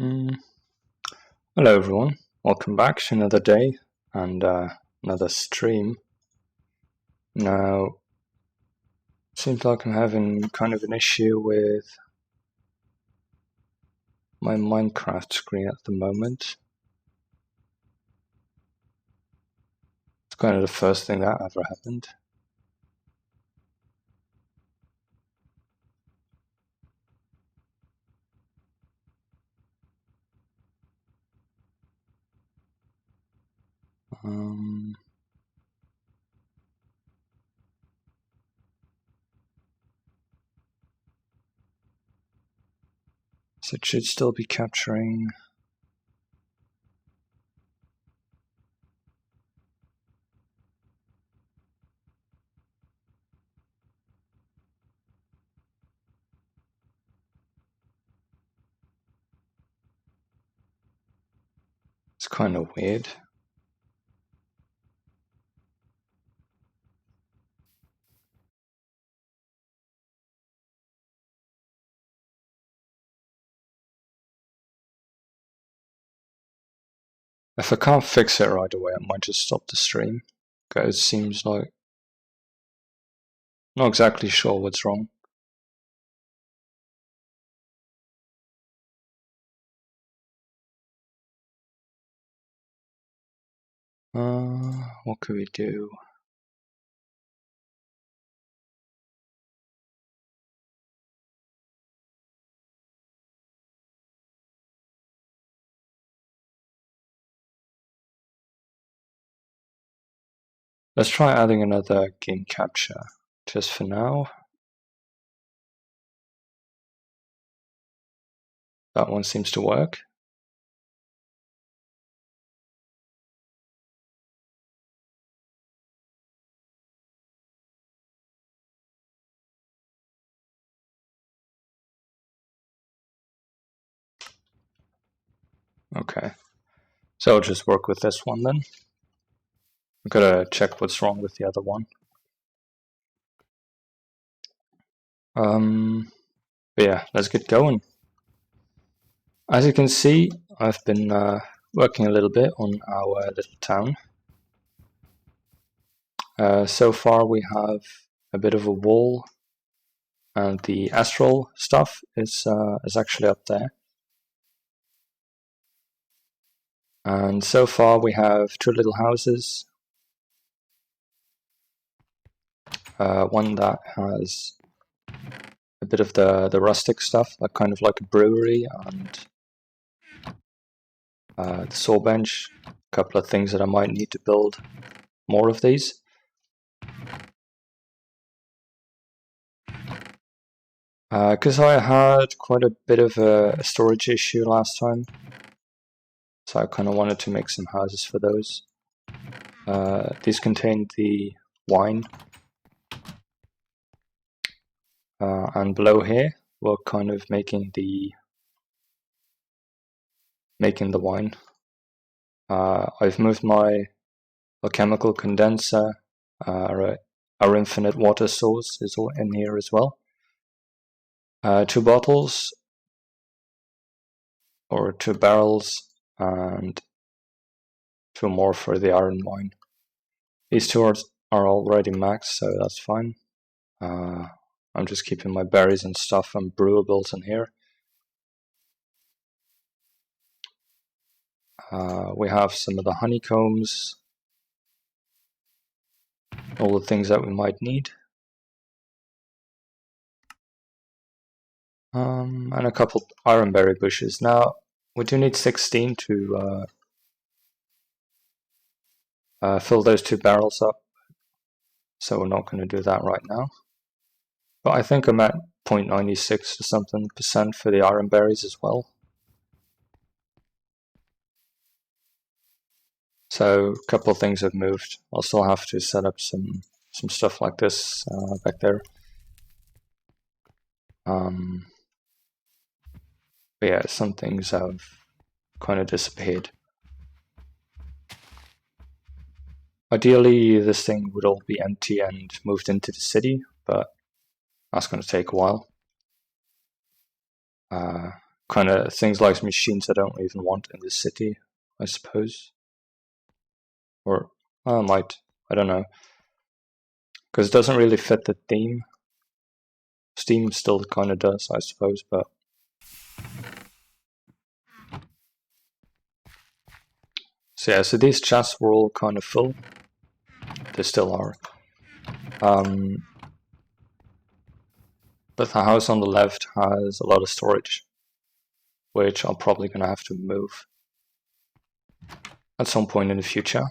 Mm. Hello everyone, welcome back to another day and another stream. Now, seems like I'm having kind of an issue with my Minecraft screen at the moment. It's kind of the first thing that ever happened. So it should still be capturing. It's kind of weird. If I can't fix it right away, I might just stop the stream, because it seems like not exactly sure what's wrong. What could we do? Let's try adding another game capture, just for now. That one seems to work. Okay, so I'll just work with this one then. I'm gonna check what's wrong with the other one. But yeah, let's get going. As you can see, I've been working a little bit on our little town. So far we have a bit of a wall, and the astral stuff is actually up there. And so far we have two little houses. One that has a bit of the rustic stuff, like kind of like a brewery, and the saw bench. A couple of things that I might need to build more of these. Because I had quite a bit of a storage issue last time, so I kind of wanted to make some houses for those. These contain the wine, and below here we're kind of making the wine. I've moved my chemical condenser. Our infinite water source is all in here as well. 2 bottles or 2 barrels, and 2 more for the iron wine. These 2 are already maxed, so that's fine. I'm just keeping my berries and stuff and brewables in here. We have some of the honeycombs, all the things that we might need. And a couple ironberry bushes. Now, we do need 16 to fill those 2 barrels up, so we're not going to do that right now. But I think I'm at 0.96 or something % for the ironberries as well. So a couple of things have moved. I'll still have to set up some stuff like this back there. But yeah, some things have kind of disappeared. Ideally, this thing would all be empty and moved into the city, but that's going to take a while. kind of things like machines I don't even want in the city, I suppose. Or I might, I don't know. Because it doesn't really fit the theme. Steam still kind of does, I suppose, but... So yeah, so these chests were all kind of full. They still are. But the house on the left has a lot of storage, which I'm probably going to have to move at some point in the future.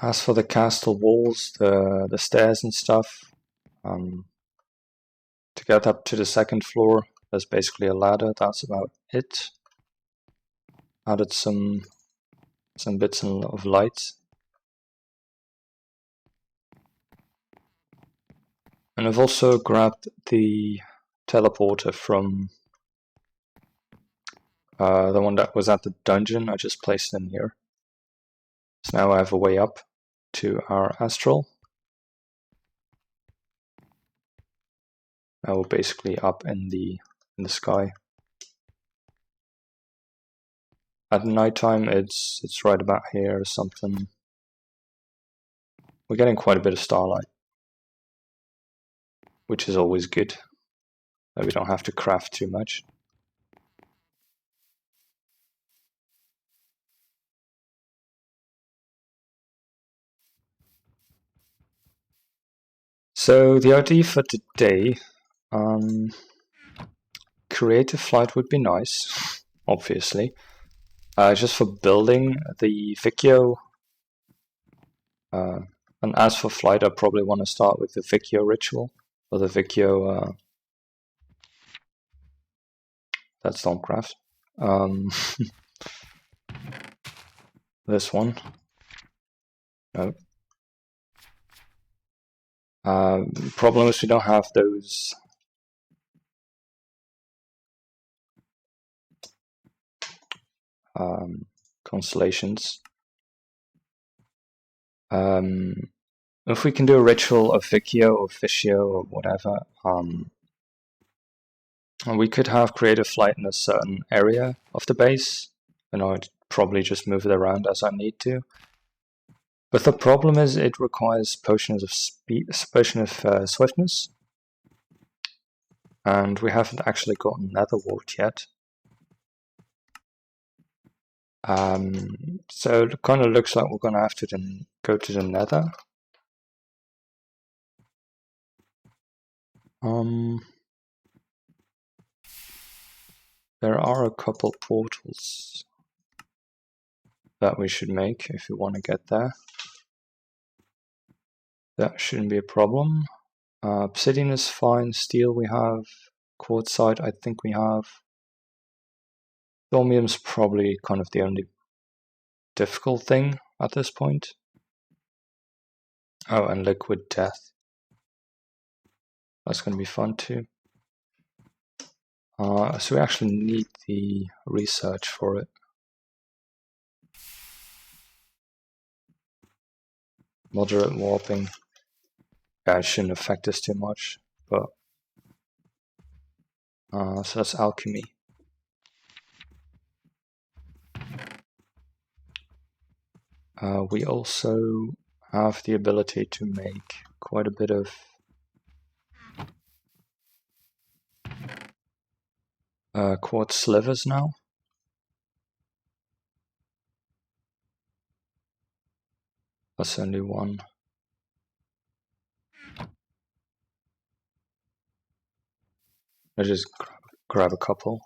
As for the castle walls, the stairs and stuff, to get up to the second floor, there's basically a ladder. That's about it. Added some bits of light. And I've also grabbed the teleporter from the one that was at the dungeon. I just placed it in here. So now I have a way up to our astral. Now we're basically up in the sky. At nighttime, it's right about here or something. We're getting quite a bit of starlight, which is always good. That we don't have to craft too much. So the idea for today, creative flight would be nice, obviously. Just for building the Vicchio. And as for flight, I probably want to start with the Vicchio ritual, or the Vicchio... that's Stormcraft. This one. No. Problem is we don't have those constellations. If we can do a ritual of Vicchio or Fischio or whatever, we could have creative flight in a certain area of the base, and I'd probably just move it around as I need to. But the problem is it requires potions of swiftness, and we haven't actually gotten Nether Wart yet. So it kind of looks like we're going to have to then go to the Nether. There are a couple portals that we should make if we want to get there. That shouldn't be a problem. Obsidian is fine. Steel we have. Quartzite I think we have. Thaumium's probably kind of the only difficult thing at this point. Oh, and liquid death. That's going to be fun too. So we actually need the research for it. Moderate warping. Yeah, it shouldn't affect us too much, but so that's alchemy. We also have the ability to make quite a bit of quartz slivers now. That's only one. I just grab a couple.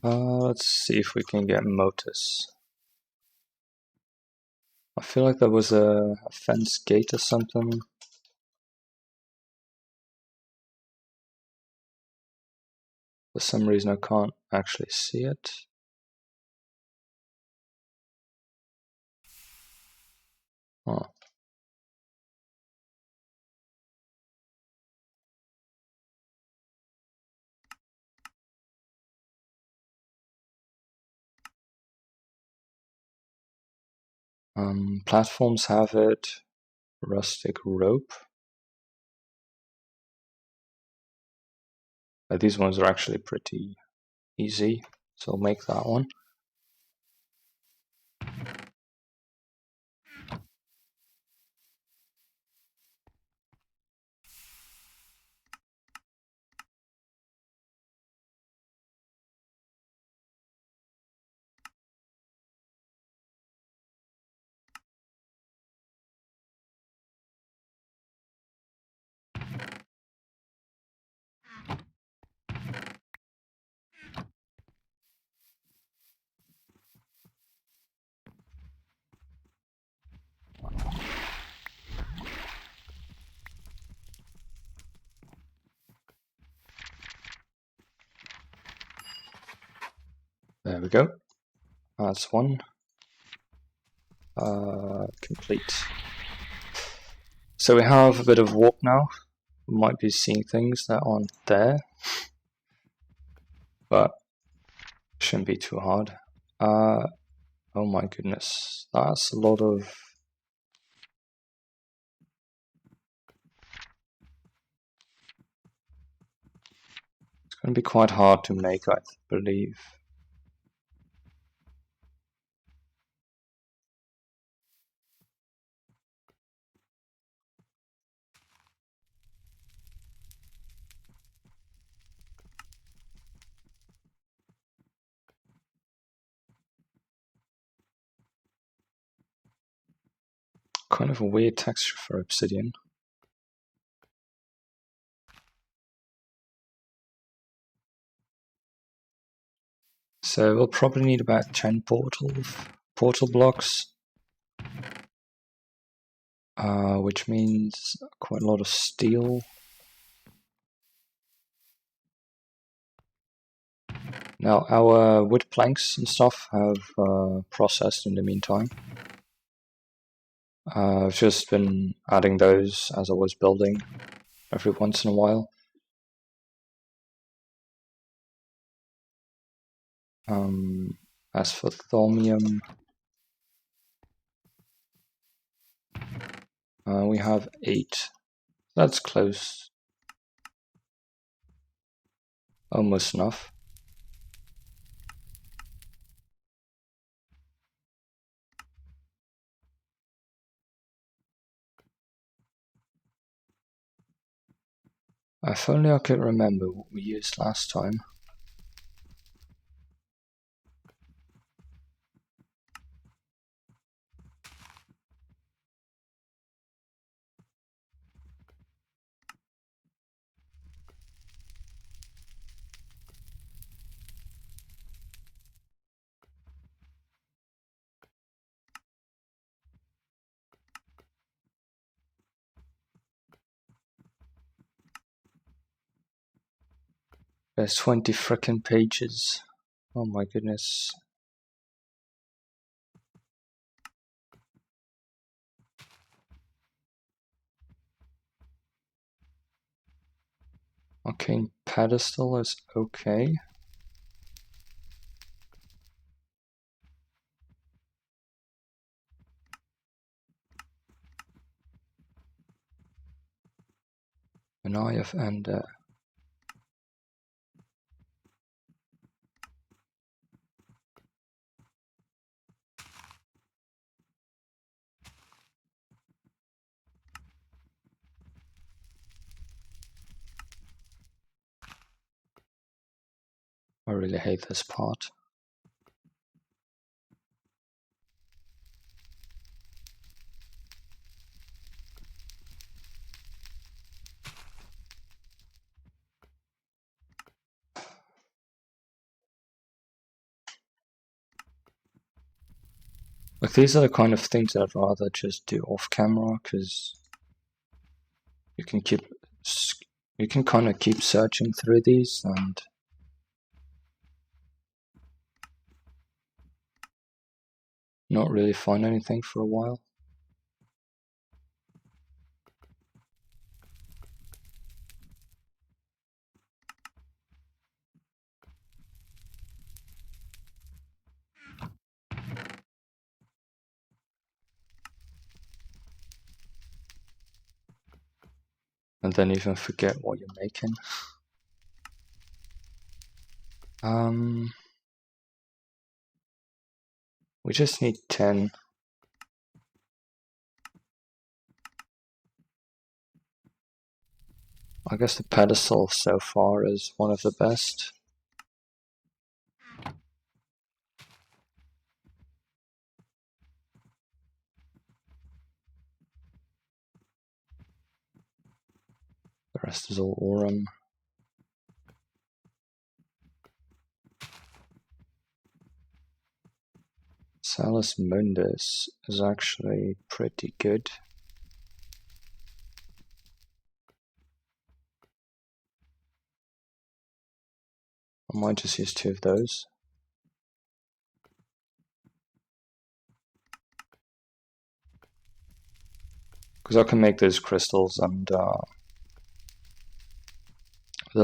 Let's see if we can get motors. I feel like there was a fence gate or something. For some reason I can't actually see it. Oh. Platforms have it. Rustic rope. These ones are actually pretty easy, so I'll make that one. There we go. That's one. Complete. So we have a bit of warp now. We might be seeing things that aren't there, but shouldn't be too hard. Oh my goodness, that's a lot of... It's going to be quite hard to make, I believe. Kind of a weird texture for obsidian. So we'll probably need about 10 portal blocks, which means quite a lot of steel. Now our wood planks and stuff have processed in the meantime. I've just been adding those as I was building every once in a while. As for thaumium, we have 8. That's close. Almost enough. If only I could remember what we used last time. There's 20 frickin' pages. Oh my goodness. Arcane pedestal is okay. An eye of Ender. I really hate this part. Like, these are the kind of things that I'd rather just do off camera, because you can kind of keep searching through these and not really find anything for a while. And then even forget what you're making. We just need 10. I guess the pedestal so far is one of the best. The rest is all Aurum. Salus Mundus is actually pretty good. I might just use 2 of those. Because I can make those crystals, and the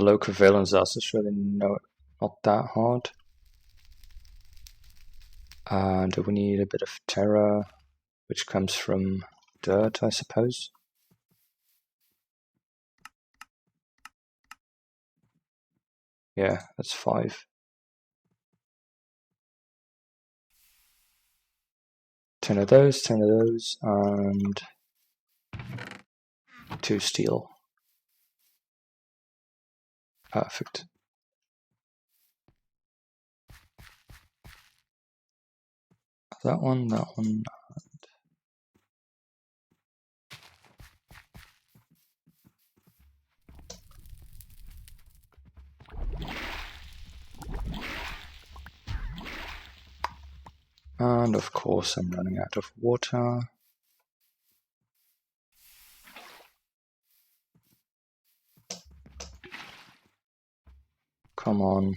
low covalence dust is really not that hard. And we need a bit of terra, which comes from dirt, I suppose. Yeah, that's 5. 10 of those, 10 of those, and 2 steel. Perfect. That one, that one. And of course I'm running out of water. Come on.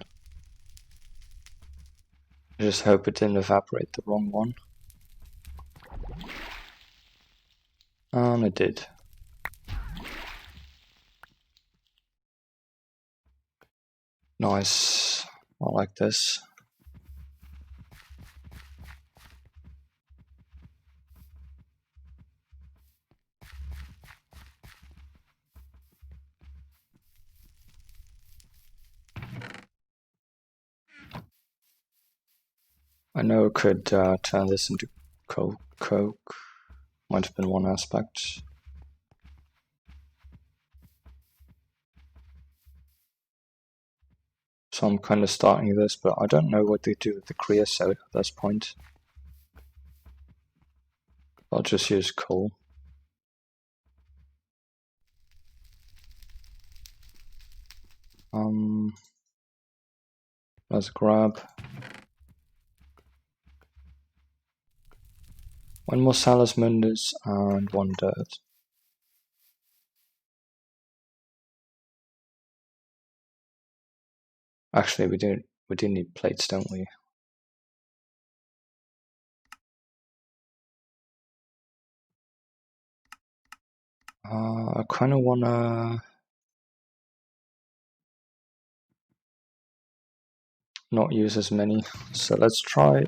I just hope it didn't evaporate the wrong one. And it did. Nice. I like this. I know I could turn this into coke. Might have been one aspect. So I'm kind of starting this, but I don't know what they do with the creosote at this point. I'll just use coal. Let's grab 1 more Salus Mundus and 1 dirt. Actually, we do need plates, don't we? I kind of wanna not use as many, so let's try.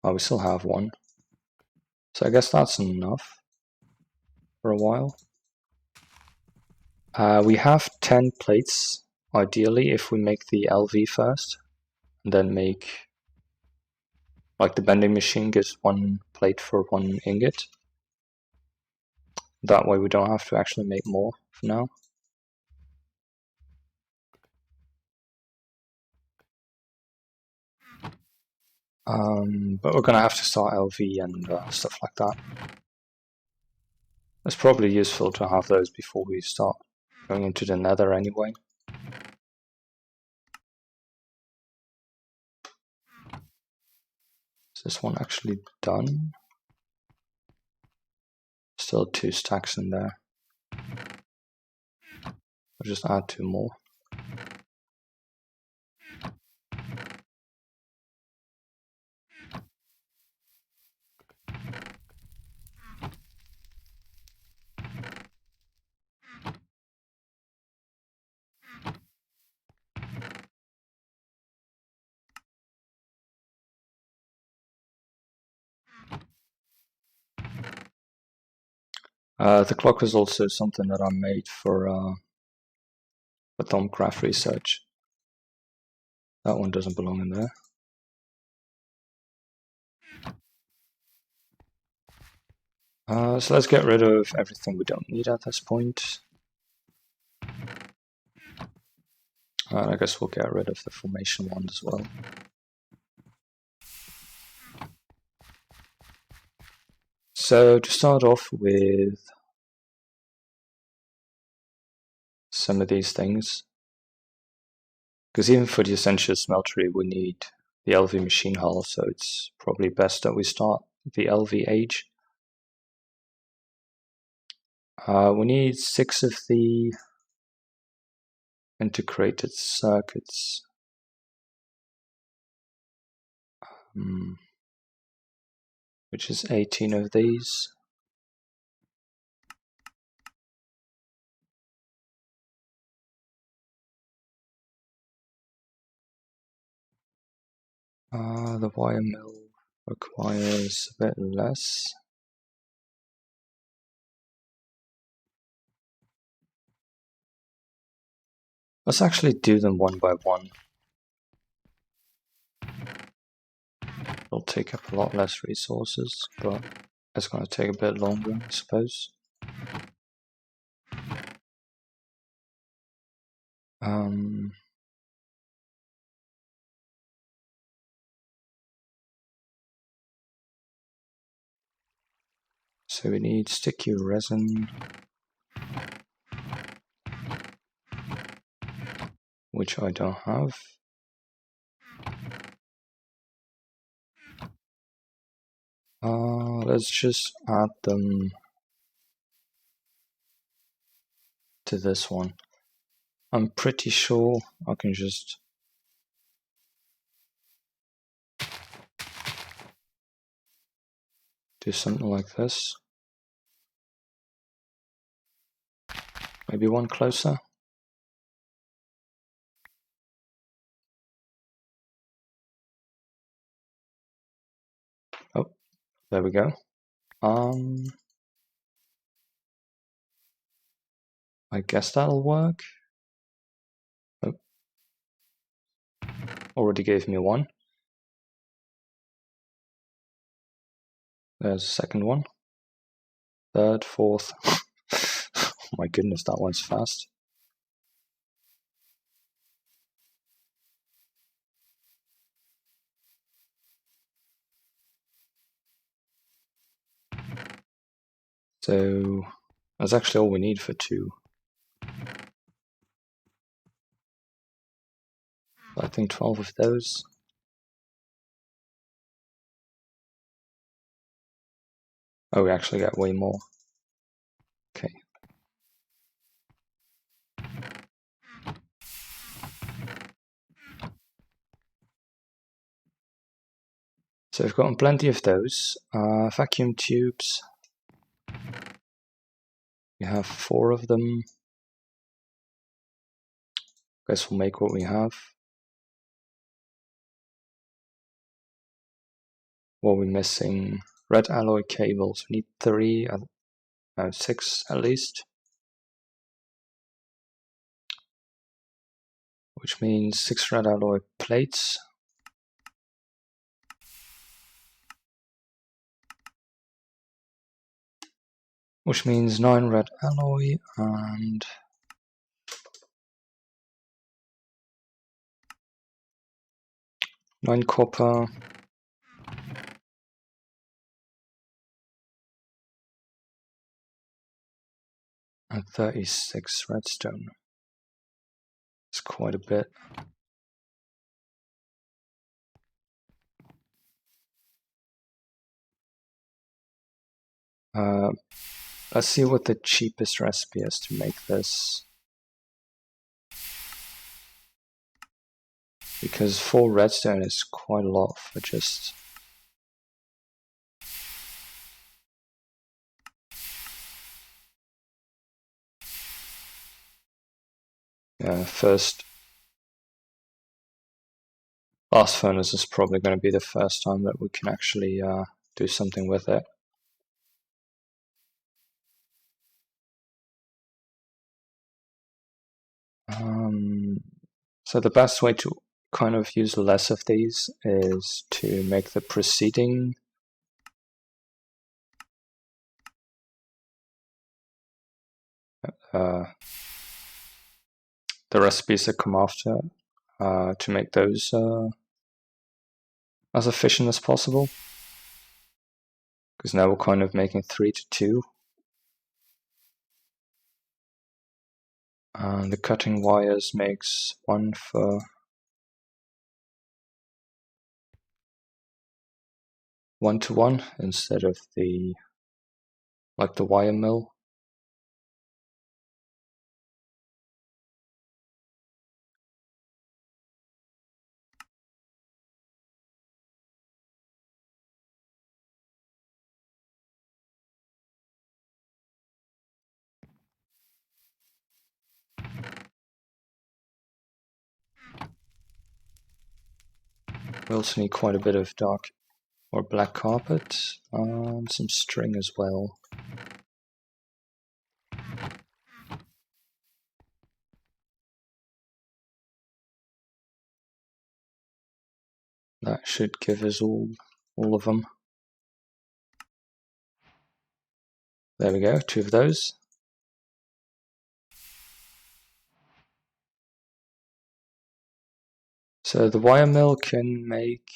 Oh, we still have 1. So I guess that's enough for a while. We have 10 plates, ideally, if we make the LV first, and then make, like, the bending machine gives 1 plate for 1 ingot. That way we don't have to actually make more for now. But we're gonna have to start LV and stuff like that. It's probably useful to have those before we start going into the nether anyway. Is this one actually done? Still 2 stacks in there. I'll just add 2 more. The clock is also something that I made for Thaumcraft research. That one doesn't belong in there. So let's get rid of everything we don't need at this point. I guess we'll get rid of the formation one as well. So to start off with some of these things, because even for the essential smeltery we need the LV machine hull, so it's probably best that we start the LV age. We need 6 of the integrated circuits. Which is 18 of these. The wire mill requires a bit less. Let's actually do them one by one. It'll take up a lot less resources, but it's going to take a bit longer, I suppose. So we need sticky resin, which I don't have. Let's just add them to this one. I'm pretty sure I can just do something like this. Maybe one closer. Oh, there we go. I guess that'll work. Oh. Already gave me one. There's a second one. Third, fourth. Oh my goodness, that one's fast. So that's actually all we need for 2. I think 12 of those. Oh, we actually get way more. Okay. So we've gotten plenty of those. Vacuum tubes. We have 4 of them. Guess we'll make what we have. What are we missing? Red alloy cables. We need 3, 6 at least. Which means 6 red alloy plates. Which means 9 red alloy and 9 copper. And 36 redstone. It's quite a bit. Let's see what the cheapest recipe is to make this. Because 4 redstone is quite a lot for just... Yeah, blast furnace is probably going to be the first time that we can actually do something with it. So the best way to kind of use less of these is to make the preceding the recipes that come after, to make those as efficient as possible. Because now we're kind of making 3 to 2. And the cutting wires makes 1 for 1 to 1 instead of the wire mill. We also need quite a bit of dark or black carpet and some string as well. That should give us all of them. There we go, 2 of those. So the wire mill can make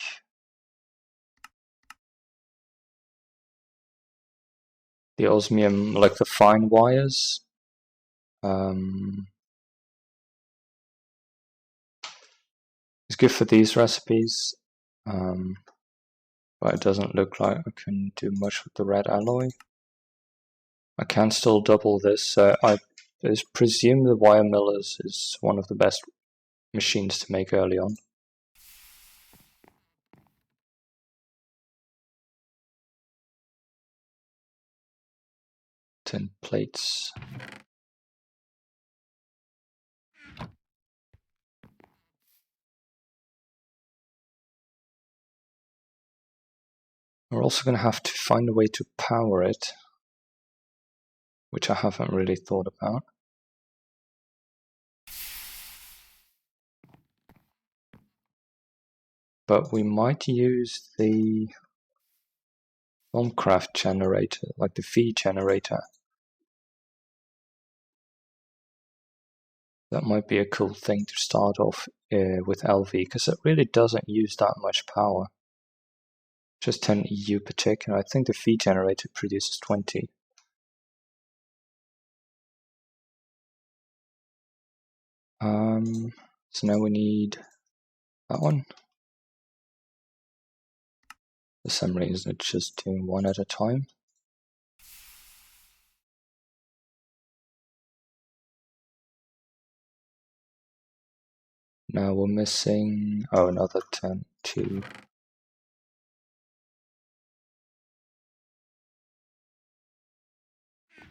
the osmium, like the fine wires. It's good for these recipes, but it doesn't look like I can do much with the red alloy. I can still double this. I presume the wire mill is one of the best machines to make early on. Tin plates. We're also going to have to find a way to power it, which I haven't really thought about. But we might use the Minecraft generator, like the feed generator. That might be a cool thing to start off with LV, because it really doesn't use that much power. Just 10 EU per tick, and I think the feed generator produces 20. So now we need that one. For some reason it's just doing one at a time. Now we're missing, oh, another 10, 2.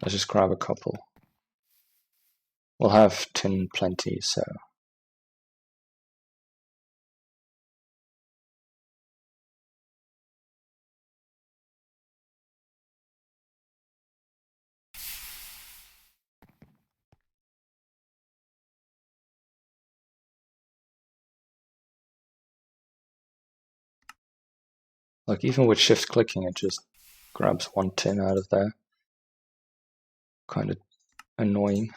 Let's just grab a couple. We'll have tin plenty, so. Like, even with shift clicking, it just grabs 1 tin out of there. Kind of annoying.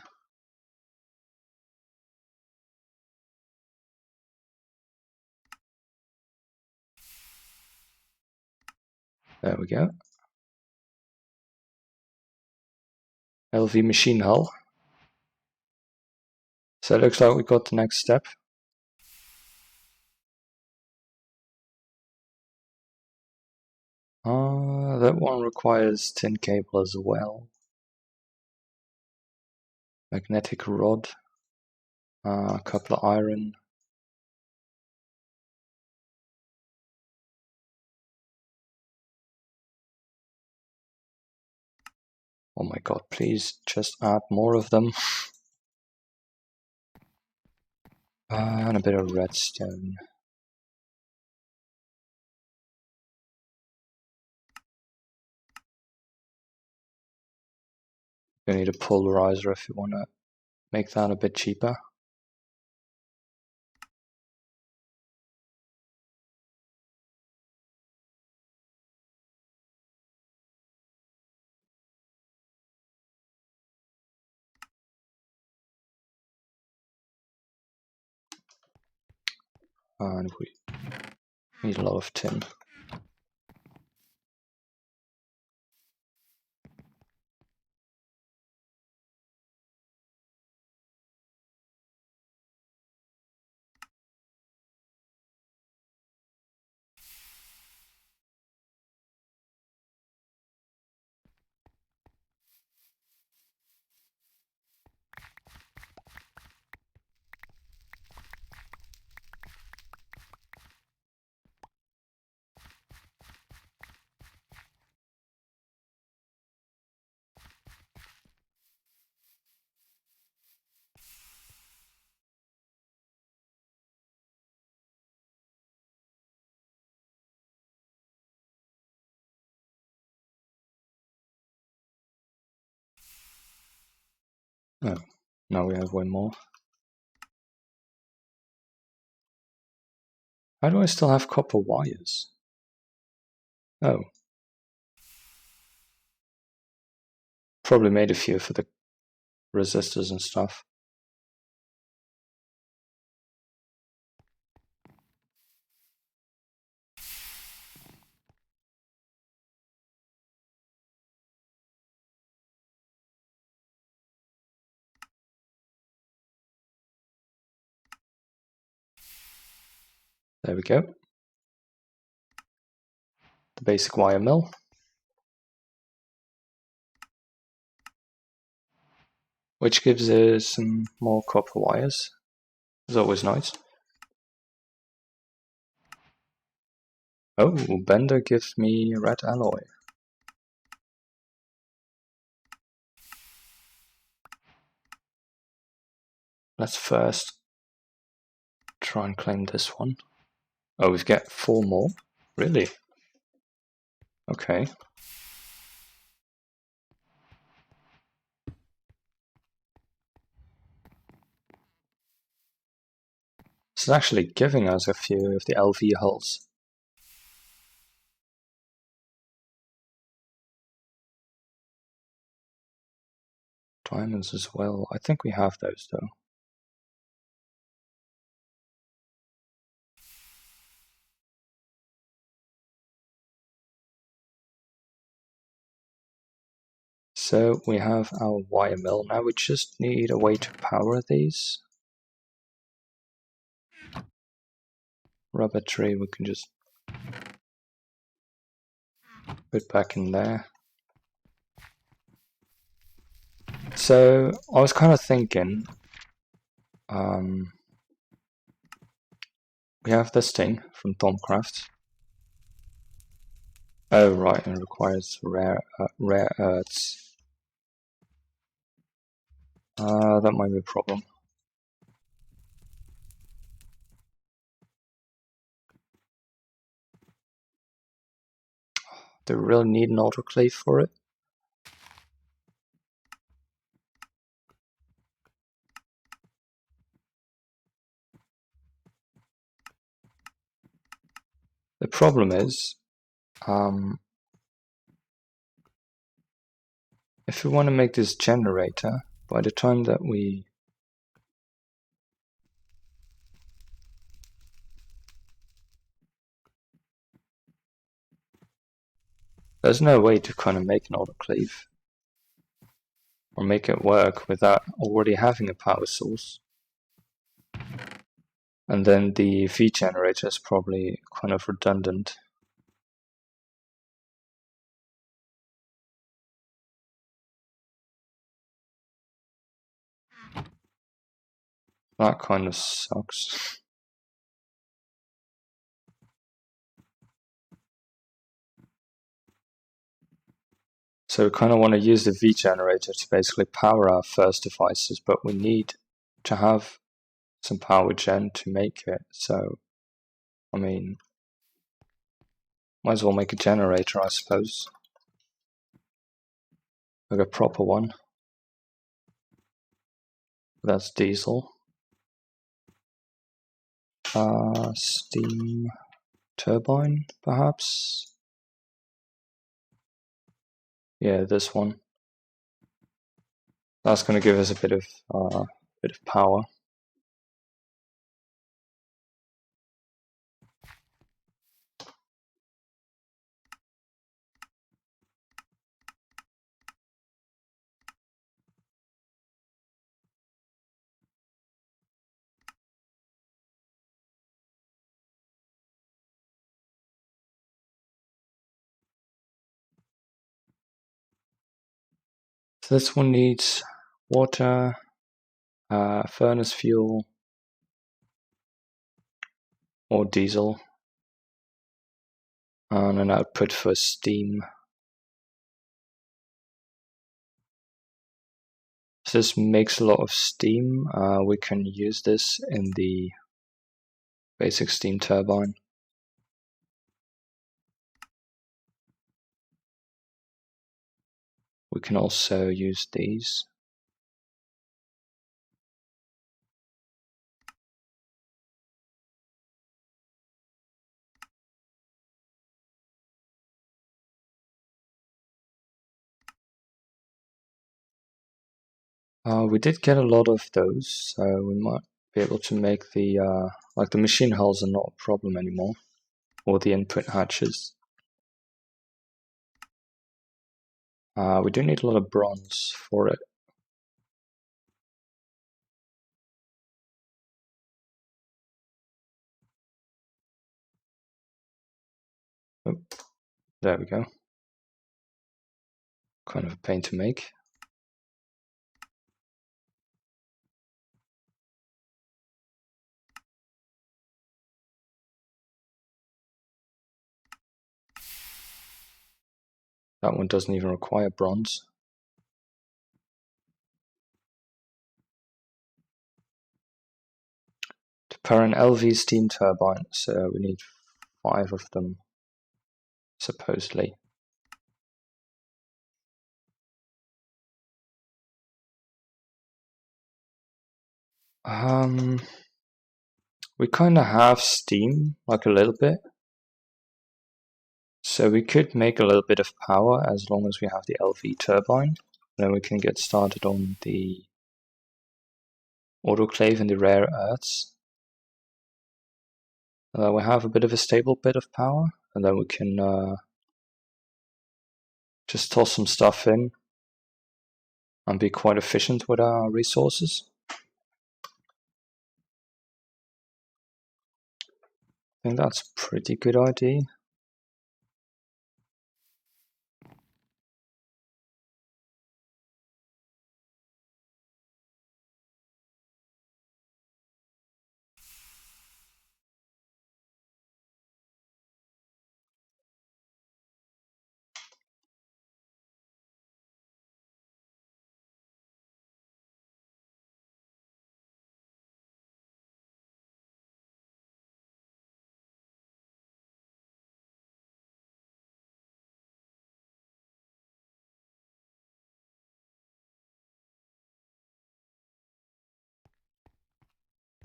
There we go. LV machine hull. So it looks like we got the next step. That one requires tin cable as well. Magnetic rod. A couple of iron. Oh my god, please just add more of them. And a bit of redstone. You need a polarizer if you want to make that a bit cheaper. And we need a lot of tin. Oh, now we have way more. How do I still have copper wires? Oh. Probably made a few for the resistors and stuff. There we go. The basic wire mill. Which gives us some more copper wires. It's always nice. Oh, Bender gives me red alloy. Let's first try and claim this one. Oh, we've got 4 more? Really? Okay. It's actually giving us a few of the LV hulls. Diamonds as well. I think we have those though. So we have our wire mill. Now we just need a way to power these. Rubber tree we can just put back in there. So I was kind of thinking, we have this thing from Tomcraft. Oh right, it requires rare earths. That might be a problem. Do we really need an autoclave for it? The problem is, if we want to make this generator, by the time that we there's no way to kind of make an autoclave or make it work without already having a power source. And then the V generator is probably kind of redundant. That kind of sucks. So we kind of want to use the V generator to basically power our first devices, but we need to have some power gen to make it. So, I mean, might as well make a generator, I suppose. Like a proper one. That's diesel. Steam turbine, perhaps? Yeah, this one. That's going to give us a bit of power. So this one needs water, furnace fuel, or diesel, and an output for steam. So this makes a lot of steam. We can use this in the basic steam turbine. We can also use these. We did get a lot of those, so we might be able to make the like the machine hulls are not a problem anymore, or the input hatches. We do need a lot of bronze for it. Oh, there we go. Kind of a pain to make. That one doesn't even require bronze. To power an LV steam turbine, so we need 5 of them, supposedly. We kind of have steam, like a little bit. So we could make a little bit of power as long as we have the LV turbine. Then we can get started on the autoclave and the rare earths. We have a bit of a stable bit of power, and then we can just toss some stuff in and be quite efficient with our resources. I think that's a pretty good idea.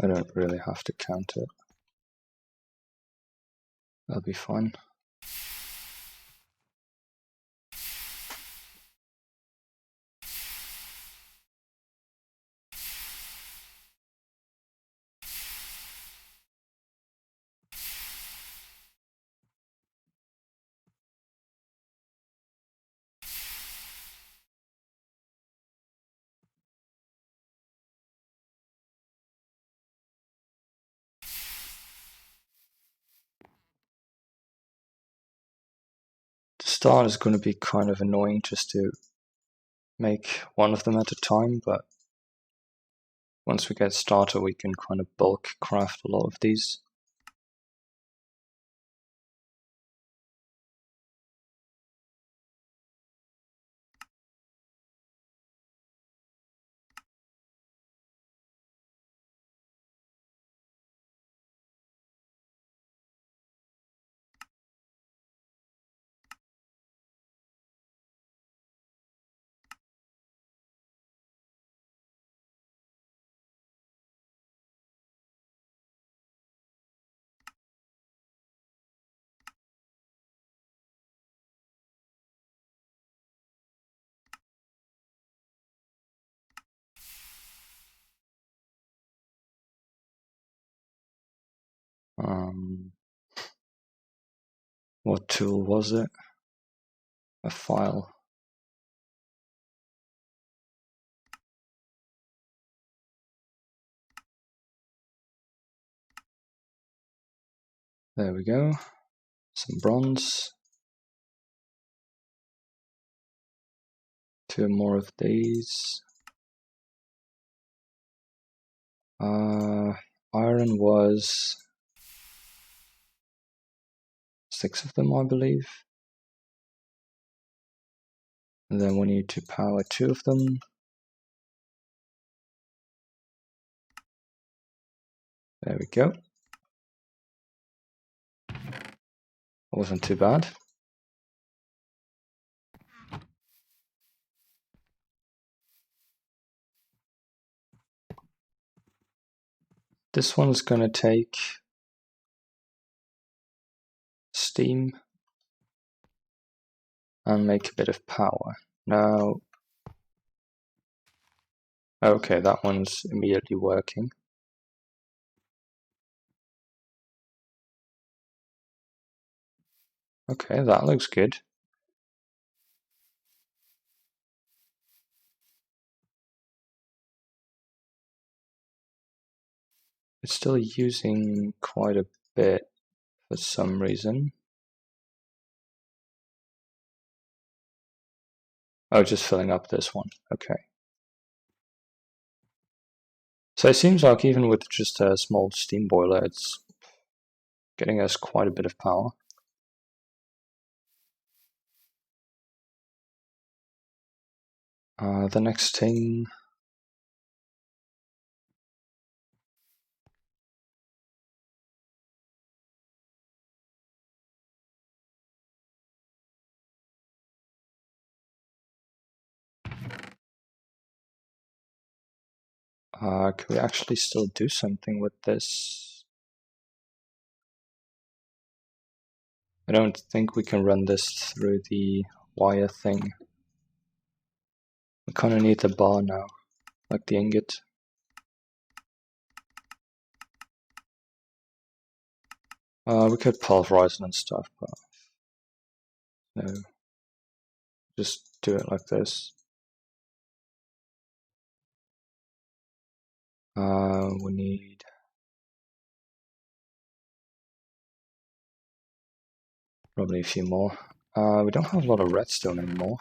I don't really have to count it. That'll be fine. The start is going to be kind of annoying just to make one of them at a time, but once we get started, we can kind of bulk craft a lot of these. What tool was it? A file. There we go. Some bronze. 2 more of these. Iron was 6 of them, I believe. And then we need to power 2 of them. There we go. Wasn't too bad. This one's gonna take steam and make a bit of power. Now, okay, that one's immediately working. Okay, that looks good. It's still using quite a bit for some reason. Oh, just filling up this one. Okay. So it seems like even with just a small steam boiler, it's getting us quite a bit of power. The next thing... can we actually still do something with this? I don't think we can run this through the wire thing. We kind of need the bar now, like the ingot. We could pulverize it and stuff, but no. Just do it like this. We need... probably a few more. We don't have a lot of redstone anymore.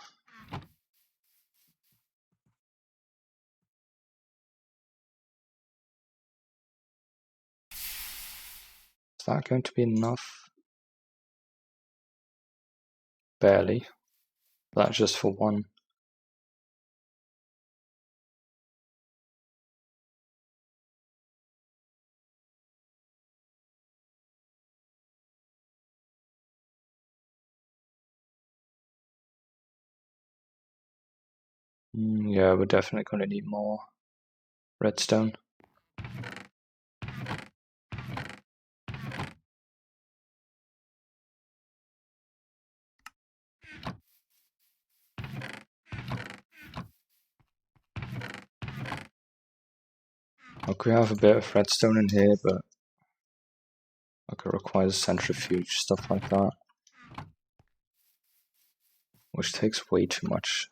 Is that going to be enough? Barely. That's just for one. Yeah, we're definitely going to need more redstone. Like, we have a bit of redstone in here, but like, it requires centrifuge, stuff like that, which takes way too much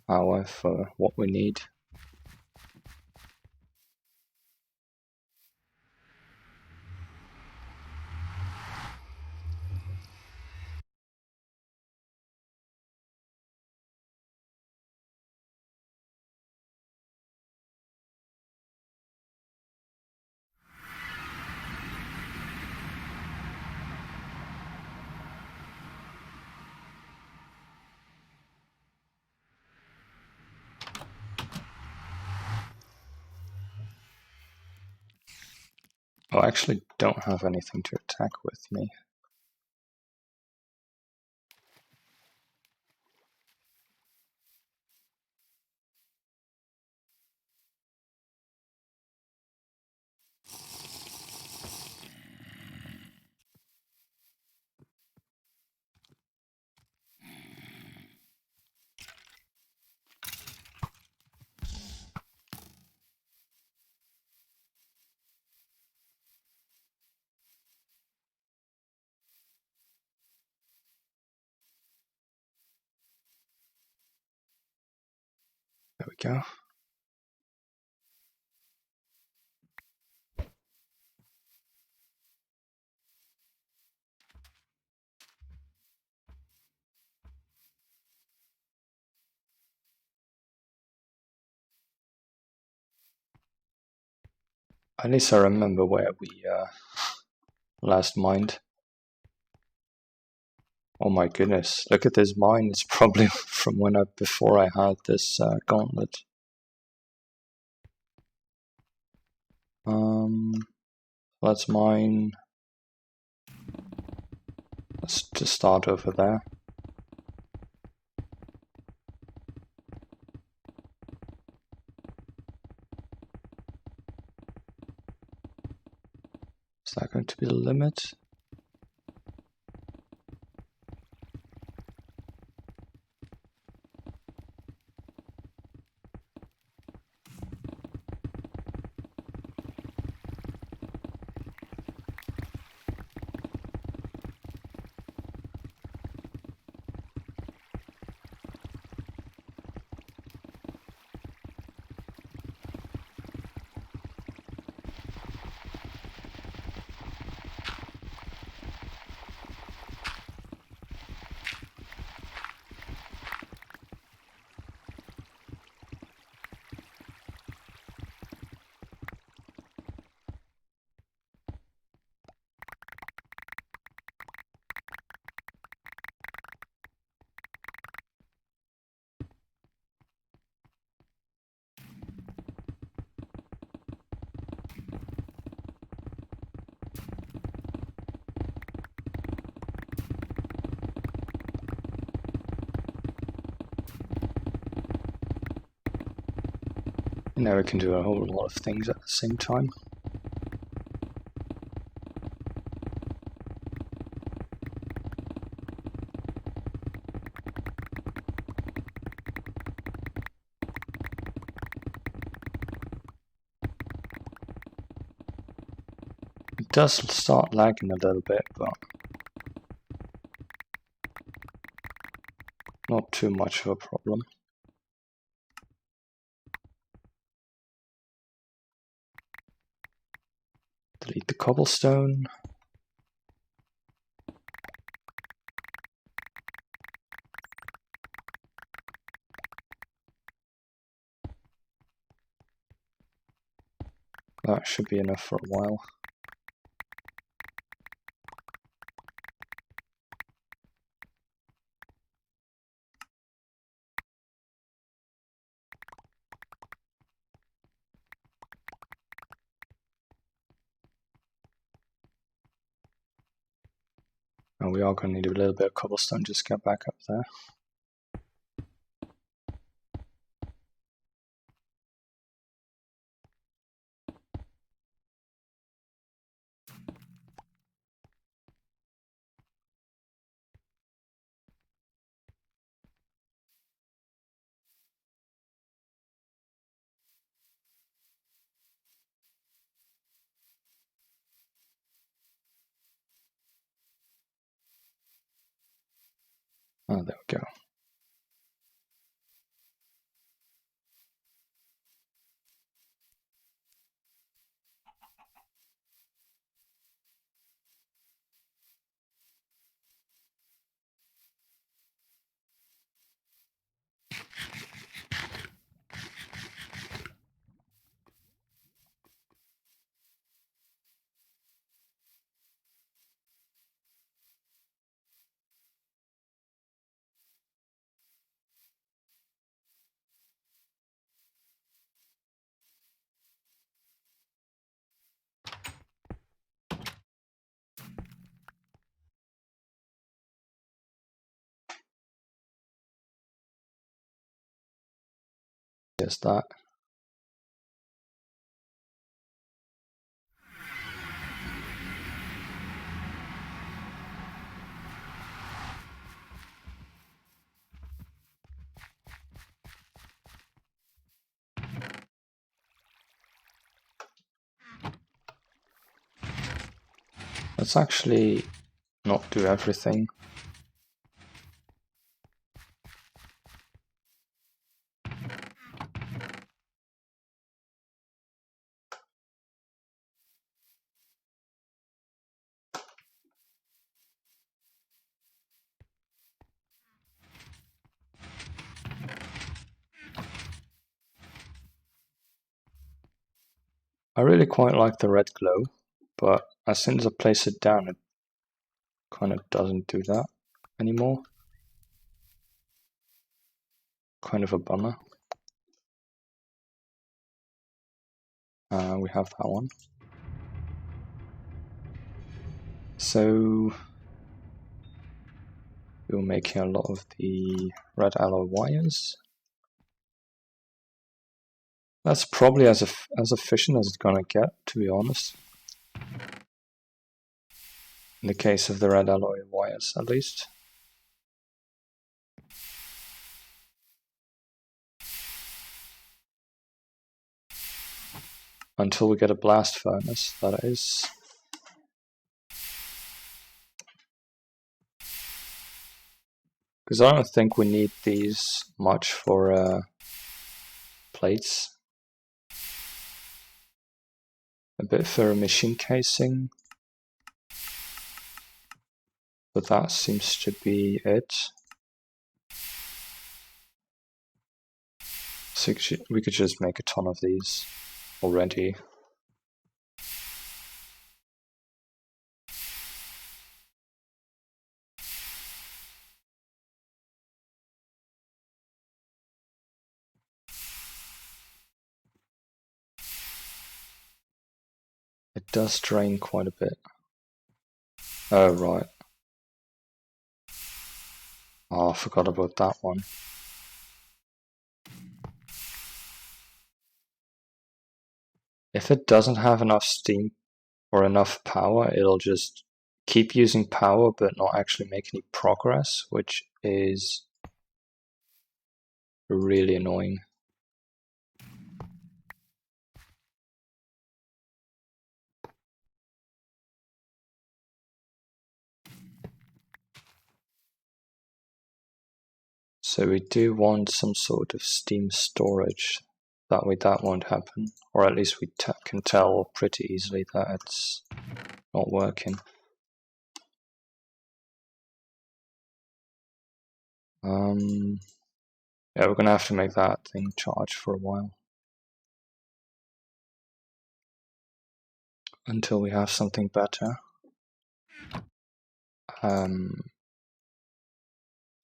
power for what we need. Oh, I actually don't have anything to attack with me. There we go. At least I remember where we last mined. Oh my goodness, look at this mine. It's probably from before I had this gauntlet. Let's mine. Let's just start over there. Is that going to be the limit? Now we can do a whole lot of things at the same time. It does start lagging a little bit, but not too much of a problem. Delete the cobblestone. That should be enough for a while. And we are going to need a little bit of cobblestone just to get back up there. Oh, there we go. There's that. Let's actually not do everything. I really quite like the red glow, but as soon as I place it down, it kind of doesn't do that anymore. Kind of a bummer. We have that one. So we're making a lot of the red alloy wires. That's probably as efficient as it's gonna get, to be honest. In the case of the red alloy wires, at least. Until we get a blast furnace, that is. Because I don't think we need these much for plates. A bit for a machine casing. But that seems to be it. So we could just make a ton of these already. It does drain quite a bit. Oh, right. Oh, I forgot about that one. If it doesn't have enough steam or enough power, it'll just keep using power but not actually make any progress, which is really annoying. So we do want some sort of steam storage. That way that won't happen. Or at least we can tell pretty easily that it's not working. Yeah, we're gonna have to make that thing charge for a while. Until we have something better.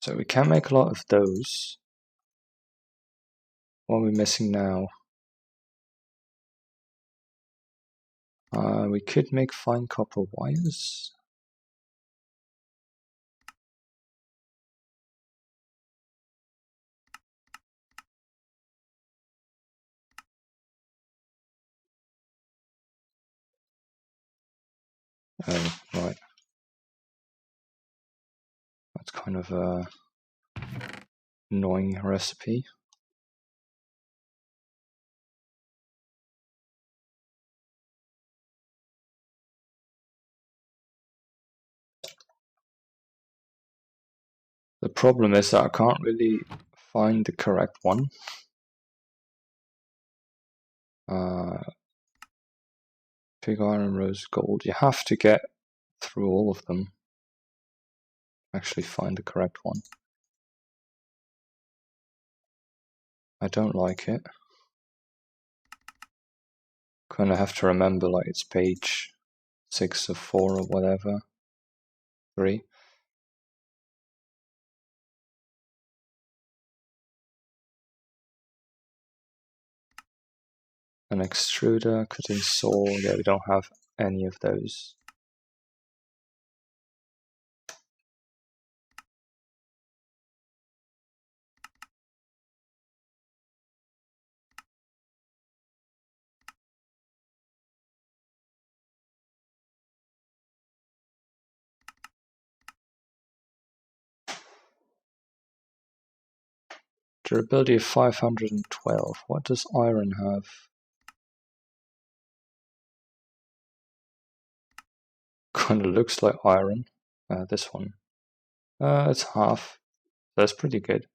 So we can make a lot of those. What are we missing now? We could make fine copper wires. Oh, right. That's kind of a annoying recipe. The problem is that I can't really find the correct one. Pig iron, rose gold. You have to get through all of them. Actually find the correct one. I don't like it. Kind of have to remember like it's page 6 of 4 or whatever. 3. An extruder, cutting saw. Yeah, we don't have any of those. Durability of 512. What does iron have? Kind of looks like iron. This one. It's half. That's pretty good.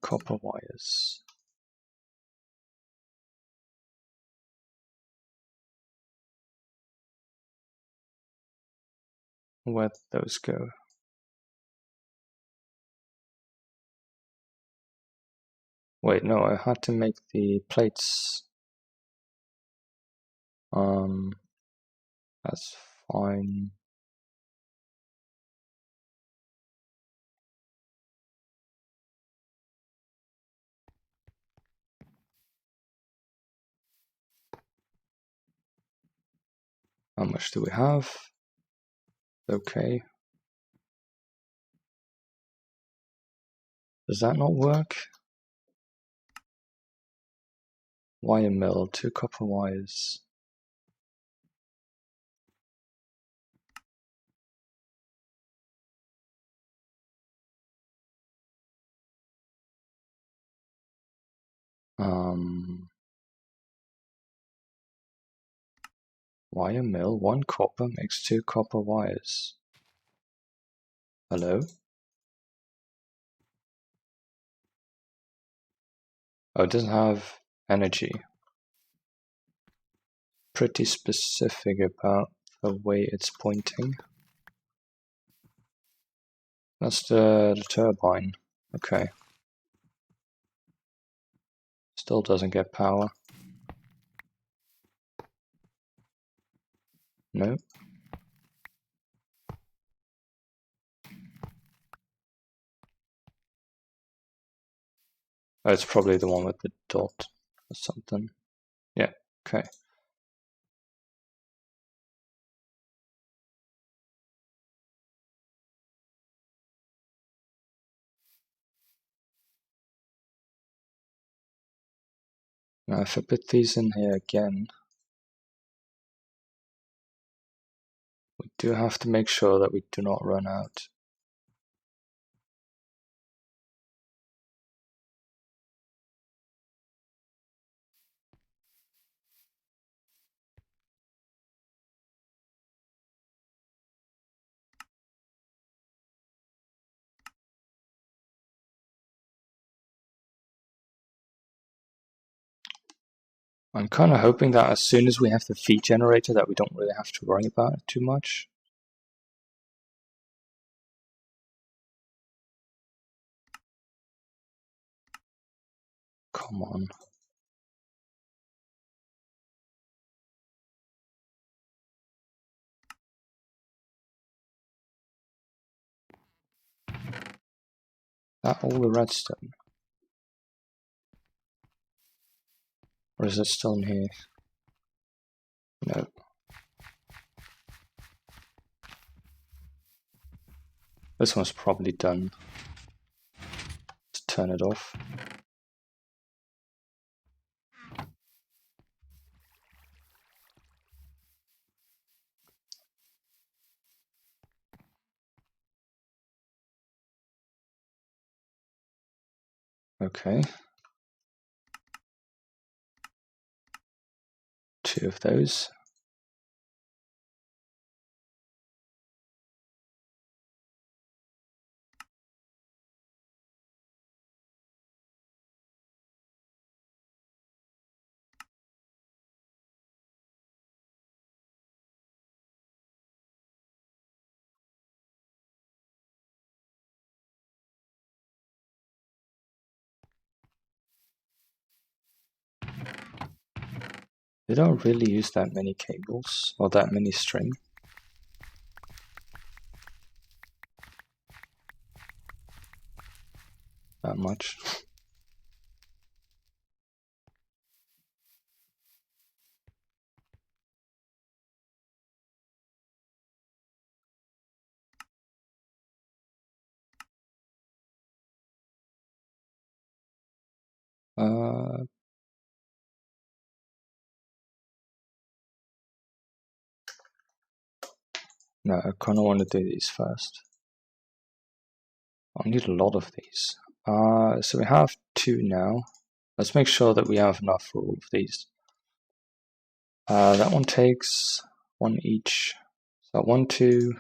Copper wires. Where'd those go? Wait, no, I had to make the plates. That's fine. How much do we have? Okay. Does that not work? Wire mill, 2 copper wires. Wire mill, 1 copper makes 2 copper wires. Hello? Oh, it doesn't have energy. Pretty specific about the way it's pointing. That's the turbine. Okay. Still doesn't get power. No. Oh, it's probably the one with the dot or something. Yeah, okay. Now if I put these in here again, we do have to make sure that we do not run out. I'm kind of hoping that as soon as we have the feed generator that we don't really have to worry about it too much. Come on. That all the redstone? Or is it still in here? No. This one's probably done. Let's turn it off. Okay. 2 of those. They don't really use that many cables or that many string. That much. No, I kind of want to do these first. I need a lot of these. So we have 2 now. Let's make sure that we have enough for all of these. That one takes 1 each. So 1, 2,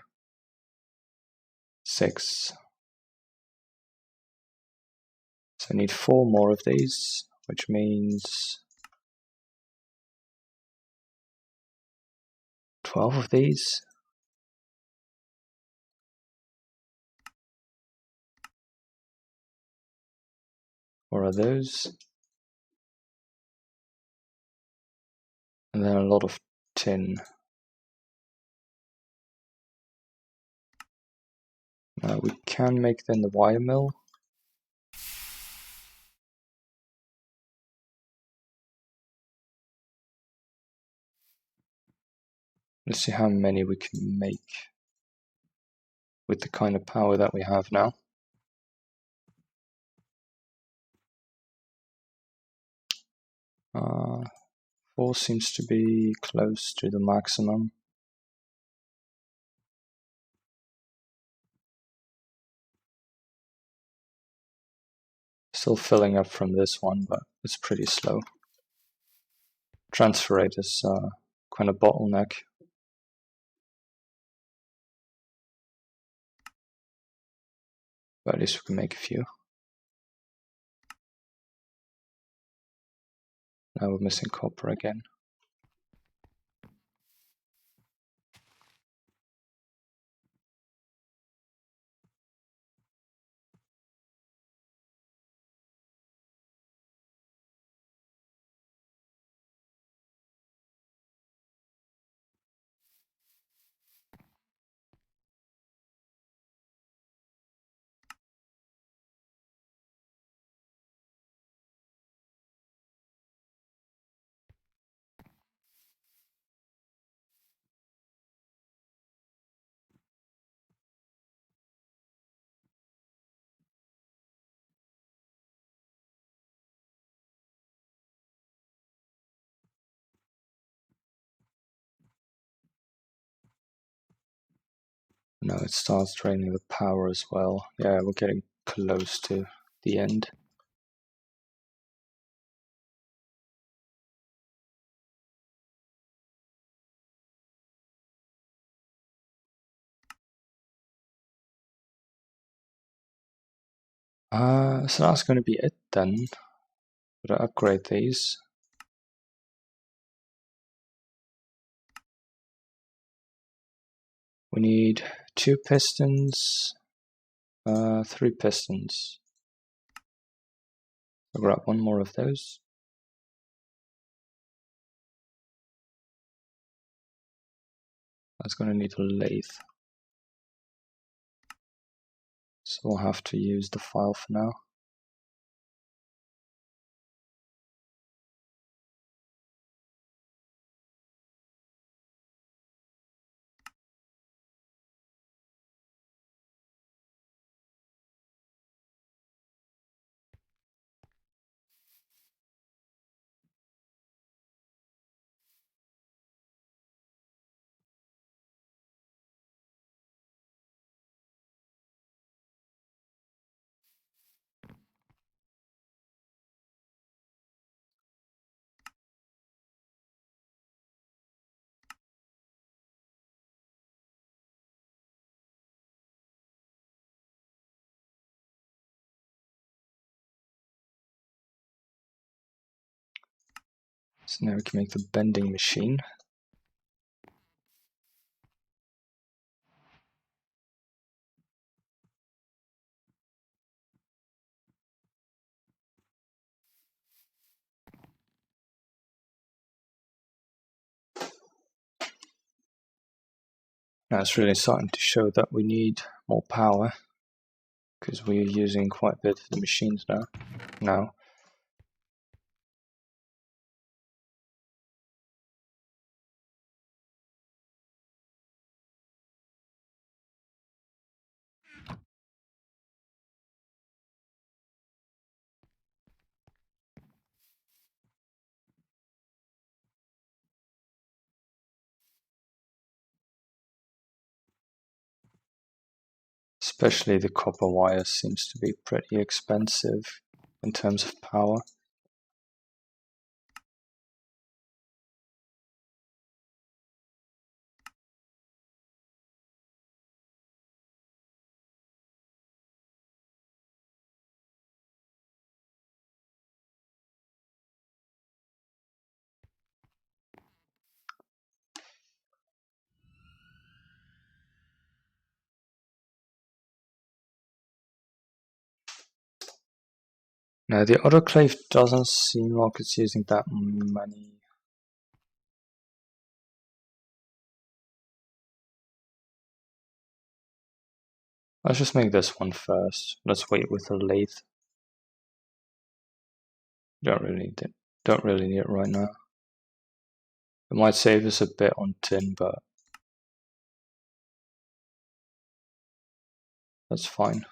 6. So I need 4 more of these, which means 12 of these. Or are those? And then a lot of tin. We can make then the wire mill. Let's see how many we can make with the kind of power that we have now. Uh, 4 seems to be close to the maximum. Still filling up from this one, but it's pretty slow. Transfer rate is kind of bottleneck. But at least we can make a few. Now we're missing copper again. Now it starts draining the power as well. Yeah, we're getting close to the end. So that's going to be it then. Gotta upgrade these. We need 2 pistons, 3 pistons. I'll grab 1 more of those. That's going to need a lathe. So we'll have to use the file for now. So now we can make the bending machine. Now it's really starting to show that we need more power because we're using quite a bit of the machines now. Especially the copper wire seems to be pretty expensive in terms of power. Now the autoclave doesn't seem like it's using that many. Let's just make this one first. Let's wait with the lathe. Don't really need it right now. It might save us a bit on tin, but that's fine.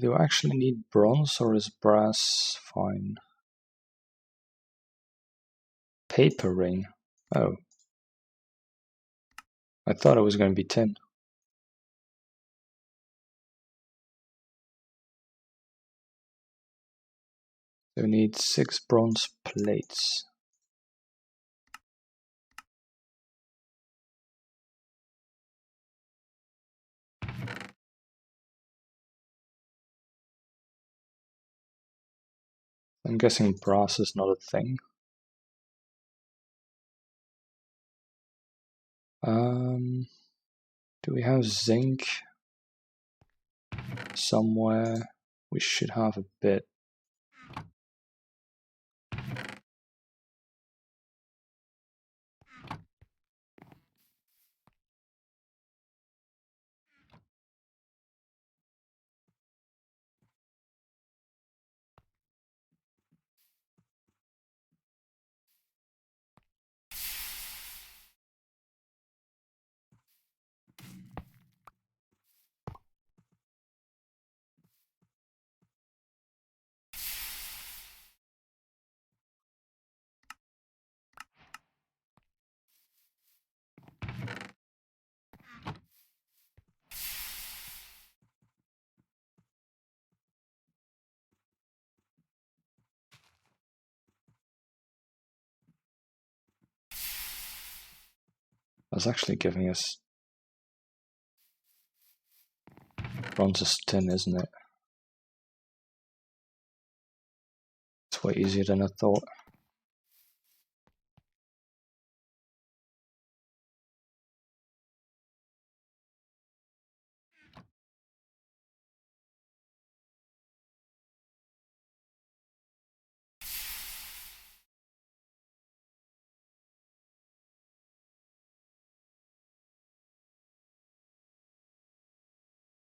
Do I actually need bronze or is brass fine? Paper ring. Oh. I thought it was going to be tin. So we need 6 bronze plates. I'm guessing brass is not a thing. Do we have zinc somewhere? We should have a bit. That's actually giving us bronze is tin, isn't it? It's way easier than I thought.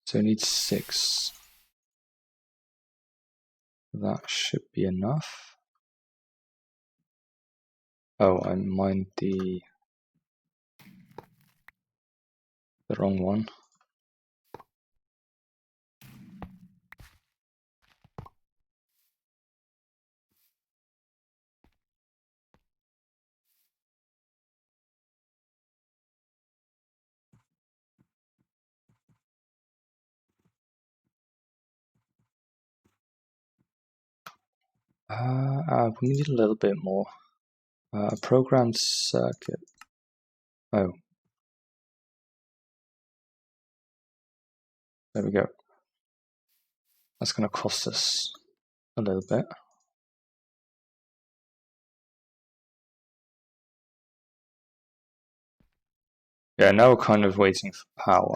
So we need 6. That should be enough. Oh, I mined the wrong one. We need a little bit more. Programmed circuit. Oh. There we go. That's going to cost us a little bit. Yeah, now we're kind of waiting for power.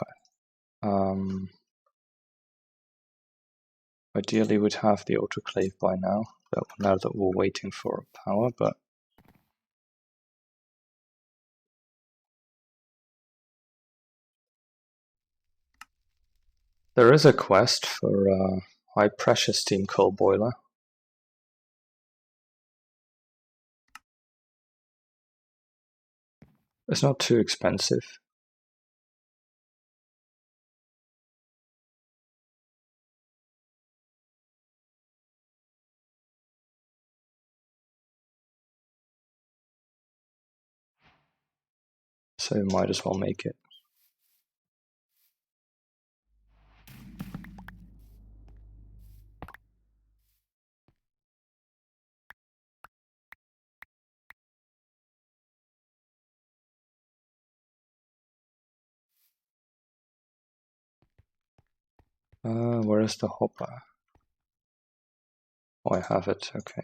Ideally we'd have the autoclave by now, but now that we're waiting for power, but there is a quest for a high pressure steam coal boiler. It's not too expensive. So we might as well make it. Where is the hopper? Oh, I have it, okay.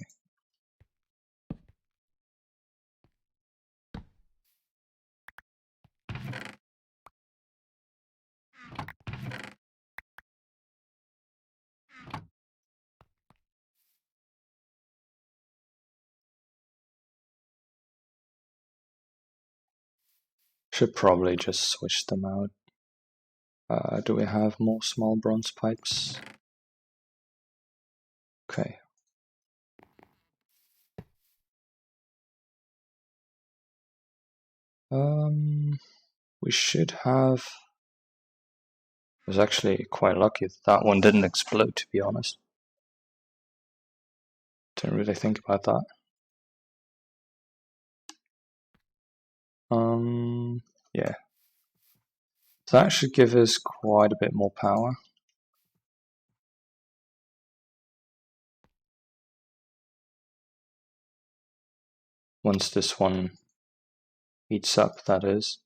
Should probably just switch them out. Do we have more small bronze pipes? Okay. We should have... I was actually quite lucky that one didn't explode, to be honest. Didn't really think about that. Yeah. So that should give us quite a bit more power. Once this one heats up, that is.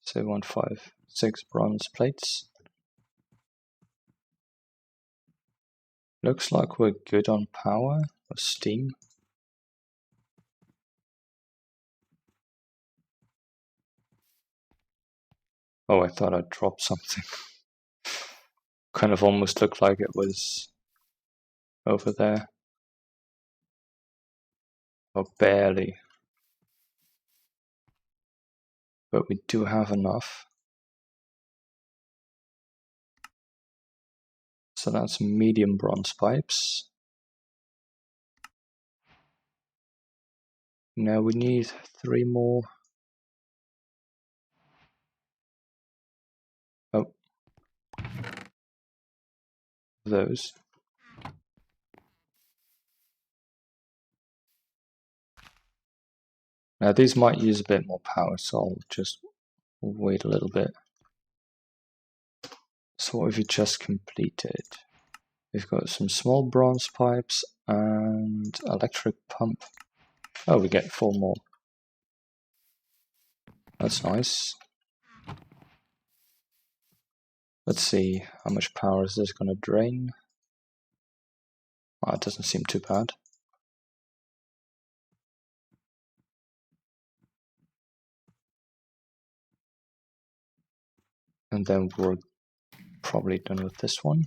Say 156 bronze plates. Looks like we're good on power or steam. Oh, I thought I dropped something. Kind of almost looked like it was over there. Oh, barely. But we do have enough. So that's medium bronze pipes. Now we need 3 more. Oh. Those. Now these might use a bit more power, so I'll just wait a little bit. So what have we just completed? We've got some small bronze pipes and electric pump. Oh, we get 4 more. That's nice. Let's see, how much power is this going to drain? Oh, it doesn't seem too bad. And then we're probably done with this one.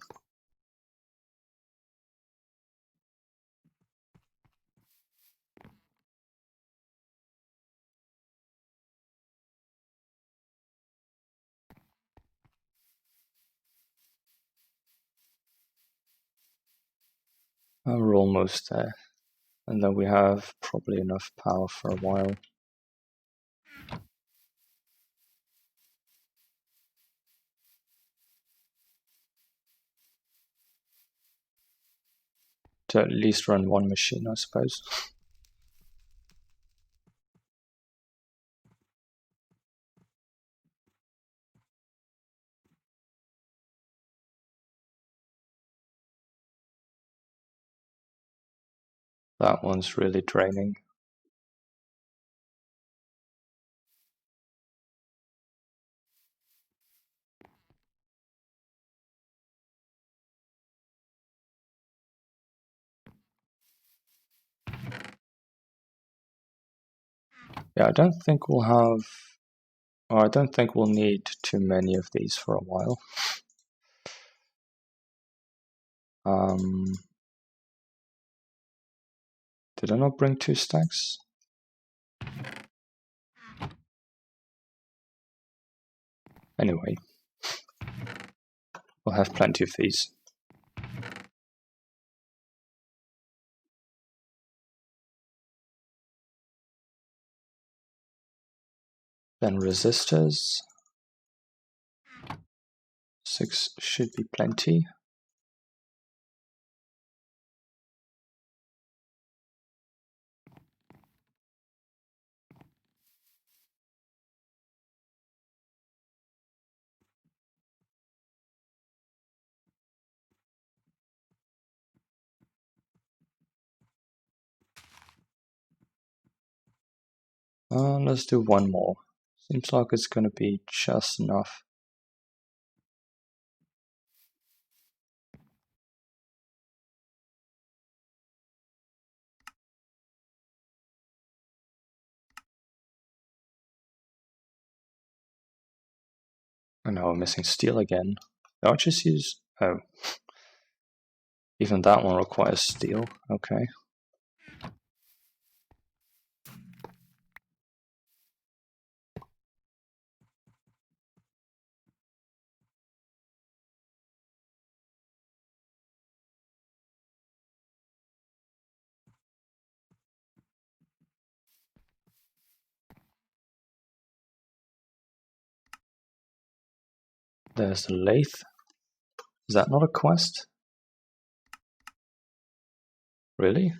We're almost there. And then we have probably enough power for a while. To at least run one machine, I suppose. That one's really draining. Yeah, I don't think we'll have, or I don't think we'll need too many of these for a while. Did I not bring 2 stacks? Anyway, we'll have plenty of these. Then resistors. 6 should be plenty. Let's do 1 more. Seems like it's going to be just enough. And now we're missing steel again. I'll just use... oh. Even that one requires steel. Okay. There's the lathe. Is that not a quest? Really?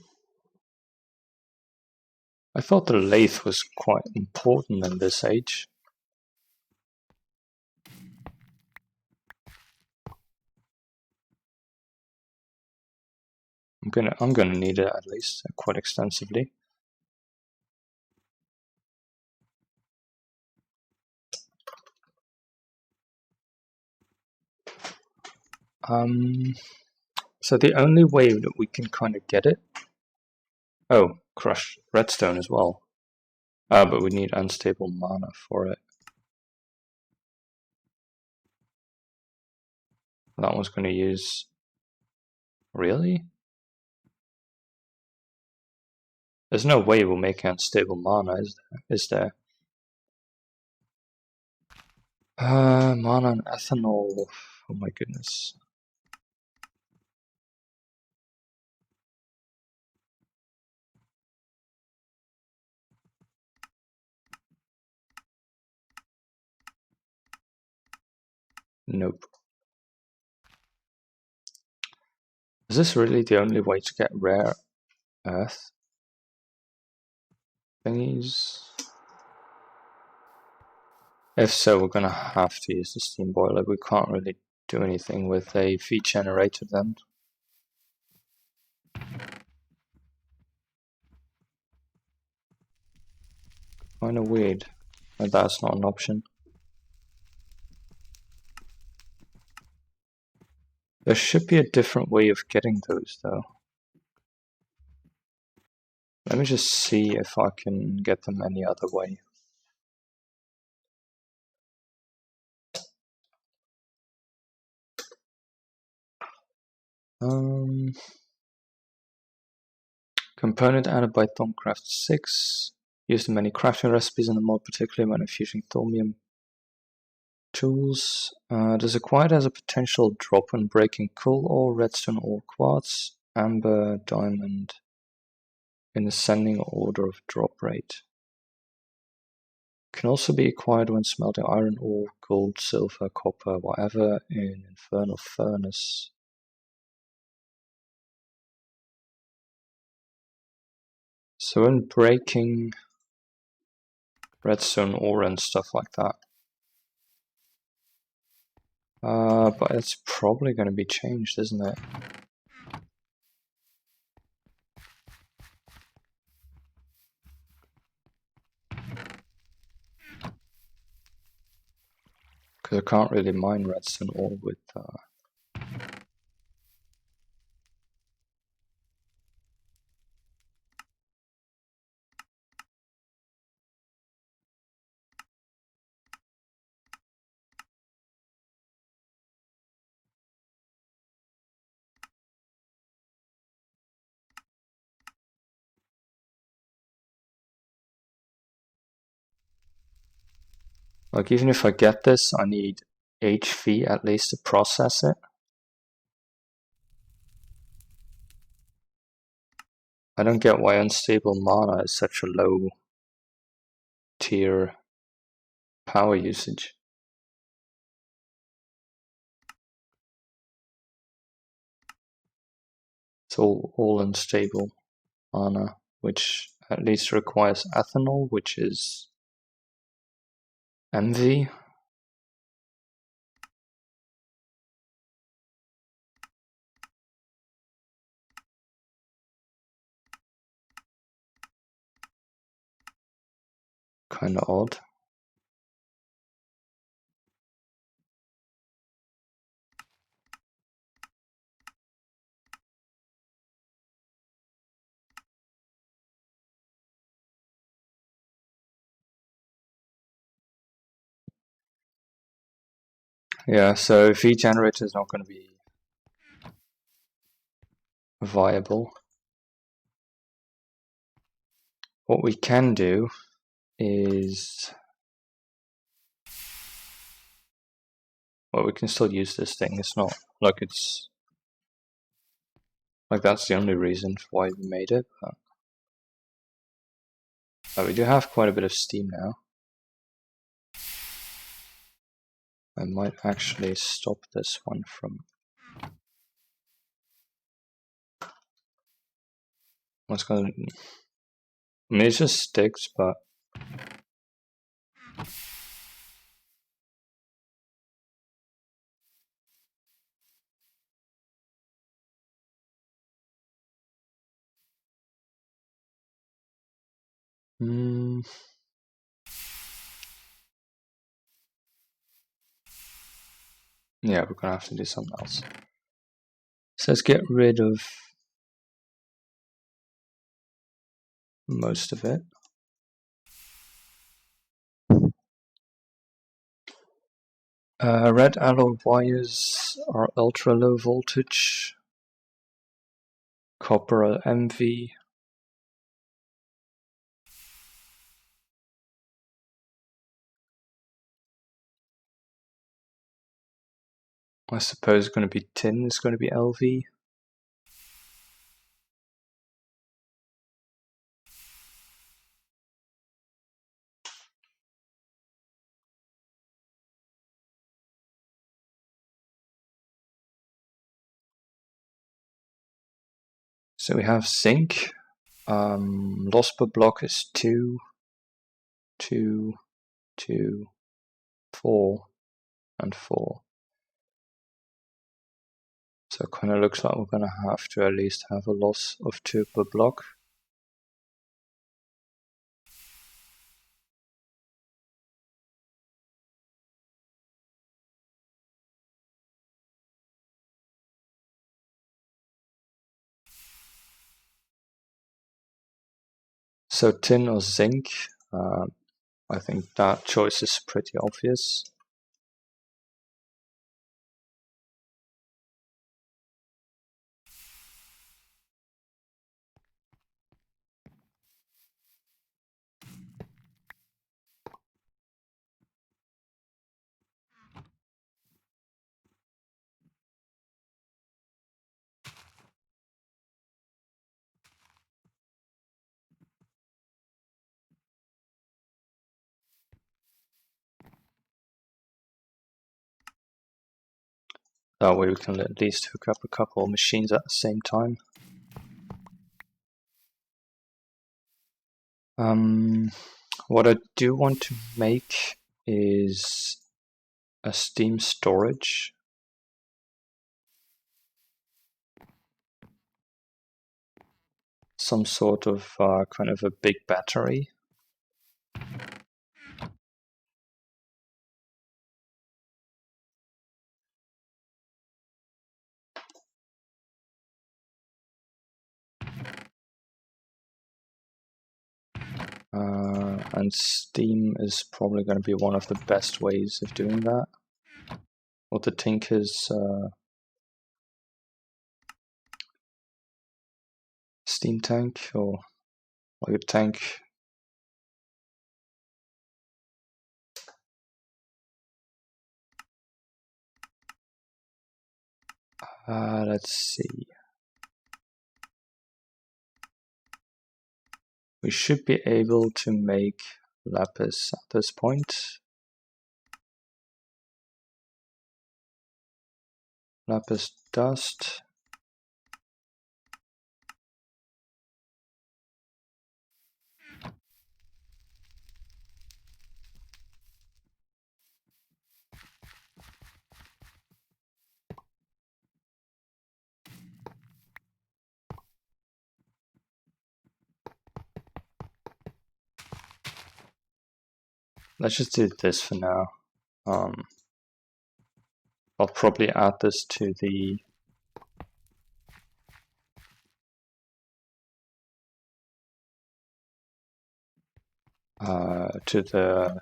I thought the lathe was quite important in this age. I'm gonna need it at least quite extensively. So the only way that we can kind of get it... oh, crush redstone as well. But we need unstable mana for it. That one's going to use... really? There's no way we'll make unstable mana, is there? Mana and ethanol. Oh my goodness. Nope. Is this really the only way to get rare earth thingies? If so, we're gonna have to use the steam boiler. We can't really do anything with a feed generator then. Kind of weird that that's not an option. There should be a different way of getting those though. Let me just see if I can get them any other way. Component added by Thaumcraft 6. Used in many crafting recipes in the mod, particularly when infusing thaumium tools. Does acquired as a potential drop when breaking coal ore, redstone ore, quartz, amber, diamond in ascending order of drop rate. Can also be acquired when smelting iron ore, gold, silver, copper, whatever in infernal furnace. So when breaking redstone ore and stuff like that. But it's probably going to be changed, isn't it? because I can't really mine redstone ore with like, even if I get this, I need HV at least to process it. I don't get why unstable mana is such a low tier power usage. It's all unstable mana, which at least requires ethanol, which is MV. Kinda odd. Yeah, so V generator is not going to be viable. What we can do is, well, we can still use this thing. It's not like it's like that's the only reason why we made it. But we do have quite a bit of steam now. I might actually stop this one from. What's going to? I mean, it just sticks, but. Yeah, we're gonna have to do something else. So let's get rid of most of it. Red alloy wires are ultra low voltage. Copper are MV. I suppose it's going to be tin is going to be LV. So we have zinc. Loss per block is 2, 2, 2, 4, and 4. So it kind of looks like we're going to have to at least have a loss of 2 per block. So tin or zinc, I think that choice is pretty obvious. That way we can at least hook up a couple of machines at the same time. What I do want to make is a steam storage. Some sort of kind of a big battery. And steam is probably going to be one of the best ways of doing that. What the Tinker's steam tank, or like a tank. Let's see. We should be able to make lapis at this point. Lapis dust. Let's just do this for now. I'll probably add this to the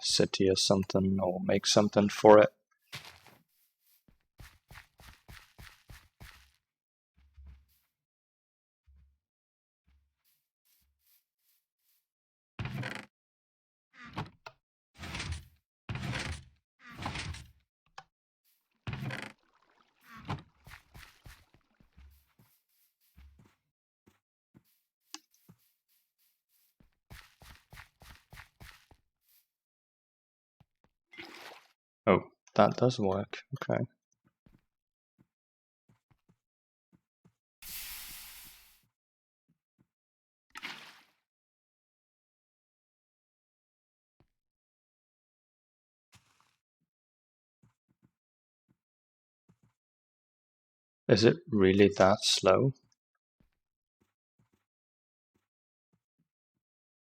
city or something, or make something for it. Oh, that does work. Okay. Is it really that slow?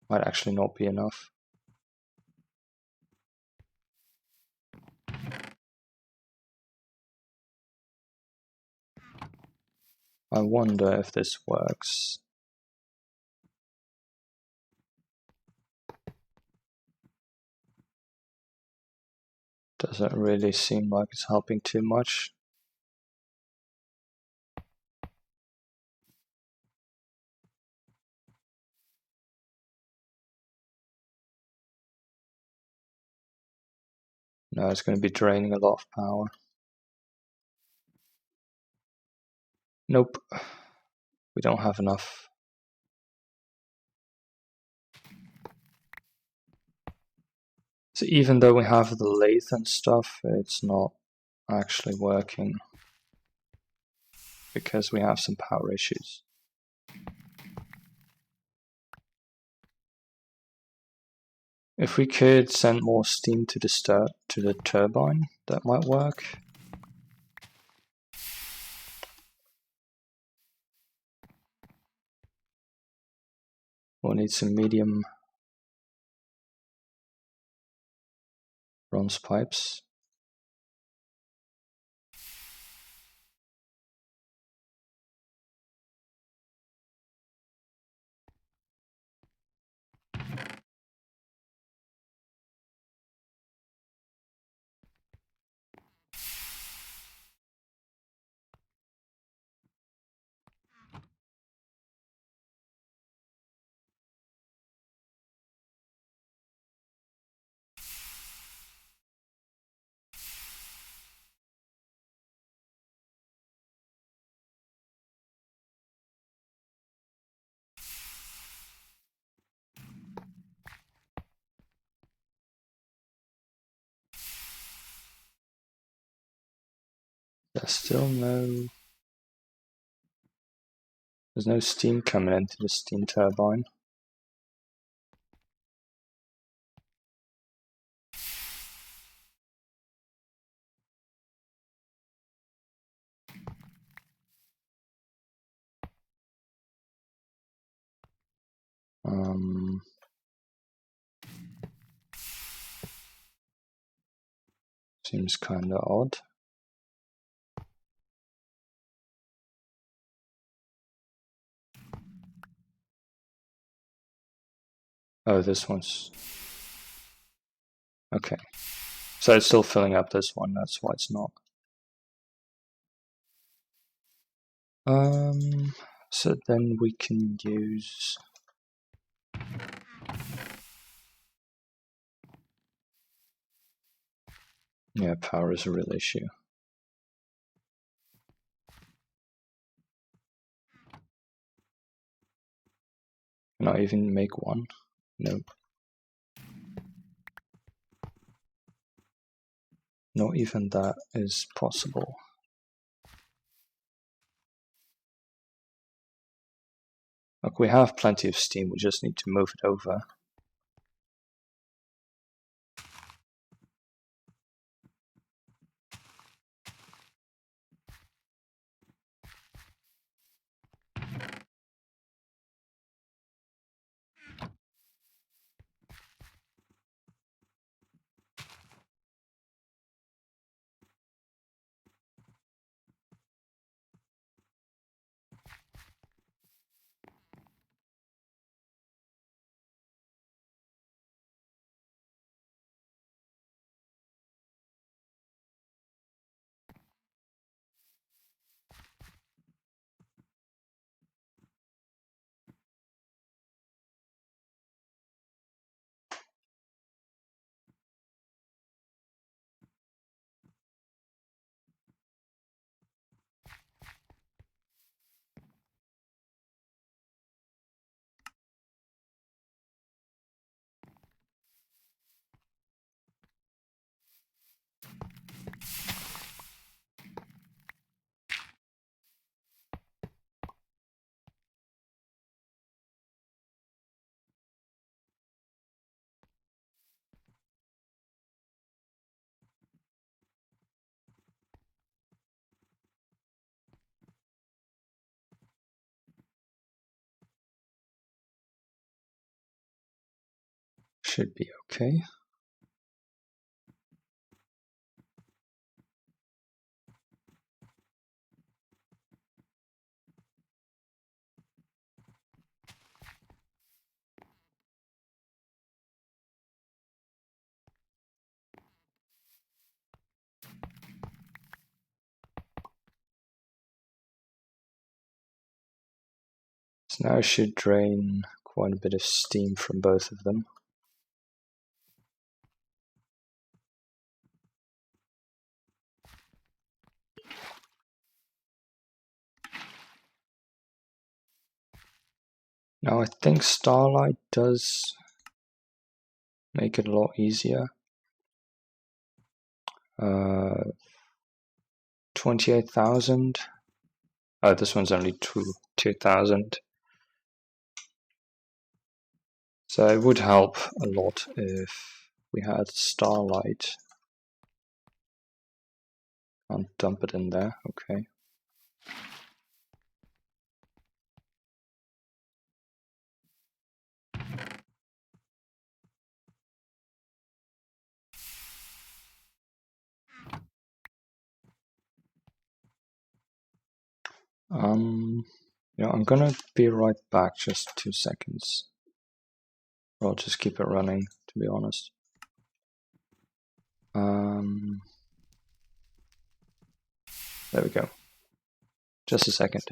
Might actually not be enough. I wonder if this works. Doesn't really seem like it's helping too much. No, it's going to be draining a lot of power. Nope. We don't have enough. So even though we have the lathe and stuff, it's not actually working because we have some power issues. If we could send more steam to the turbine, that might work. We'll need some medium bronze pipes. There's no steam coming into the steam turbine. Seems kinda odd. Oh, this one's Okay. So it's still filling up this one, that's why it's not. So then we can use... Yeah, power is a real issue. Can I even make one? Nope. Not even that is possible. Look, we have plenty of steam, we just need to move it over. Should be okay. So now I should drain quite a bit of steam from both of them. Now I think Starlight does make it a lot easier. 28,000. This one's only 2,000. So it would help a lot if we had Starlight. Can't dump it in there, okay. Yeah, I'm gonna be right back, just 2 seconds. Or I'll just keep it running, to be honest. There we go. Just a second.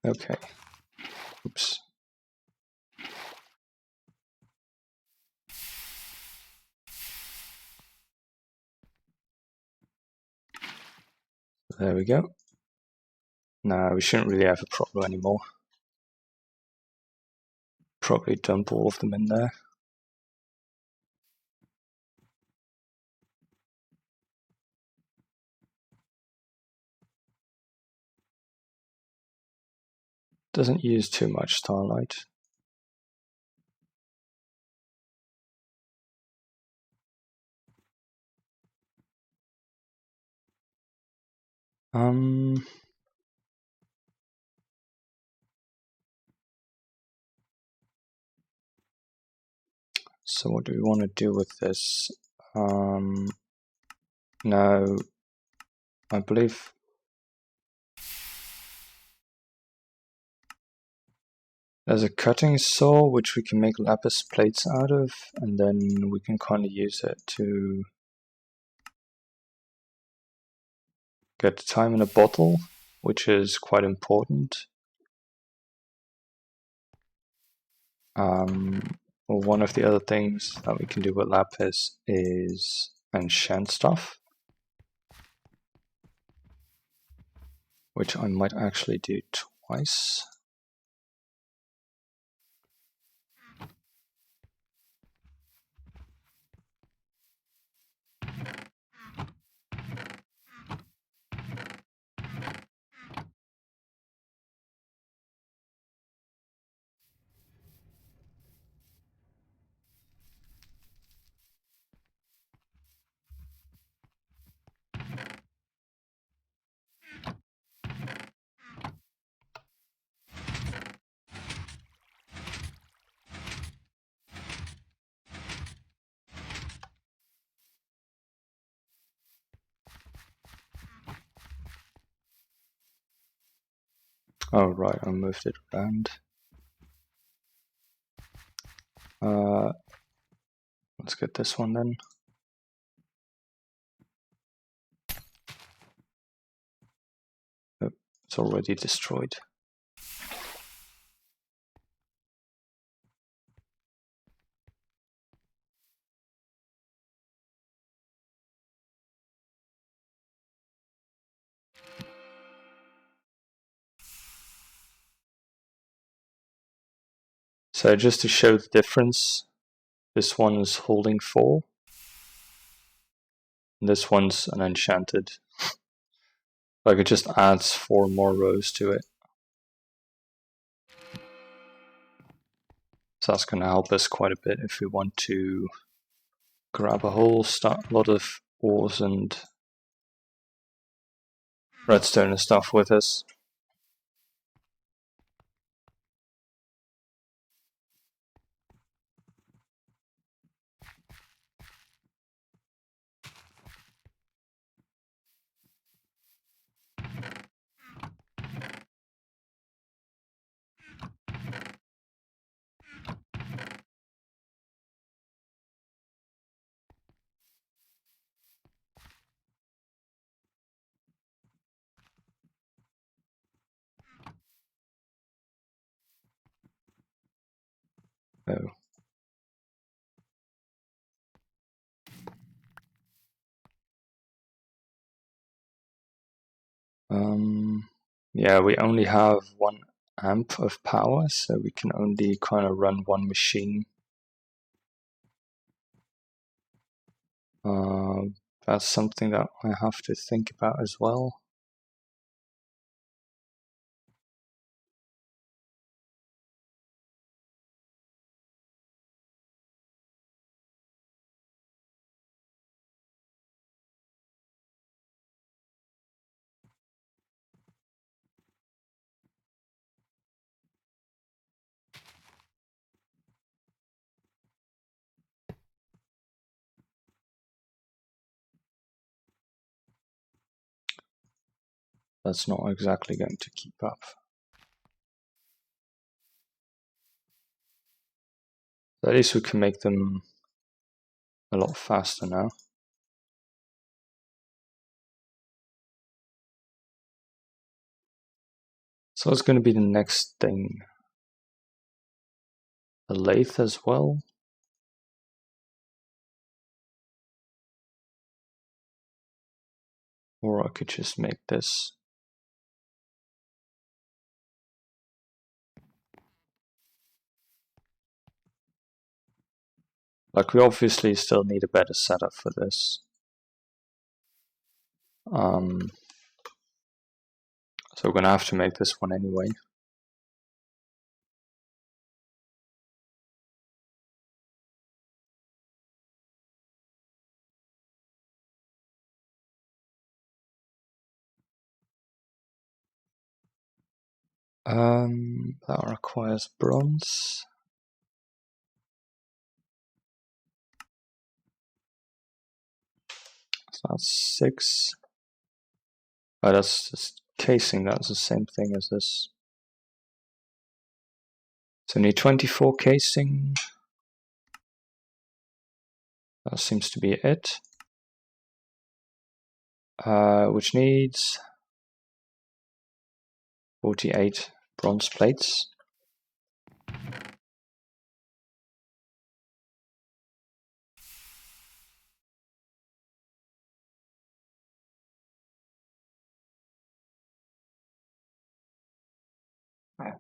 Okay. Oops. There we go. Now we shouldn't really have a problem anymore. Probably dump all of them in there. Doesn't use too much starlight. So what do we want to do with this? Now, I believe there's a cutting saw which we can make lapis plates out of, and then we can kind of use it to get time in a bottle, which is quite important. One of the other things that we can do with lapis is enchant stuff, which I might actually do twice. Oh right, I moved it around. Let's get this one then. Oh, it's already destroyed. So just to show the difference, this one's holding 4. And this one's an enchanted. Like it just adds 4 more rows to it. So that's going to help us quite a bit if we want to grab a whole lot of ores and redstone and stuff with us. Oh. Yeah, we only have 1 amp of power, so we can only kind of run 1 machine. That's something that I have to think about as well. That's not exactly going to keep up. At least we can make them a lot faster now. So it's going to be the next thing. A lathe as well. Or I could just make this. Like, we obviously still need a better setup for this. So we're going to have to make this one anyway. That requires bronze. So that's 6. Oh, that's just casing. That's the same thing as this. So need 24 casing. That seems to be it. Which needs 48 bronze plates. Right.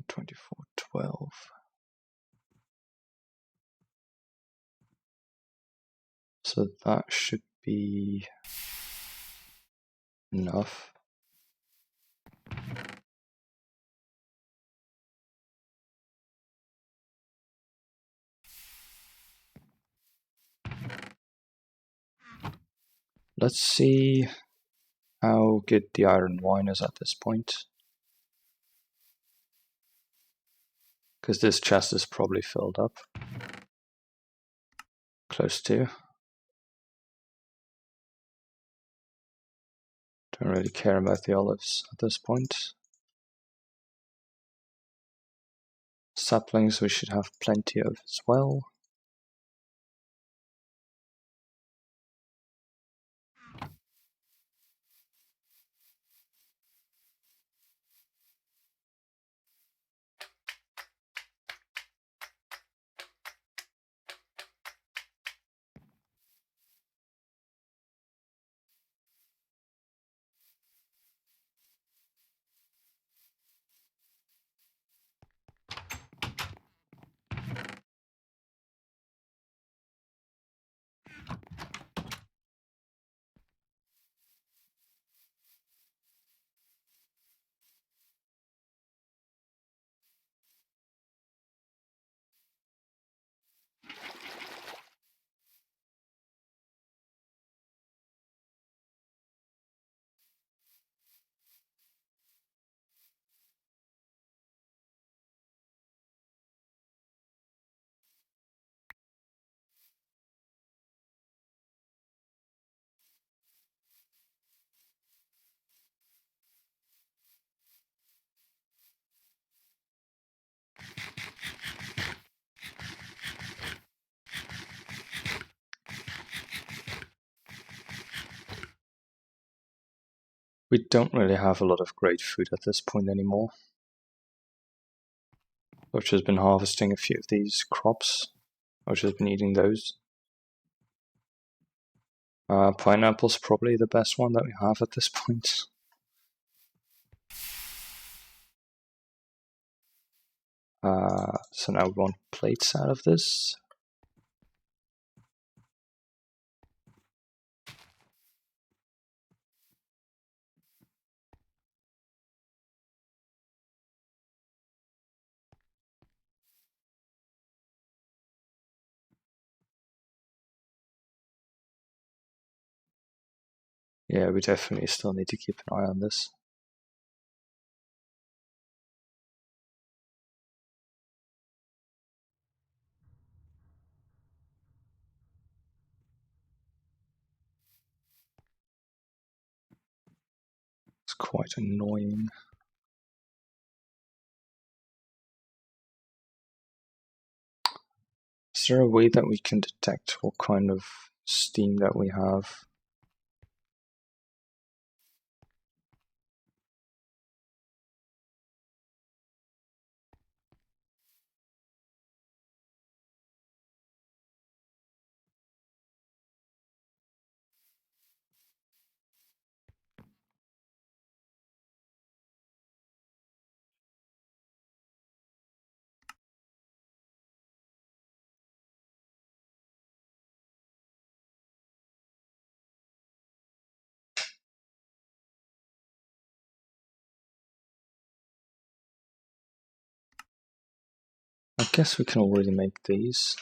24, 12. So that should be enough. Let's see how good the iron wine is at this point. Because this chest is probably filled up. Close to. Don't really care about the olives at this point. Saplings we should have plenty of as well. We don't really have a lot of great food at this point anymore. I've just been harvesting a few of these crops. I've just been eating those. Pineapple's probably the best one that we have at this point. So now we want plates out of this. Yeah, we definitely still need to keep an eye on this. It's quite annoying. Is there a way that we can detect what kind of steam that we have? I guess we can already make these.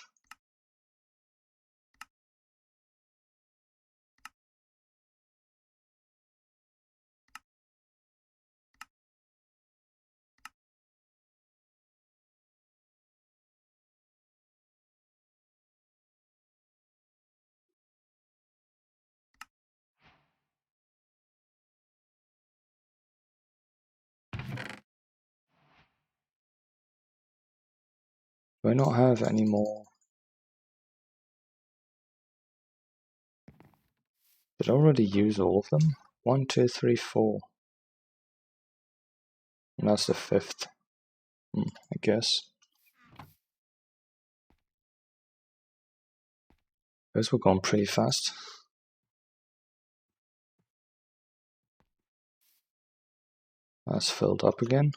Do I not have any more? Did I already use all of them? 1, 2, 3, 4. And that's the 5th. I guess. Those were gone pretty fast. That's filled up again.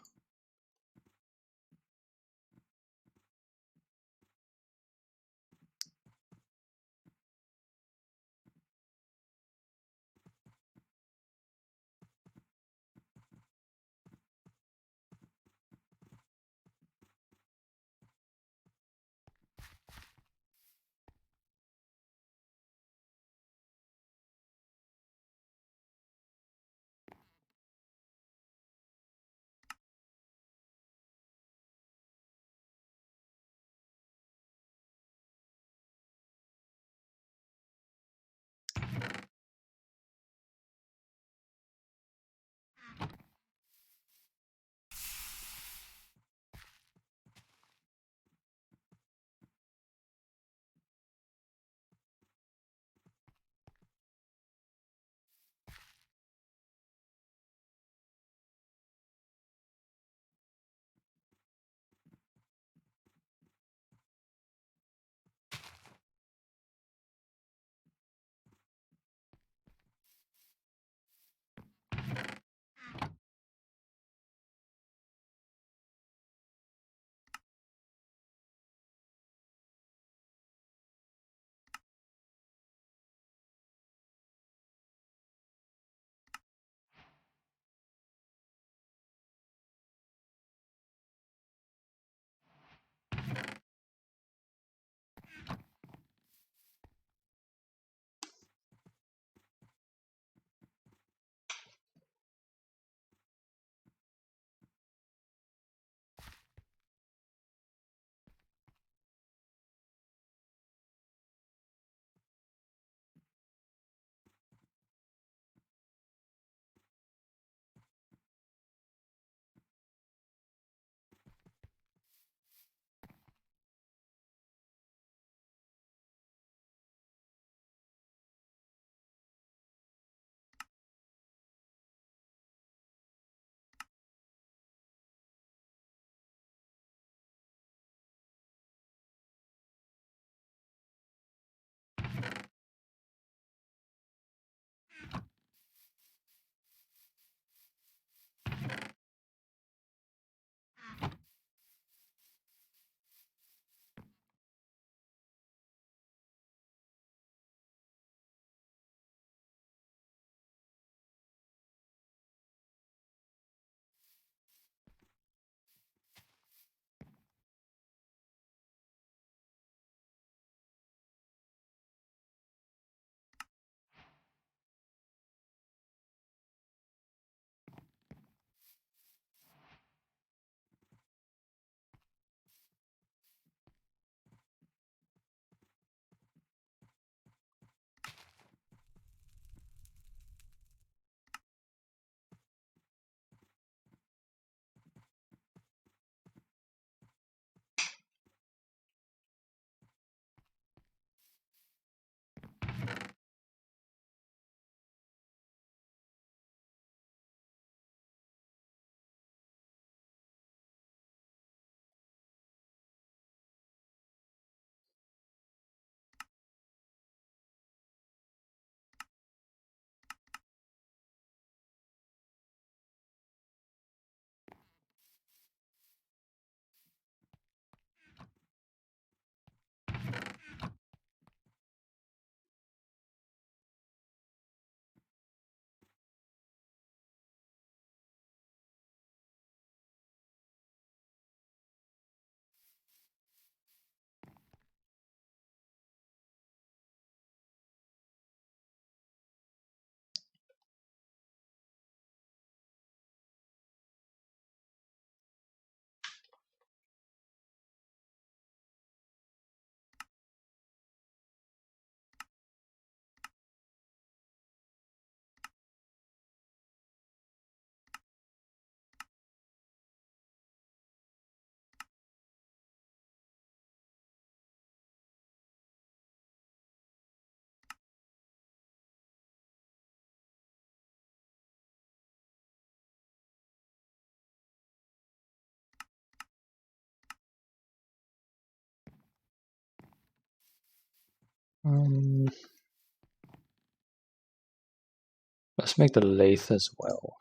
Let's make the lathe as well.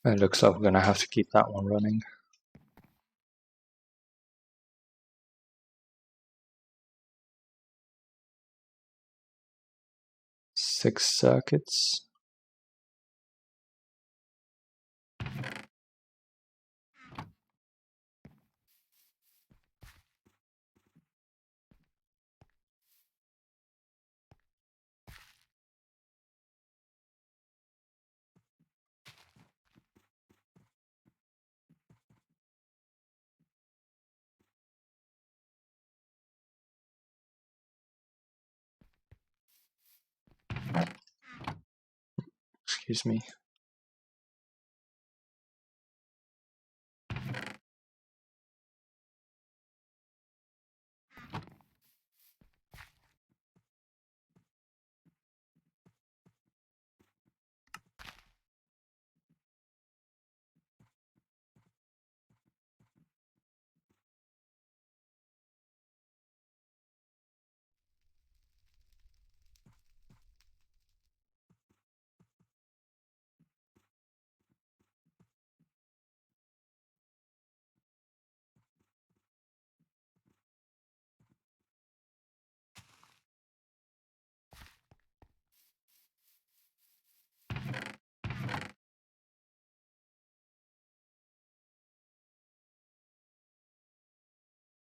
It looks like we're going to have to keep that one running. Six circuits. Excuse me.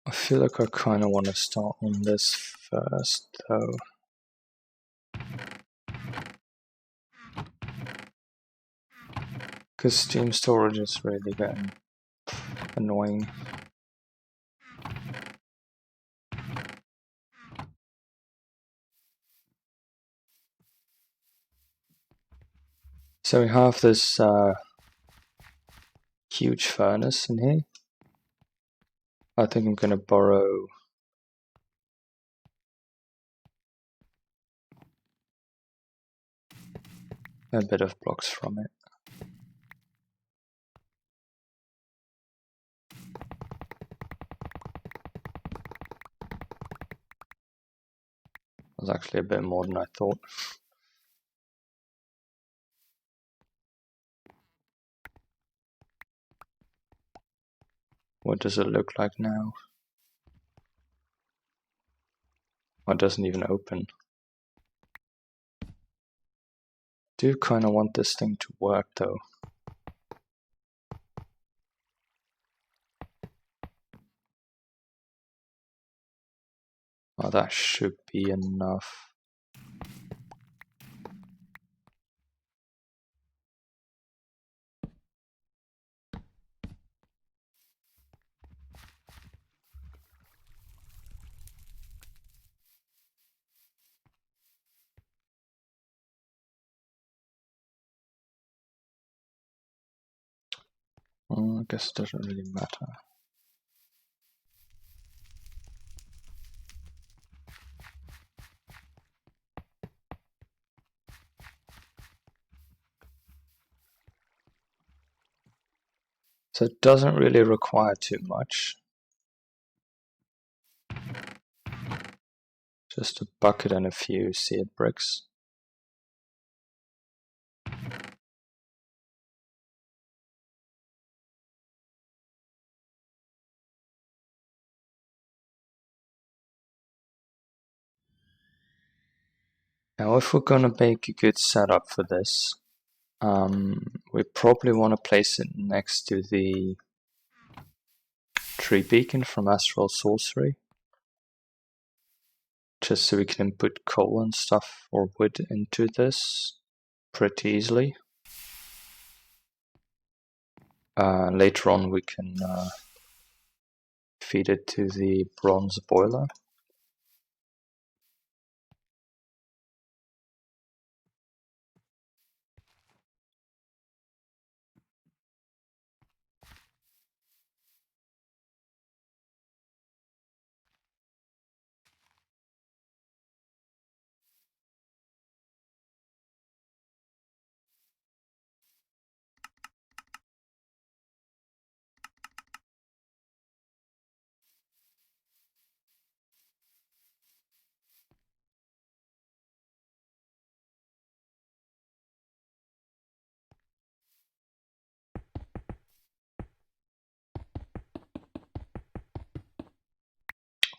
I feel like I kind of want to start on this first, though. Because Steam storage is really getting annoying. So we have this huge furnace in here. I think I'm going to borrow a bit of blocks from it. It was actually a bit more than I thought. What does it look like now? Oh, it doesn't even open. Do kind of want this thing to work, though. Oh, that should be enough. I guess it doesn't really matter. So it doesn't really require too much. Just a bucket and a few seared bricks. Now if we're gonna make a good setup for this, we probably want to place it next to the tree beacon from Astral Sorcery. Just so we can input coal and stuff or wood into this pretty easily. Later on we can feed it to the bronze boiler.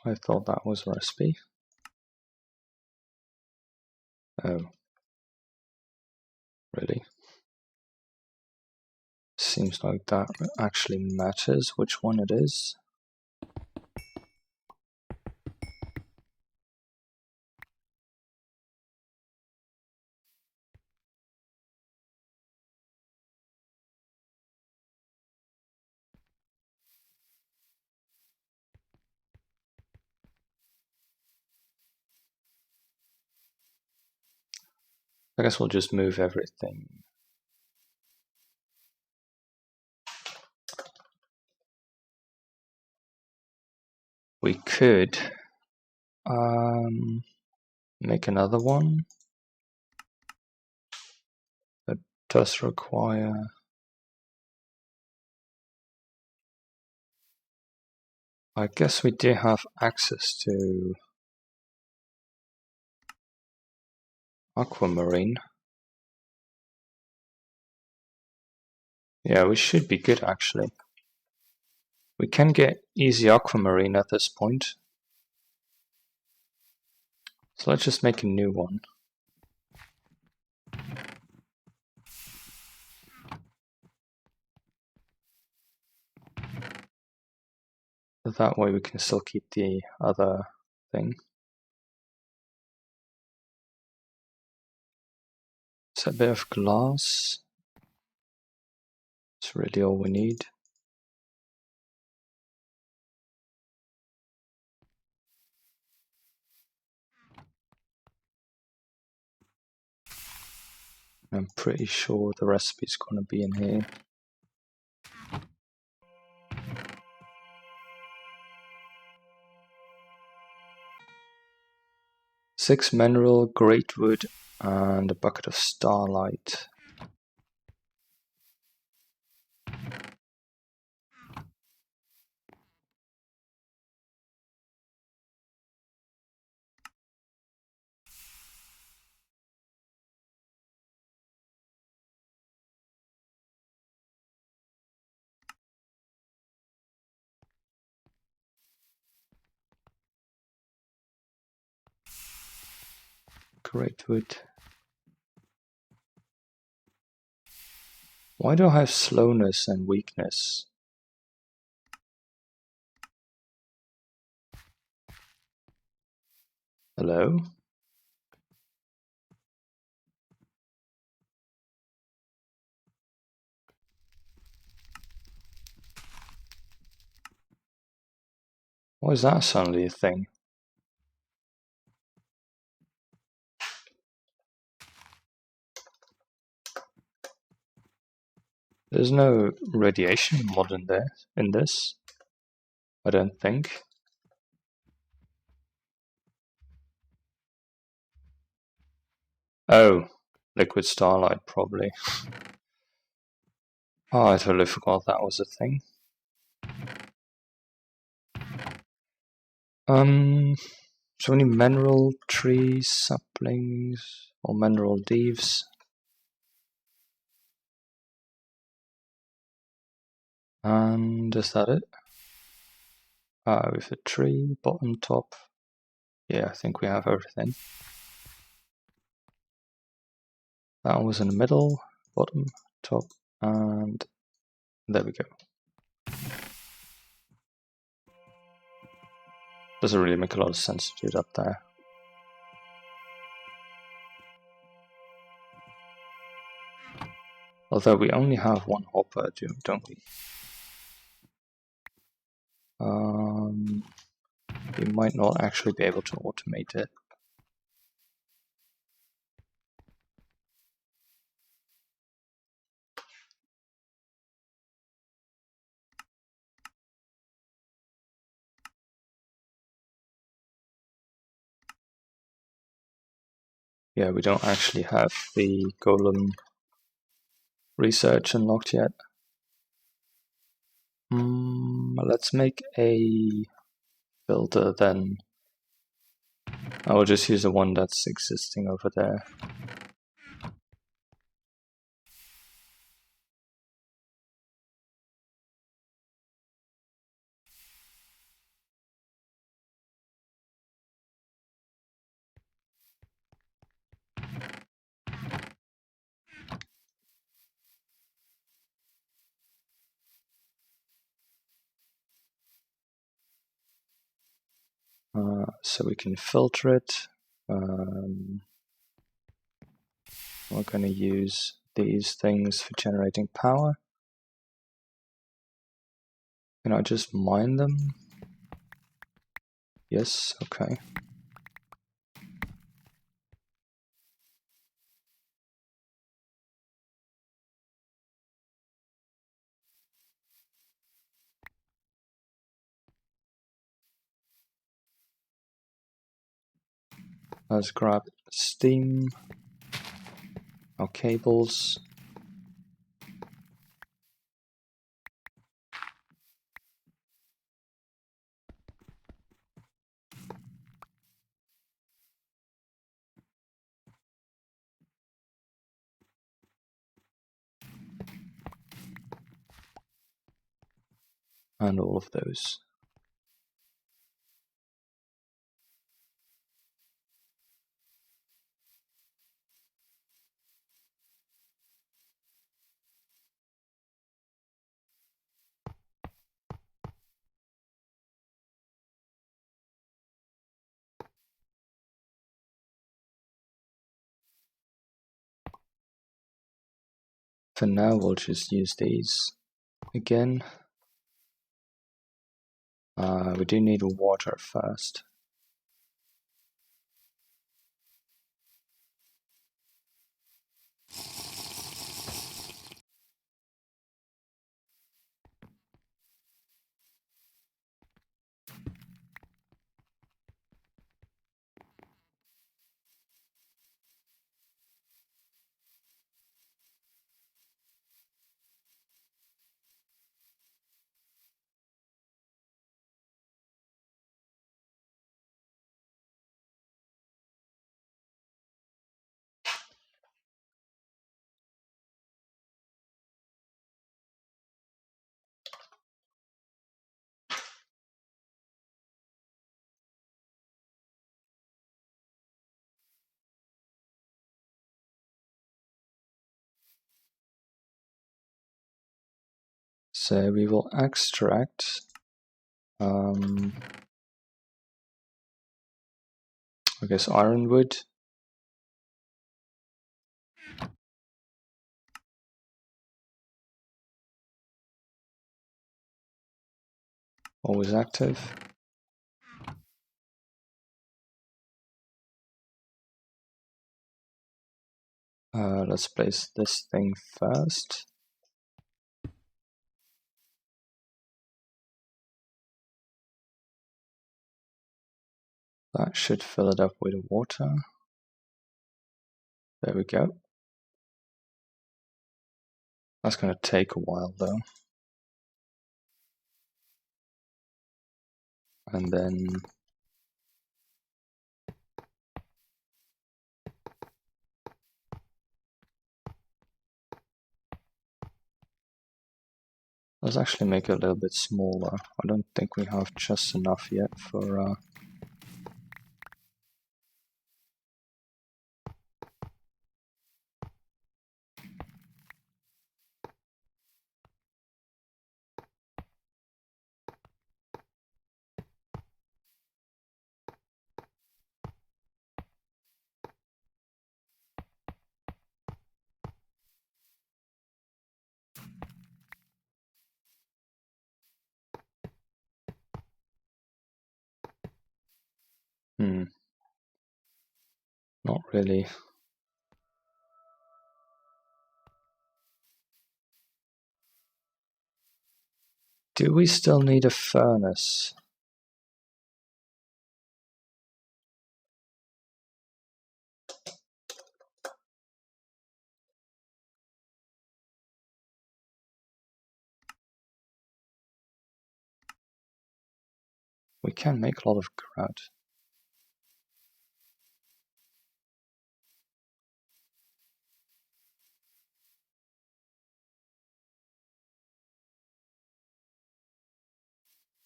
I thought that was a recipe. Oh. Really? Seems like that actually matters which one it is. I guess we'll just move everything. We could make another one that does require I guess we do have access to aquamarine. Yeah, we should be good actually. We can get easy aquamarine at this point. So let's just make a new one. That way we can still keep the other thing. It's a bit of glass. It's really all we need. I'm pretty sure the recipe's gonna be in here. Six mineral, great wood, and a bucket of starlight. Great wood. Why do I have slowness and weakness? Hello? Why is that suddenly a thing? There's no radiation mod in there, in this. I don't think. Oh, liquid starlight probably. Oh, I totally forgot that was a thing. So many mineral trees, saplings, or mineral leaves. And is that it? With a tree, bottom, top. Yeah, I think we have everything. That one was in the middle, bottom, top, and there we go. Doesn't really make a lot of sense to do that there. Although we only have one hopper, don't we? We might not actually be able to automate it. Yeah, we don't actually have the golem research unlocked yet. Let's make a builder then. I will just use the one that's existing over there. so we can filter it. We're going to use these things for generating power. Can I just mine them? Yes, okay. Let's grab steam, our cables. And all of those. For now, we'll just use these again. We do need water first. So we will extract I guess ironwood. Always active. Let's place this thing first. That should fill it up with water. There we go. That's going to take a while though. And then let's actually make it a little bit smaller. I don't think we have just enough yet for not really. Do we still need a furnace? We can make a lot of grout.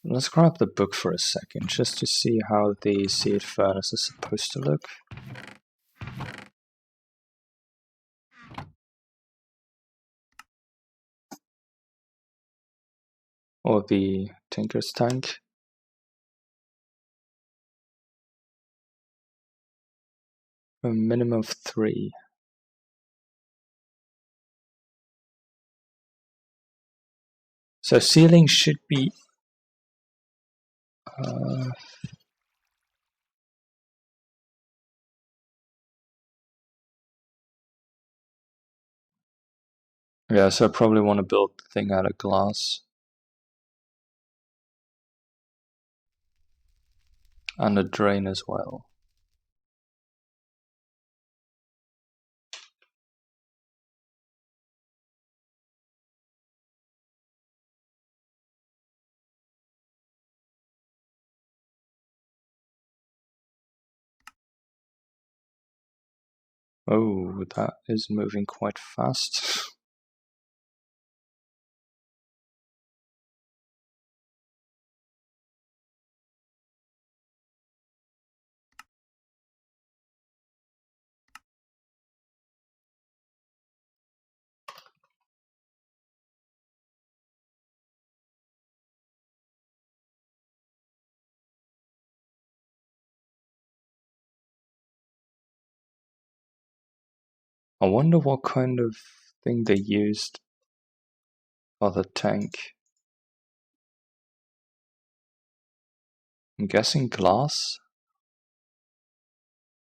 Let's grab the book for a second, just to see how the seed furnace is supposed to look. Or the tinker's tank. A minimum of 3. So ceiling should be yeah, so I probably want to build the thing out of glass. And a drain as well. Oh, that is moving quite fast. I wonder what kind of thing they used for the tank. I'm guessing glass.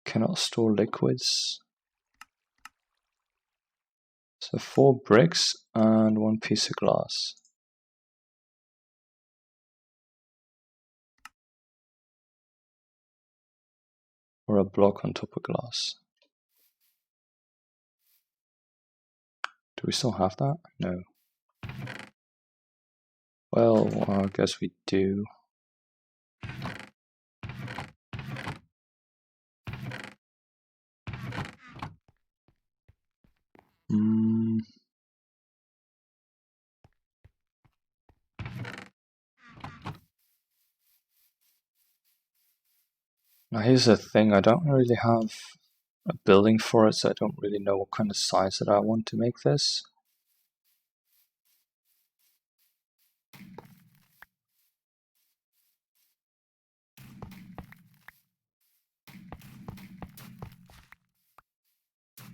Cannot store liquids. So 4 bricks and 1 piece of glass. Or a block on top of glass. Do we still have that? No. Well, I guess we do. Now here's the thing, I don't really have a building for it, so I don't really know what kind of size that I want to make this.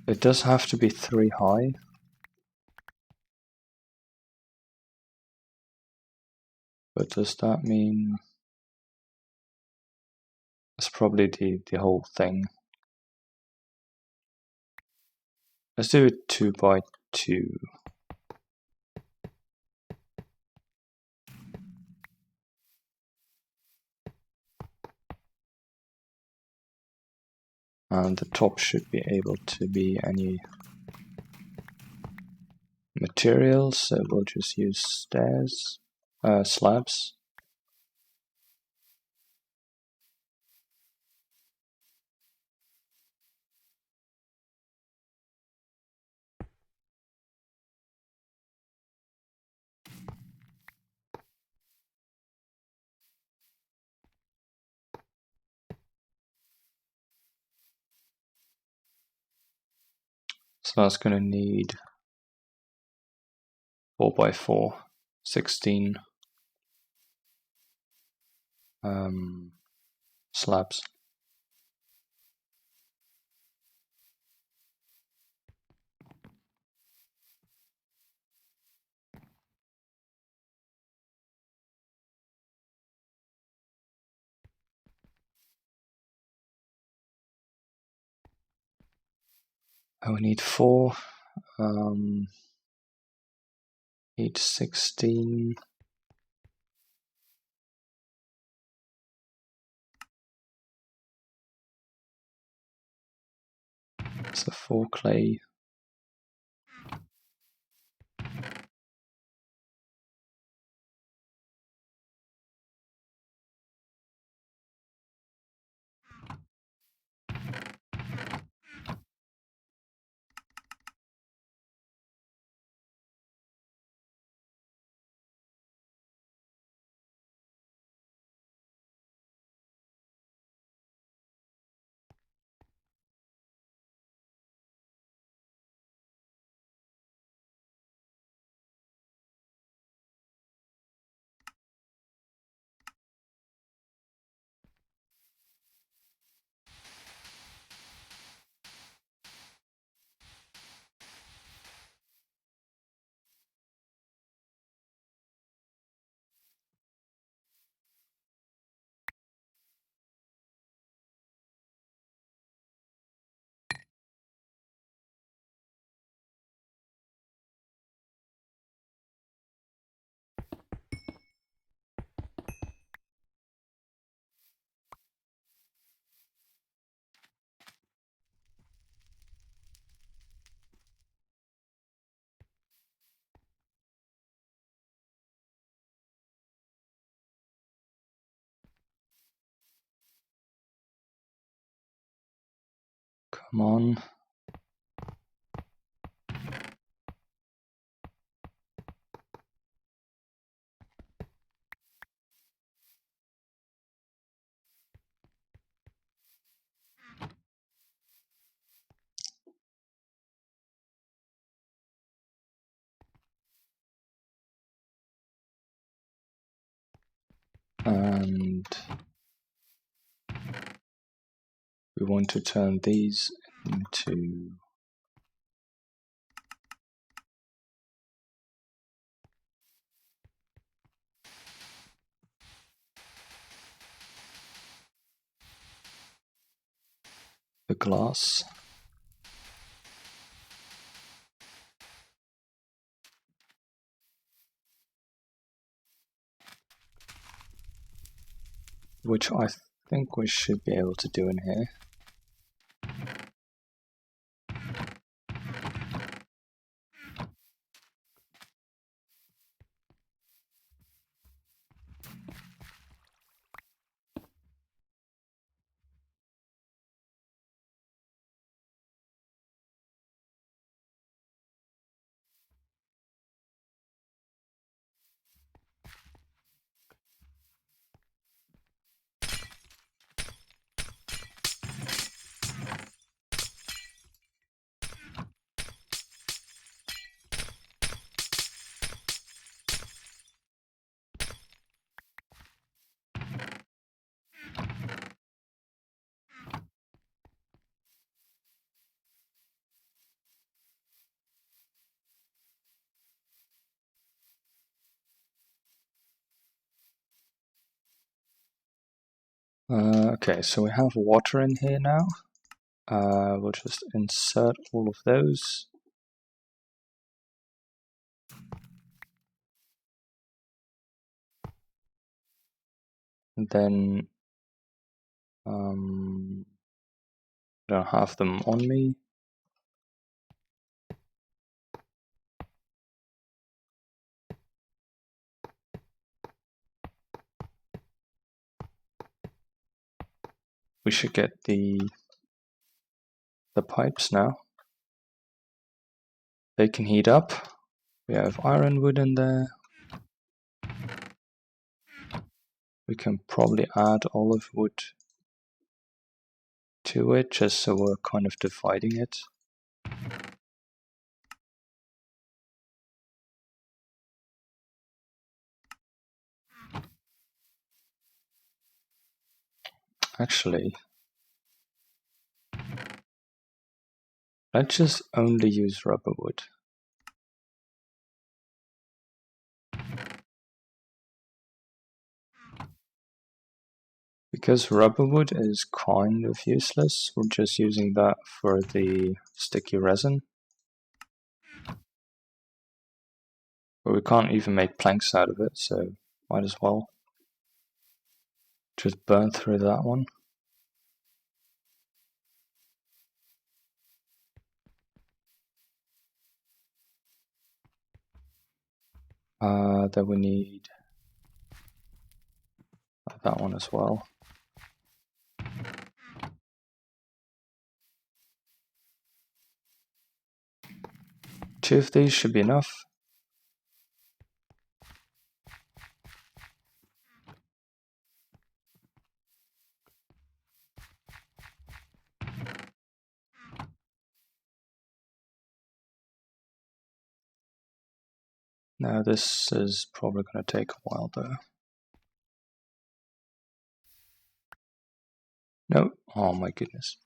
It does have to be 3 high. But does that mean... That's probably the whole thing. Let's do it 2 by 2. And the top should be able to be any materials, so we'll just use slabs. So that's going to need 4 by 4, 16 slabs. And we need 4, need 16. So 4 clay. Come on. And we want to turn these into the glass. Which I think we should be able to do in here. Okay, so we have water in here now. We'll just insert all of those. And then I don't have them on me. We should get the pipes now. They can heat up. We have ironwood in there. We can probably add olive wood to it, just so we're kind of dividing it. Actually, let's just only use rubber wood. Because rubber wood is kind of useless, we're just using that for the sticky resin. But we can't even make planks out of it, so might as well just burn through that one. Then we need that one as well. Two of these should be enough. Now this is probably going to take a while though. No, oh my goodness.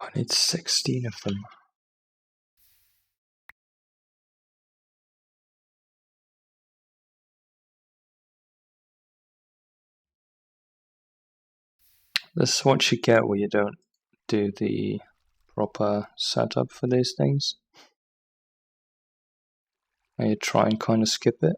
I need 16 of them. This is what you get when you don't do the proper setup for these things. And you try and kind of skip it.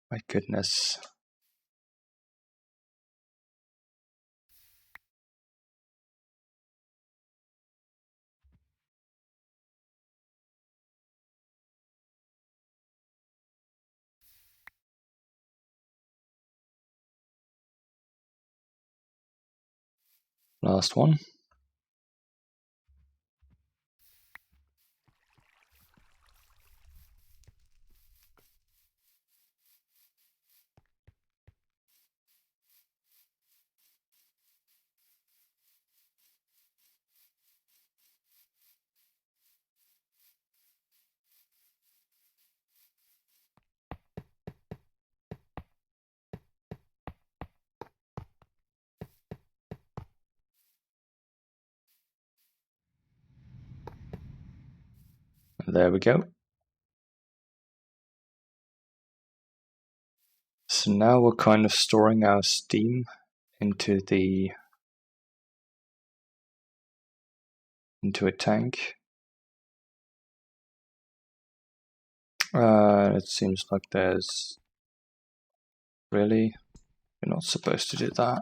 My goodness. Last one. There we go. So now we're kind of storing our steam into a tank. It seems like there's really, you're not supposed to do that.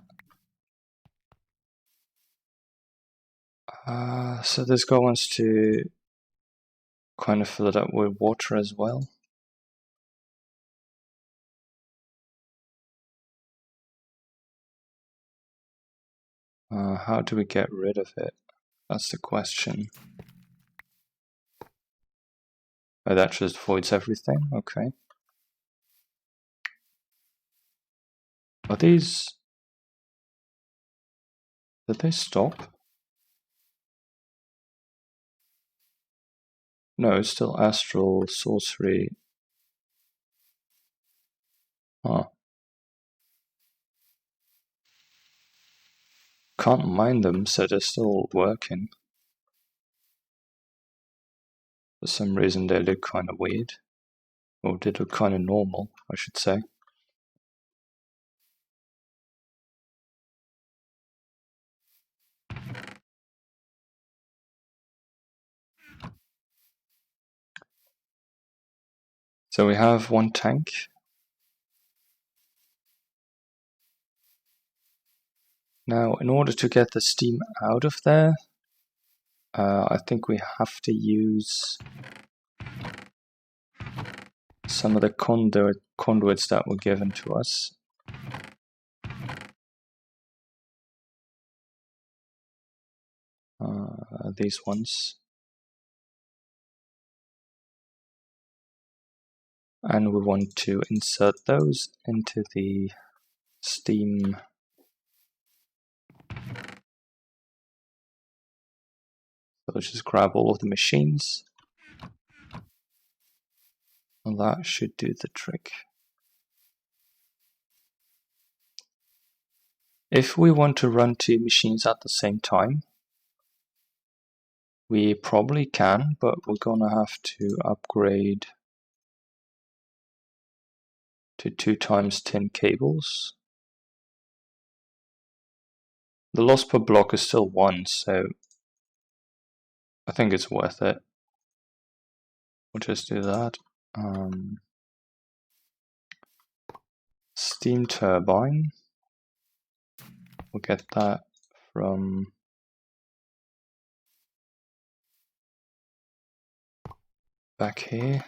So this guy wants to kind of fill it up with water as well. How do we get rid of it? That's the question. Oh, that just voids everything? Okay. Are these... Did they stop? No, it's still astral, sorcery. Huh. Can't mine them, so they're still working. For some reason they look kind of weird. Or they look kind of normal, I should say. So we have one tank. Now, in order to get the steam out of there, I think we have to use some of the conduits that were given to us. These ones. And we want to insert those into the steam. So let's just grab all of the machines. And that should do the trick. If we want to run two machines at the same time, we probably can, but we're gonna have to upgrade to 2x tin cables. The loss per block is still 1, so I think it's worth it. We'll just do that. Steam turbine. We'll get that from back here.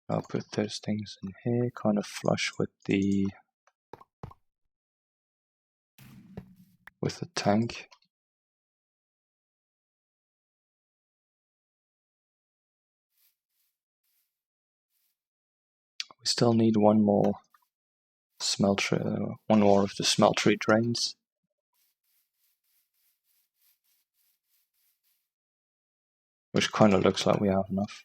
I'll put those things in here, kind of flush with the tank. We still need one more smelter, one more of the smeltery drains. Which kind of looks like we have enough.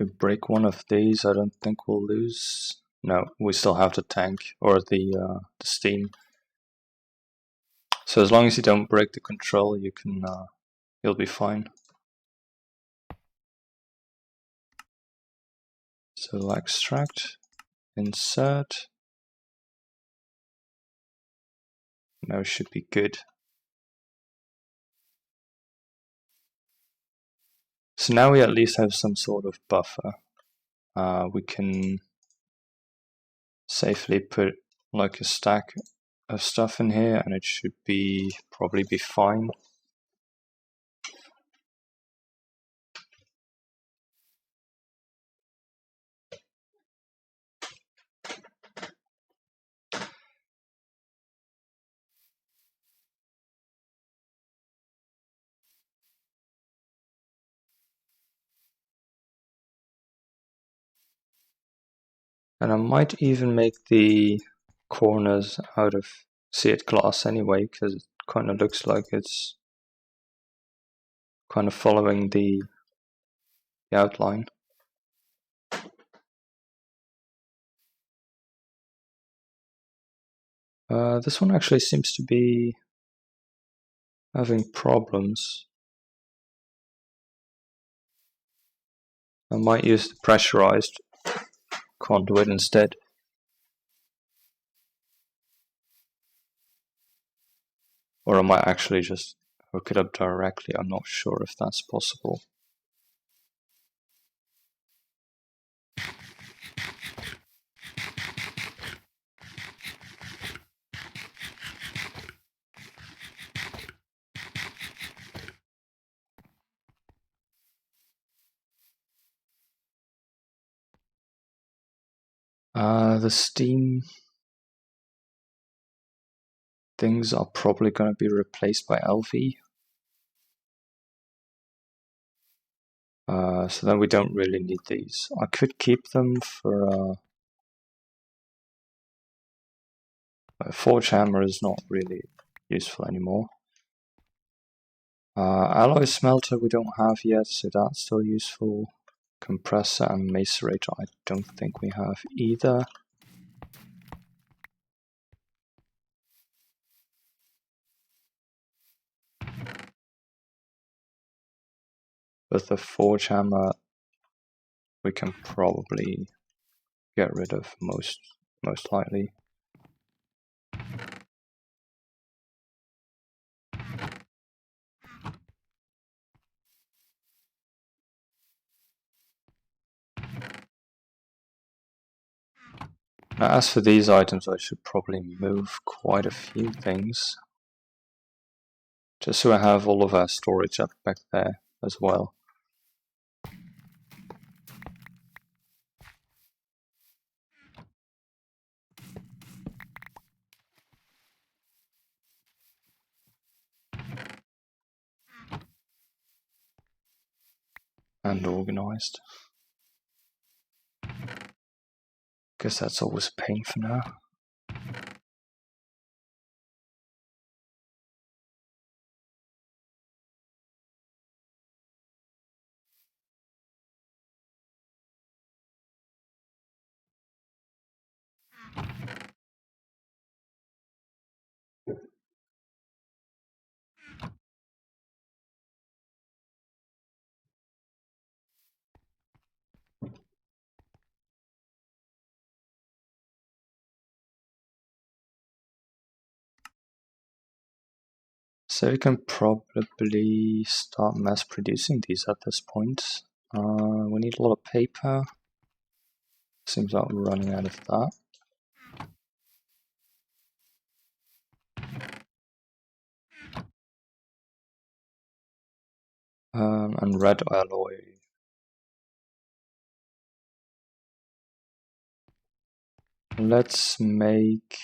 If we break one of these, I don't think we'll lose. No, we still have the tank or the steam. So as long as you don't break the control, you can you'll be fine. So extract, insert. Now should be good. So now we at least have some sort of buffer. We can safely put like a stack of stuff in here, and it should probably be fine. And I might even make the corners out of seared glass anyway, because it kind of looks like it's kind of following the outline. This one actually seems to be having problems. I might use the pressurized conduit instead. Or I might actually just hook it up directly. I'm not sure if that's possible. The steam things are probably going to be replaced by LV. So then we don't really need these. I could keep them for a forge hammer is not really useful anymore. Alloy smelter we don't have yet, so that's still useful. Compressor and macerator I don't think we have either. With the forge hammer we can probably get rid of most likely. Now, as for these items, I should probably move quite a few things. Just so I have all of our storage up back there as well. And organized. Guess that's always a pain for now. So we can probably start mass producing these at this point. We need a lot of paper. Seems like we're running out of that. And red alloy. Let's make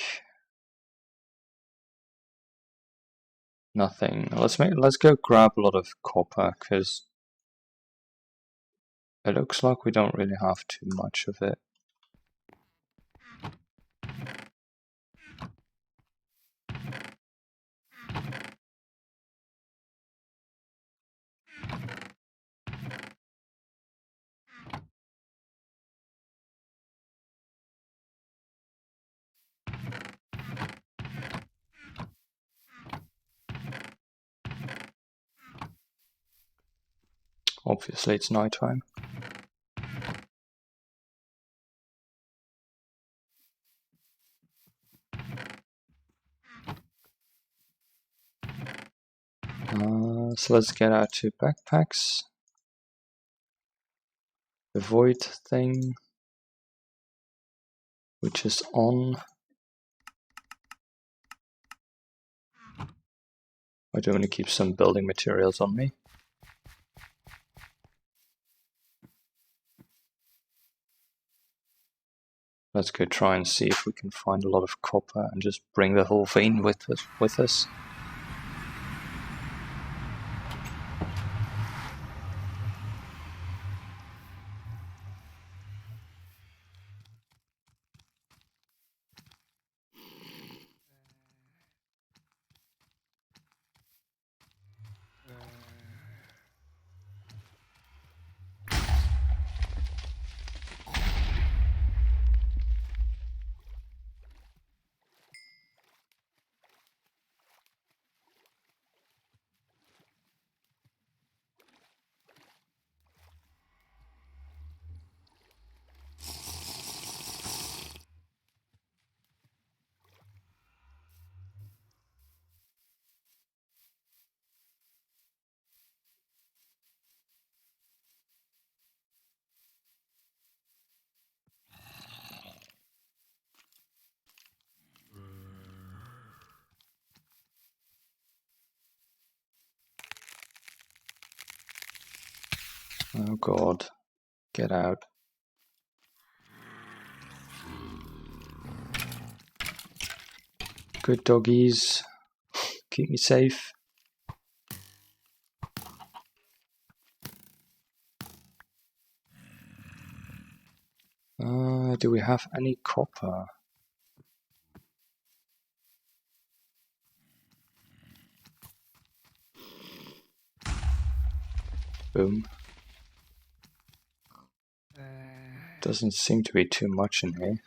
nothing. Let's go grab a lot of copper, because it looks like we don't really have too much of it. Obviously it's nighttime. So let's get our 2 backpacks. The void thing, which is on. I do want to keep some building materials on me. Let's go try and see if we can find a lot of copper and just bring the whole vein with us. Oh god, get out. Good doggies, keep me safe. Do we have any copper? Boom. Doesn't seem to be too much in here.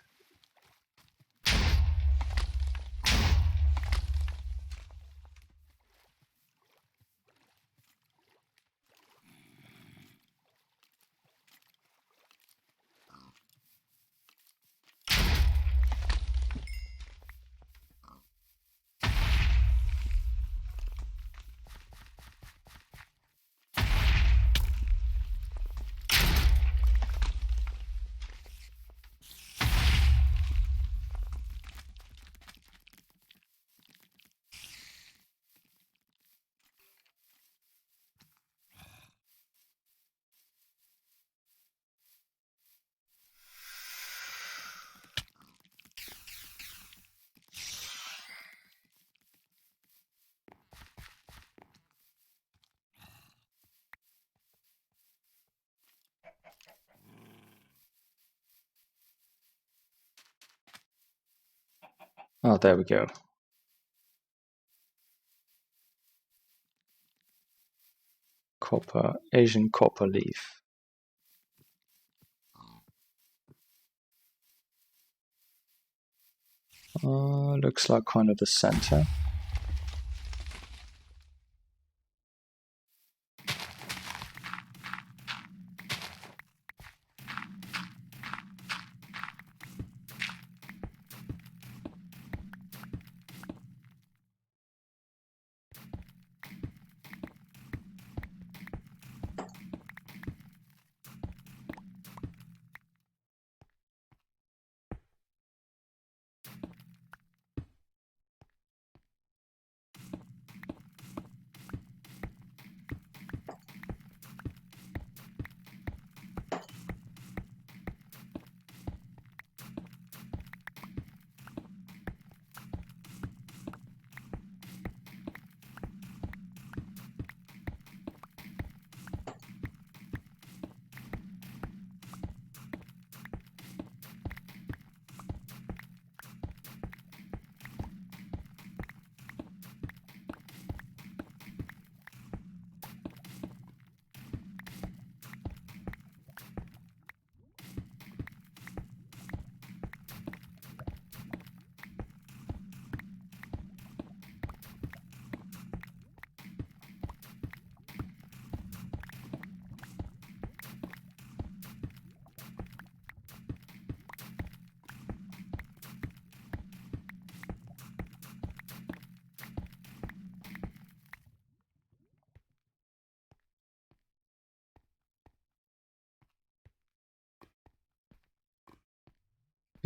Oh, there we go. Copper, Asian copper leaf. Looks like kind of the center.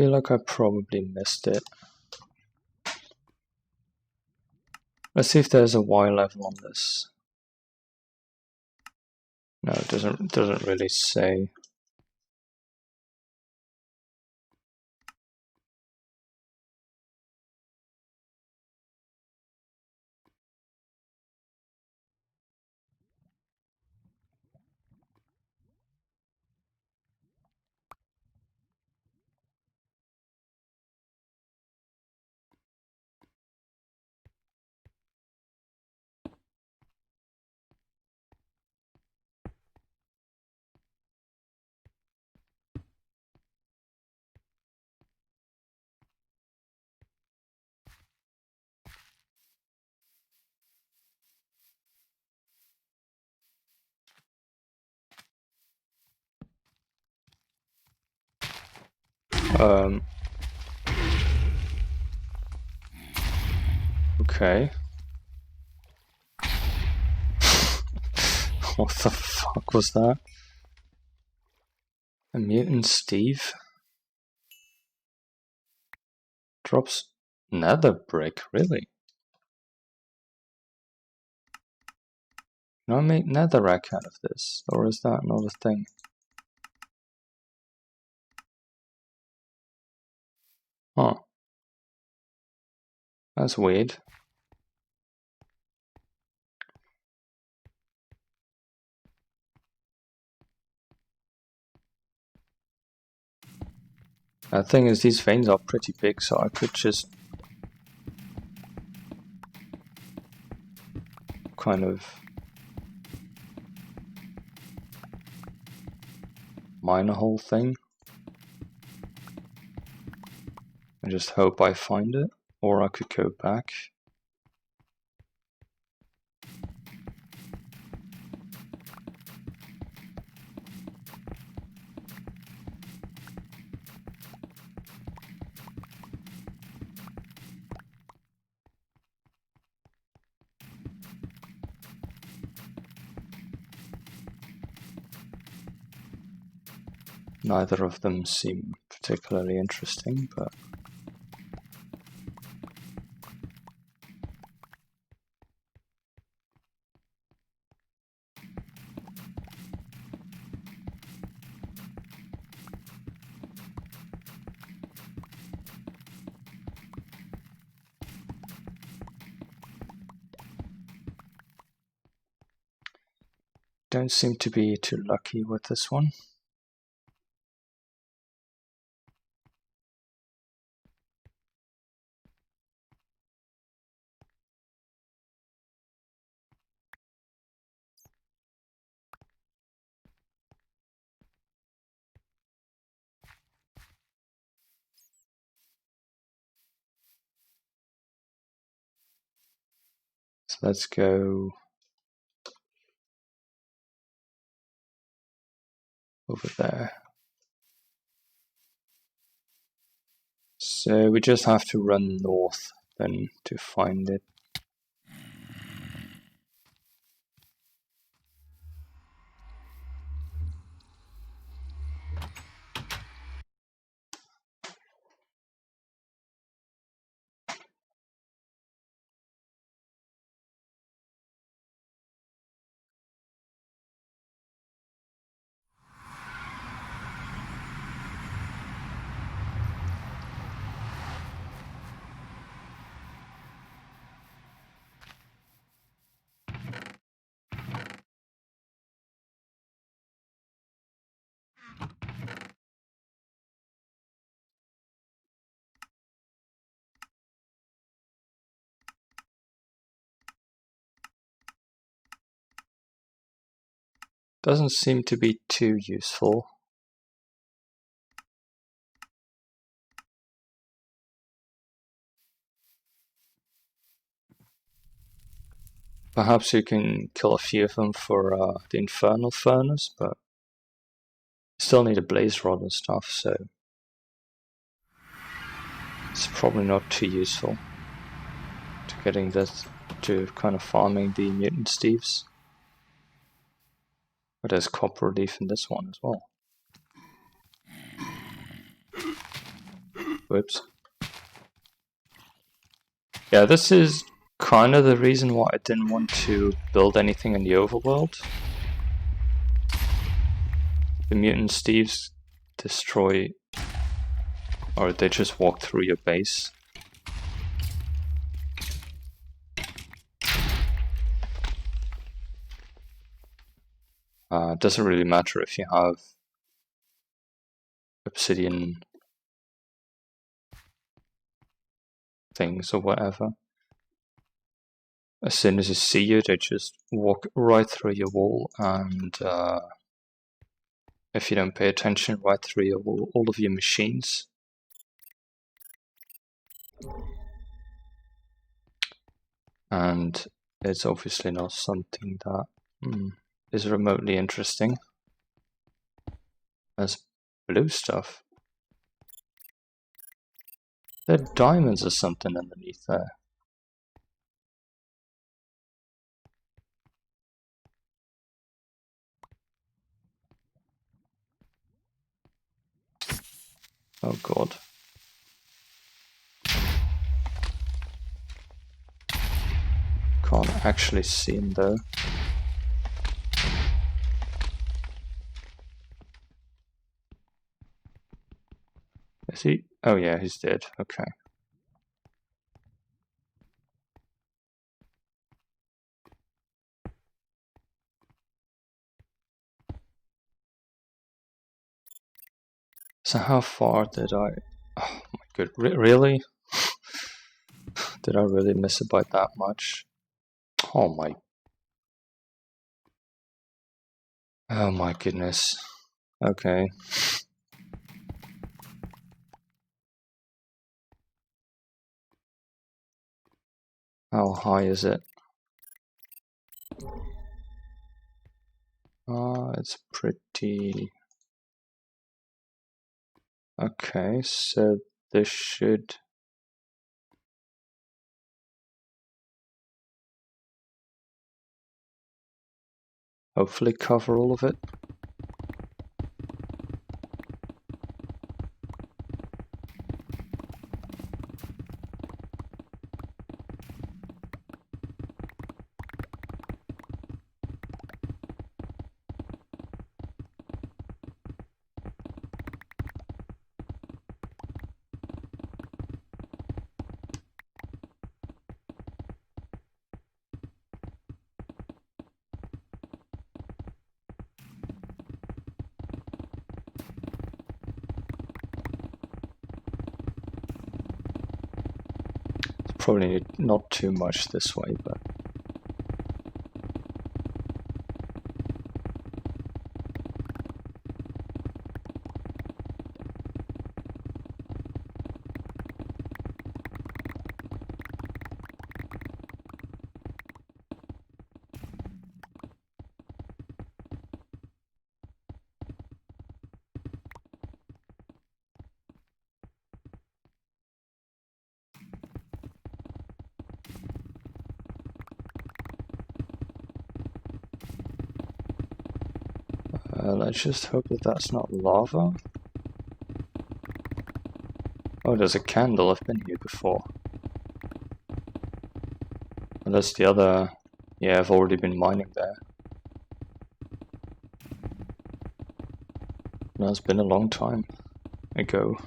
feel like I probably missed it. Let's see if there's a Y level on this. No, it doesn't really say. Okay. What the fuck was that? A mutant Steve? Drops nether brick, really? Can I make netherrack out of this? Or is that not a thing? Huh. That's weird. The thing is, these veins are pretty big, so I could just kind of mine a whole thing and just hope I find it, or I could go back. Neither of them seem particularly interesting, but don't seem to be too lucky with this one. So let's go over there. So we just have to run north then to find it. Doesn't seem to be too useful. Perhaps you can kill a few of them for the infernal furnace, but still need a blaze rod and stuff, so it's probably not too useful to getting this, to kind of farming the mutant Steves. But there's copper leaf in this one as well. Whoops. Yeah, this is kind of the reason why I didn't want to build anything in the overworld. The mutant Steves destroy, or they just walk through your base. It doesn't really matter if you have obsidian things or whatever. As soon as you see you, they just walk right through your wall, and if you don't pay attention, right through your wall, all of your machines. And it's obviously not something that is remotely interesting. There's blue stuff. There are diamonds or something underneath there. Oh god. Can't actually see him though. Is he? Oh yeah, he's dead. Okay. So how far did I... Oh my god, really? Did I really miss it by that much? Oh my... Oh my goodness. Okay. How high is it? It's pretty... Okay, so this should... hopefully cover all of it. Probably not too much this way, but... let's just hope that that's not lava. Oh, there's a candle. I've been here before. And that's the other... Yeah, I've already been mining there. No, it's been a long time ago.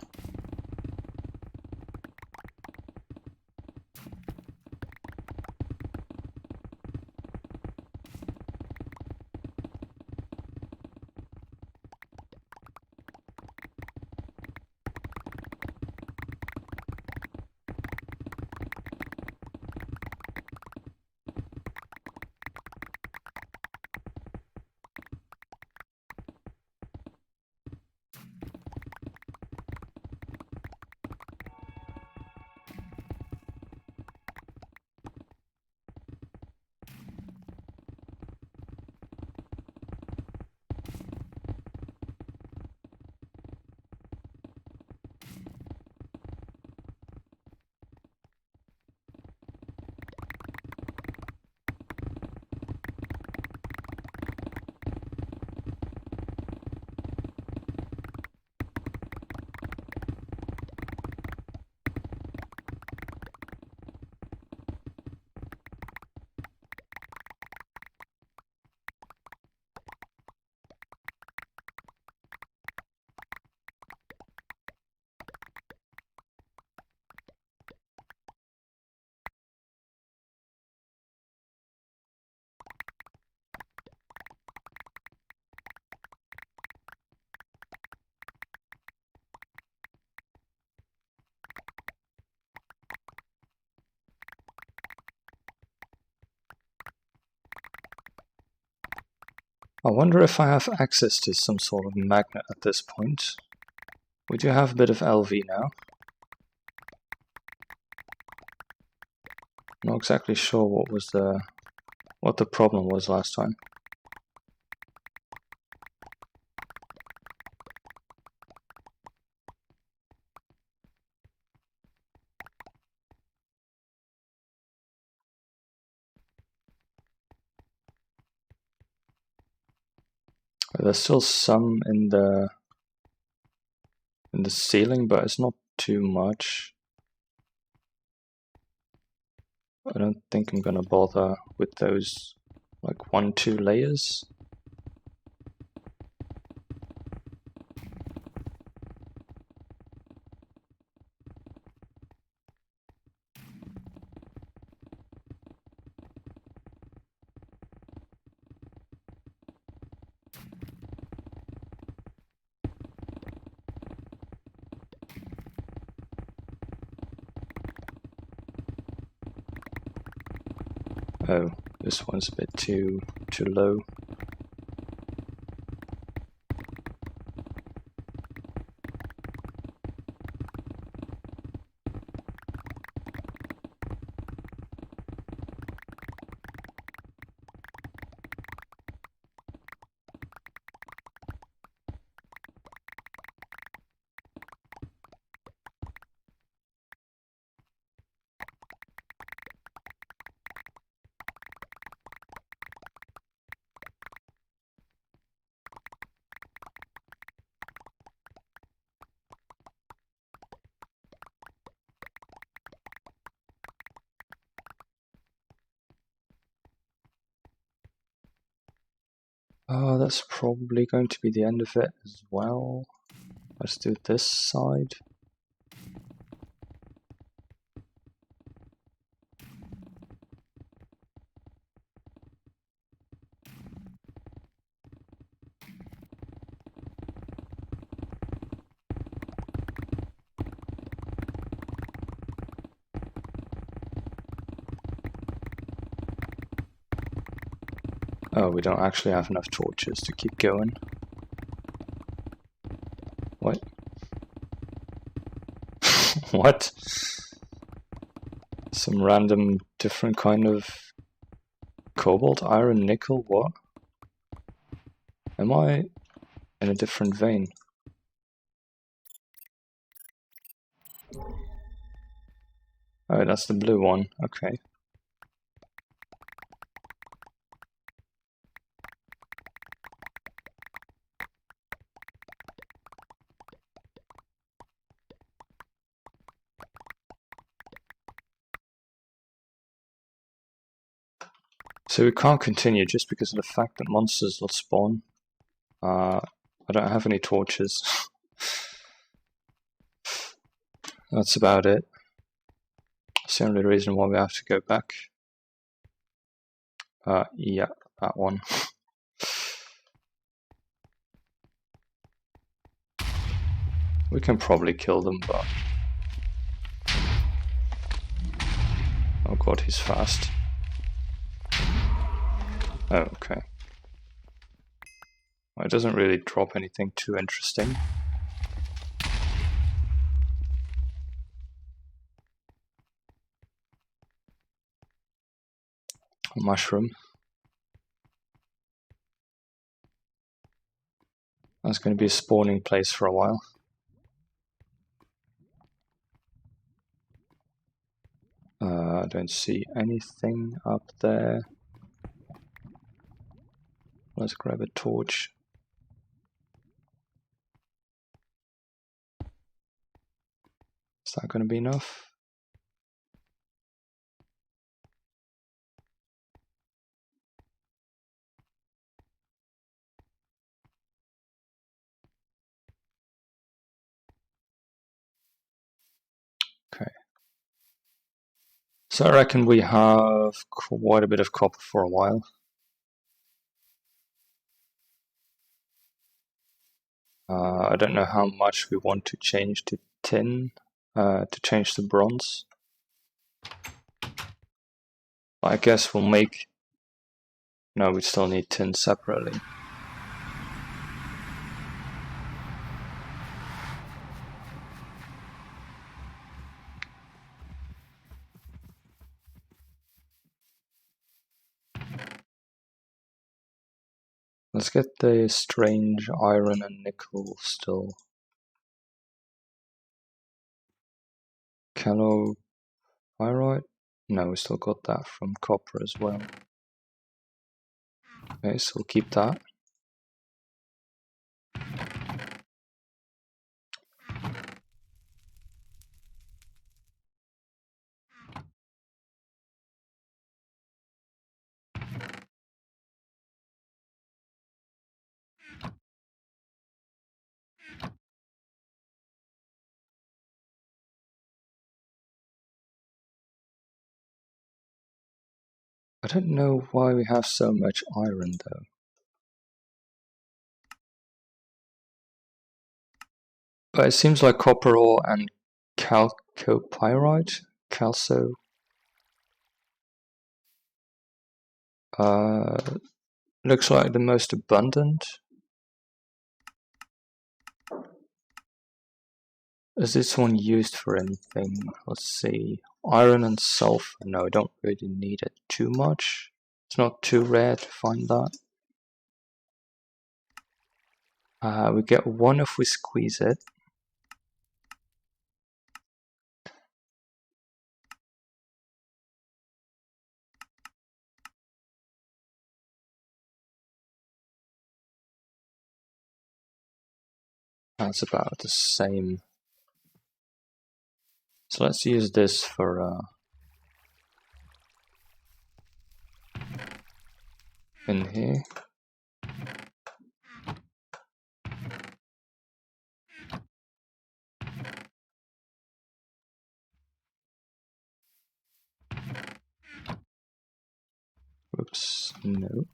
I wonder if I have access to some sort of magnet at this point. We do have a bit of LV now. Not exactly sure what the problem was last time. There's still some in the ceiling, but it's not too much. I don't think I'm gonna bother with those like 1-2 layers. Oh, this one's a bit too low. Oh, that's probably going to be the end of it as well. Let's do this side. Oh, we don't actually have enough torches to keep going. What? What? Some random different kind of cobalt, iron, nickel, what? Am I in a different vein? Oh, that's the blue one, okay. So we can't continue just because of the fact that monsters will spawn. I don't have any torches. That's about it. That's the only reason why we have to go back. Yeah, that one. We can probably kill them, but... Oh god, he's fast. Oh, okay. Well, it doesn't really drop anything too interesting. A mushroom. That's going to be a spawning place for a while. I don't see anything up there. Let's grab a torch. Is that going to be enough? Okay. So I reckon we have quite a bit of copper for a while. I don't know how much we want to change to tin, to change to bronze. I guess we'll make... No, we still need tin separately. Let's get the strange iron and nickel still. Calopyrite? No, we still got that from copper as well. Okay, so we'll keep that. I don't know why we have so much iron though. But it seems like copper ore and chalcopyrite, calco, looks like the most abundant. Is this one used for anything? Let's see. Iron and sulfur. No, I don't really need it too much. It's not too rare to find that. We get one if we squeeze it. That's about the same. So let's use this for in here. Oops, no.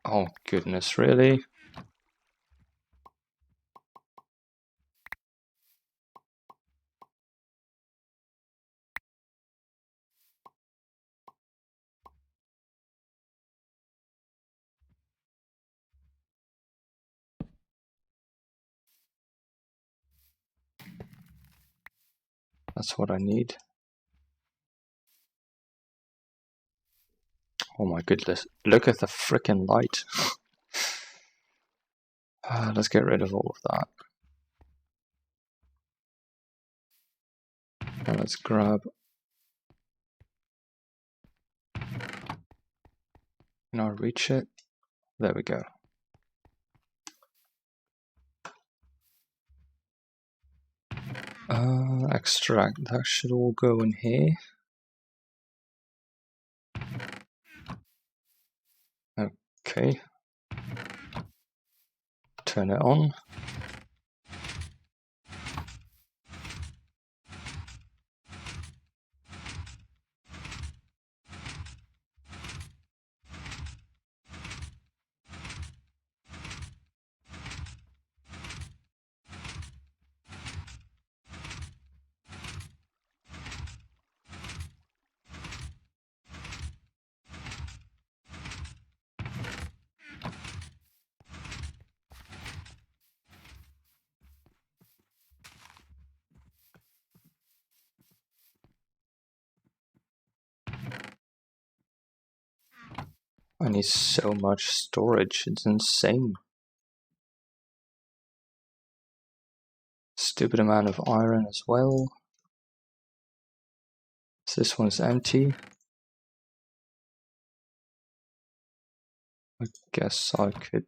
Oh goodness, really? That's what I need. Oh my goodness, look at the frickin' light. Let's get rid of all of that. Now let's grab... Can I reach it? There we go. Extract, that should all go in here. Okay. Turn it on. I need so much storage, it's insane. Stupid amount of iron as well. So this one's empty. I guess I could...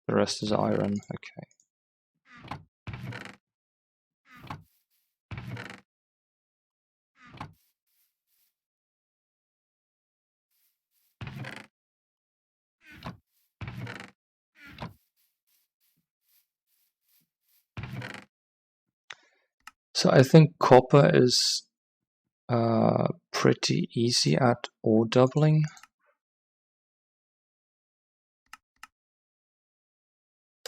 The rest is iron, okay. So I think copper is pretty easy at ore doubling.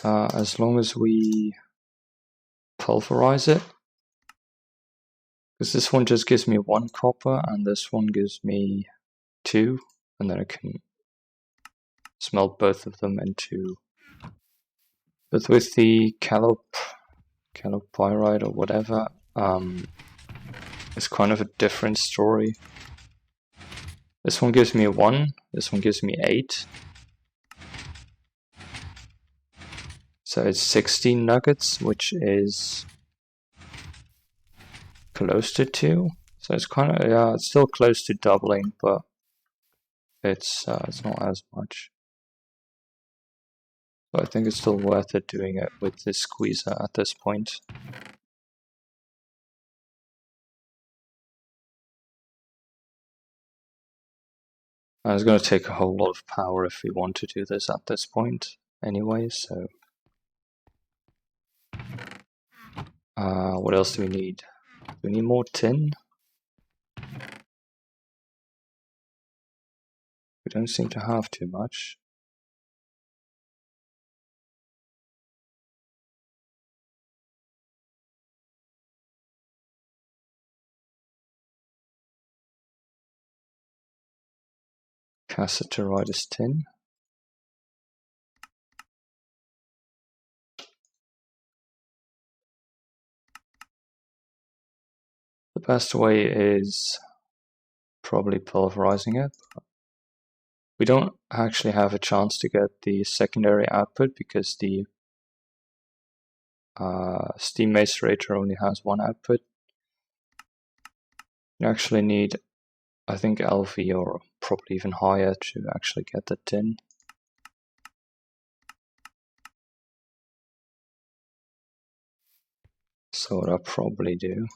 As long as we pulverize it. Because this one just gives me 1 copper and this one gives me 2. And then I can smelt both of them into... But with the calopyrite or whatever, is kind of a different story. This one gives me 1, this one gives me 8. So it's 16 nuggets, which is close to 2. So it's kind of, yeah, it's still close to doubling, but it's not as much. But I think it's still worth it doing it with this squeezer at this point. And it's going to take a whole lot of power if we want to do this at this point anyway, so... what else do we need? Do we need more tin? We don't seem to have too much. Cassiterite is tin. The best way is probably pulverizing it. We don't actually have a chance to get the secondary output because the steam macerator only has 1 output. You actually need, I think, LV or probably even higher to actually get the tin. So what I'll probably do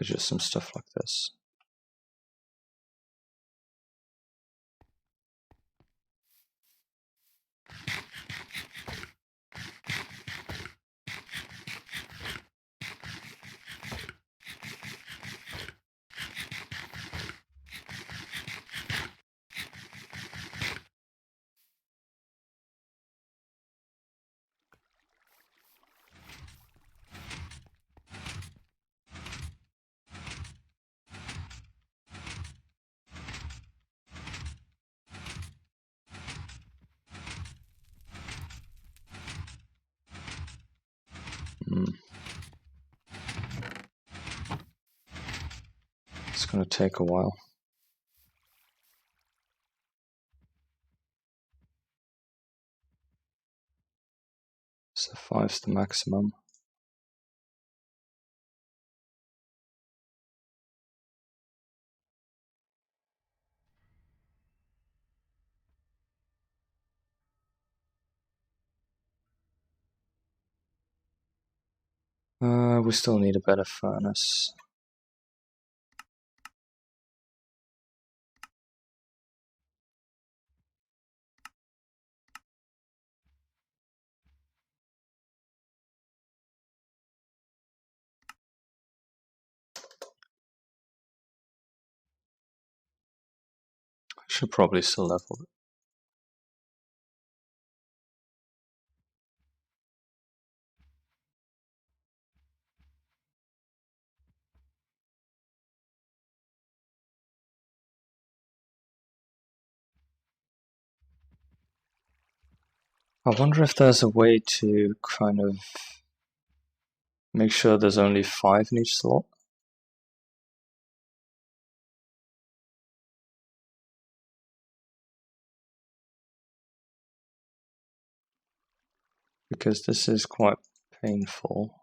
is just some stuff like this. It's going to take a while. So 5's the maximum. We still need a better furnace. I should probably still level it. I wonder if there's a way to kind of make sure there's only 5 in each slot. Because this is quite painful.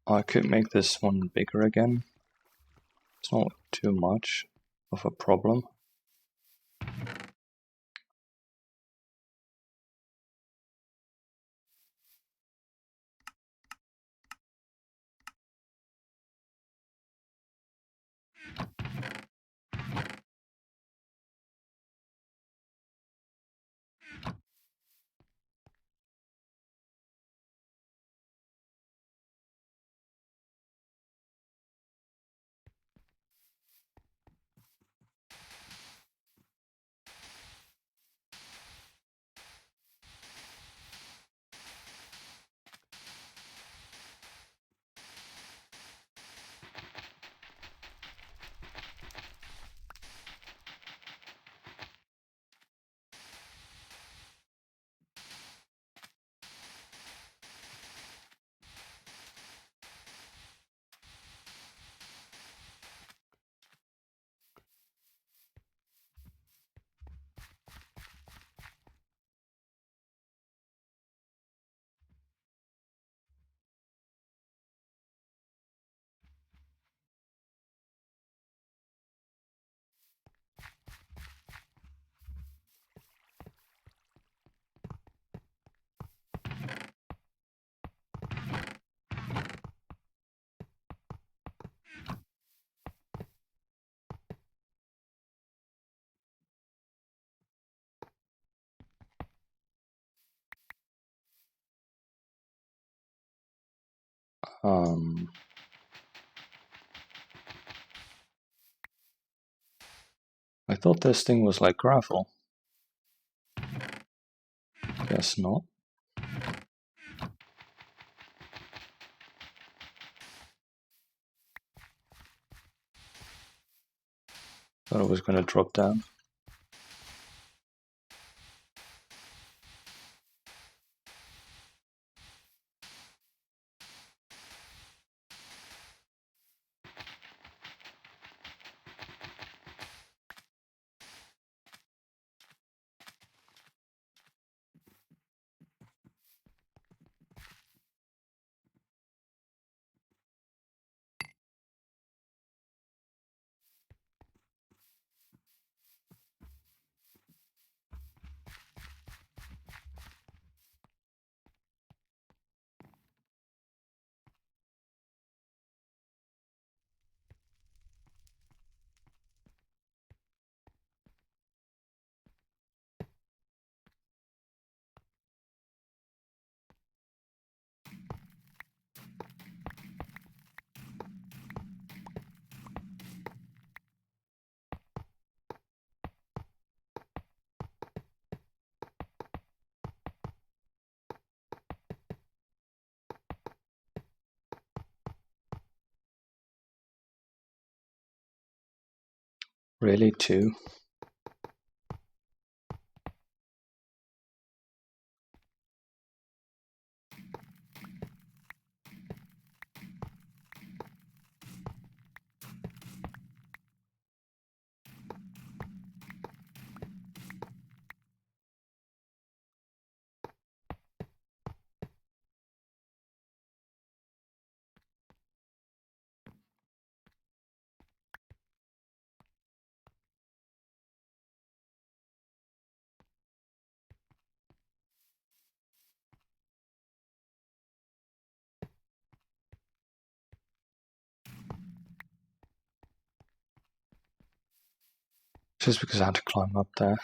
I could make this one bigger again. It's not too much of a problem. I thought this thing was like gravel. Guess not. Thought it was going to drop down. Really, too? Just because I had to climb up there.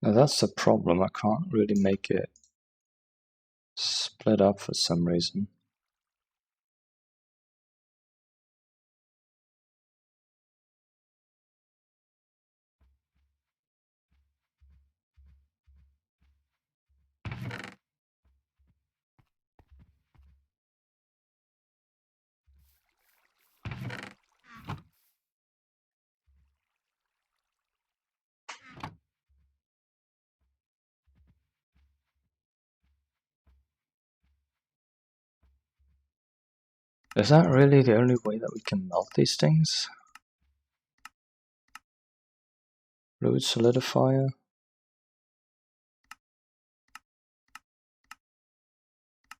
Now that's the problem, I can't really make it split up for some reason. Is that really the only way that we can melt these things? Fluid solidifier?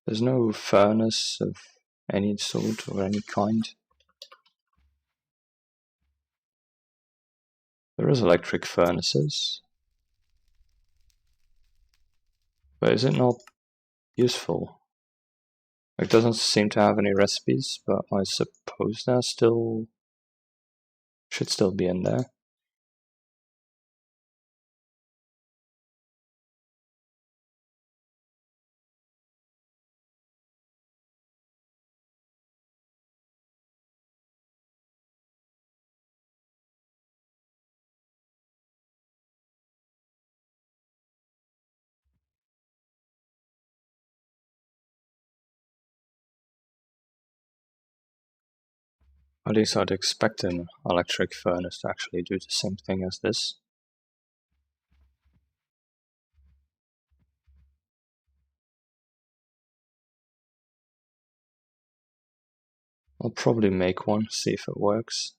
There's no furnace of any sort or any kind. There is electric furnaces. But is it not useful? It doesn't seem to have any recipes, but I suppose that should still be in there. At least I'd expect an electric furnace to actually do the same thing as this. I'll probably make one, see if it works.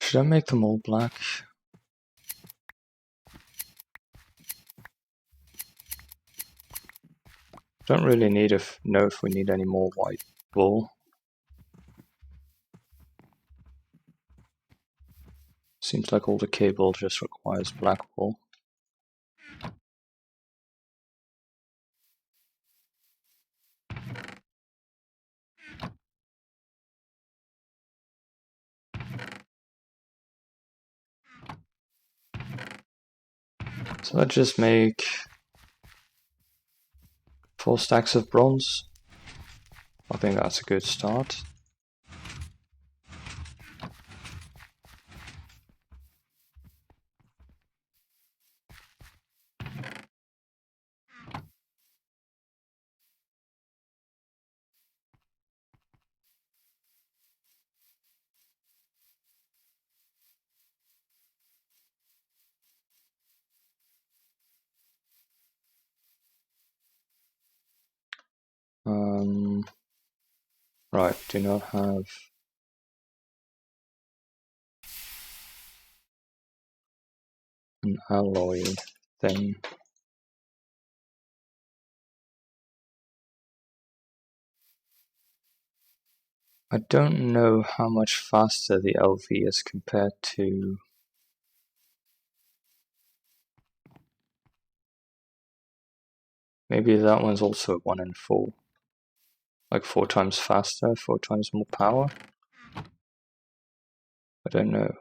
Should I make them all black? Don't really know if we need any more white wool. Seems like all the cable just requires black wool. So let's just make 4 stacks of bronze. I think that's a good start. Right, do not have an alloy thing. I don't know how much faster the LV is compared to... Maybe that one's also 1 in 4. Like 4 times faster, 4 times more power? I don't know.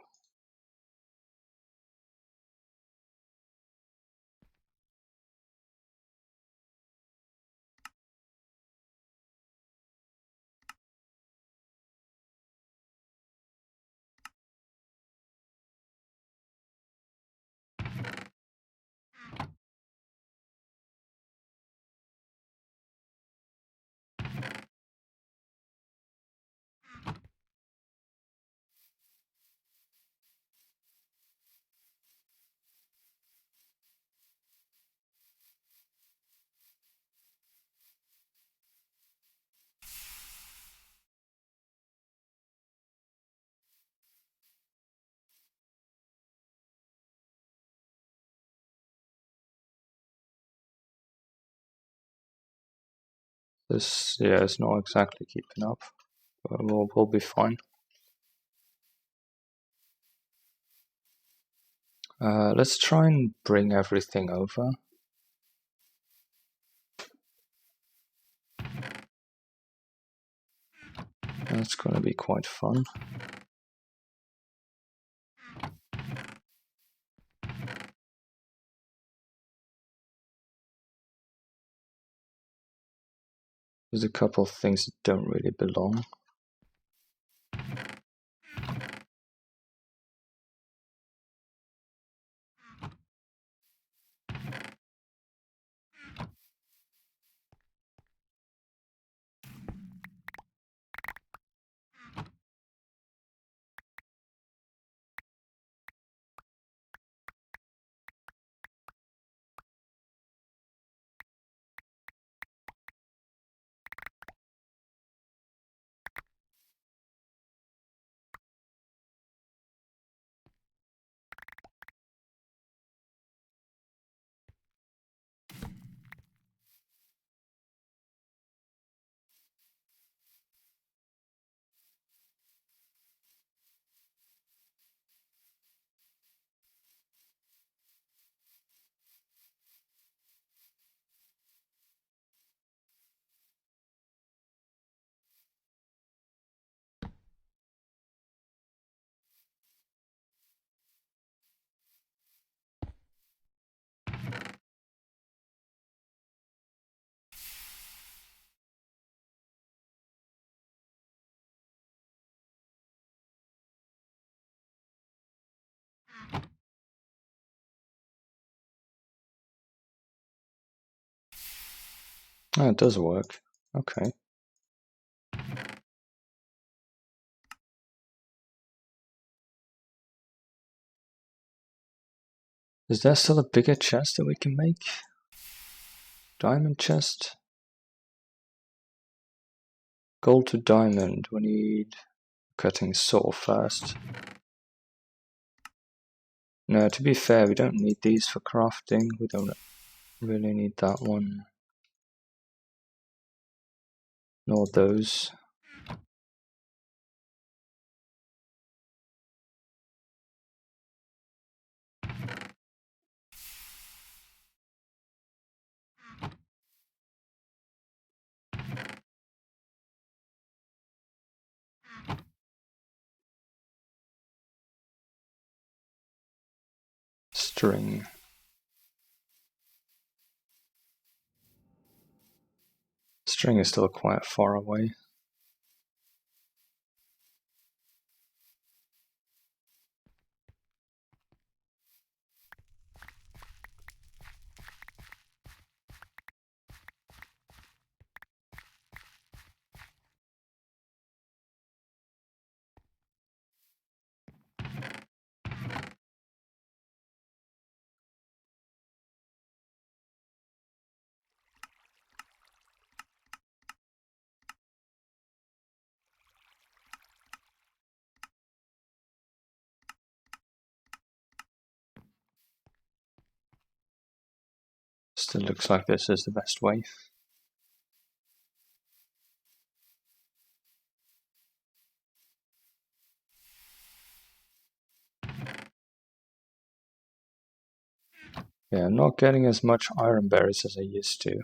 This, yeah, it's not exactly keeping up, but we'll be fine. Let's try and bring everything over. That's gonna be quite fun. There's a couple of things that don't really belong. Oh, it does work. Okay. Is there still a bigger chest that we can make? Diamond chest? Gold to diamond. We need cutting saw first. No, to be fair, we don't need these for crafting. We don't really need that one. Nor those. String. String is still quite far away. Still looks like this is the best way. Yeah, I'm not getting as much iron berries as I used to.